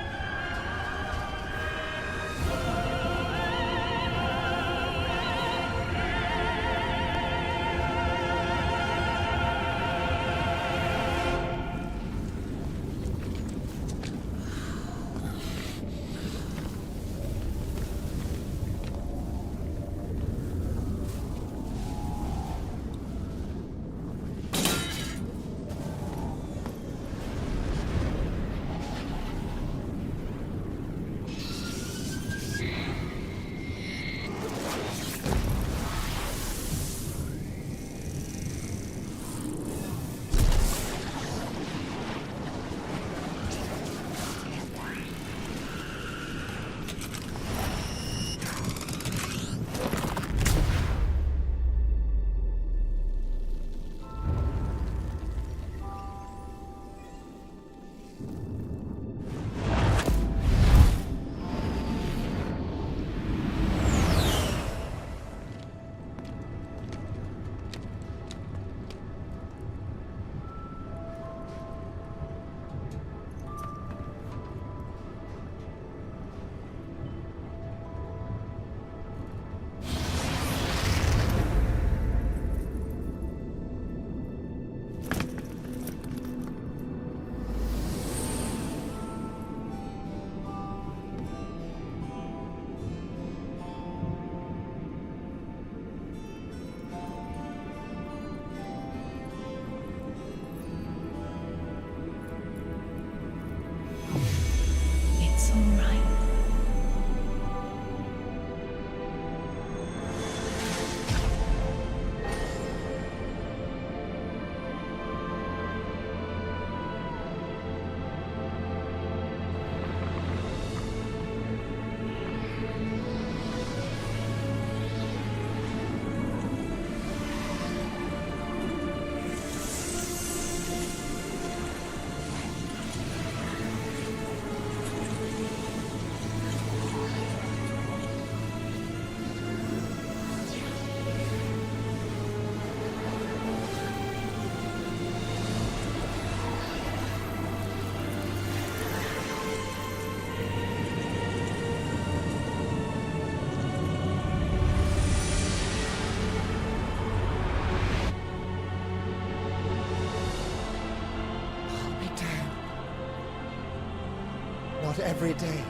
every day,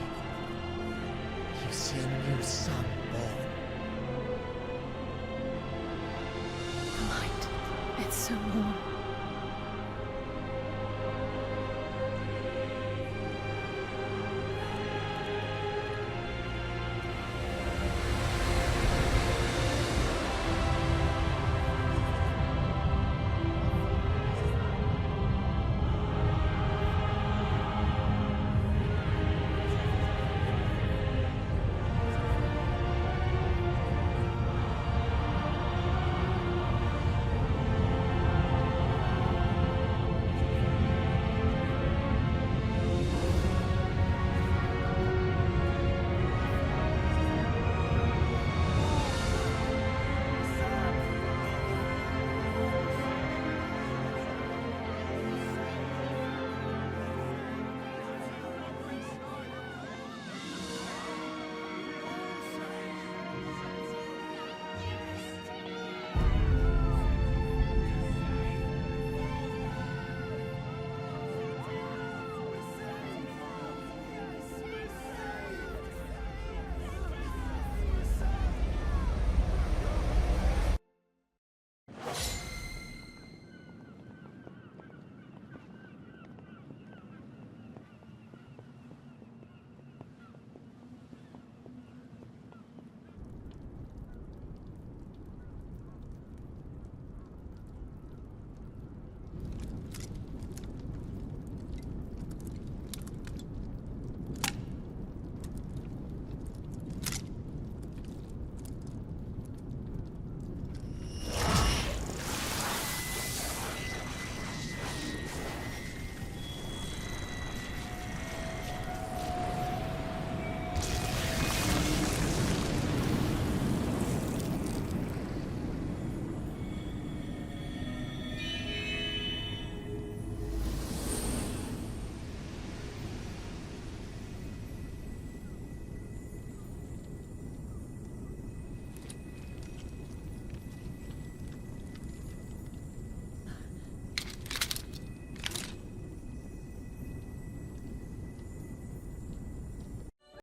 you see a new son born. The light. It's so warm.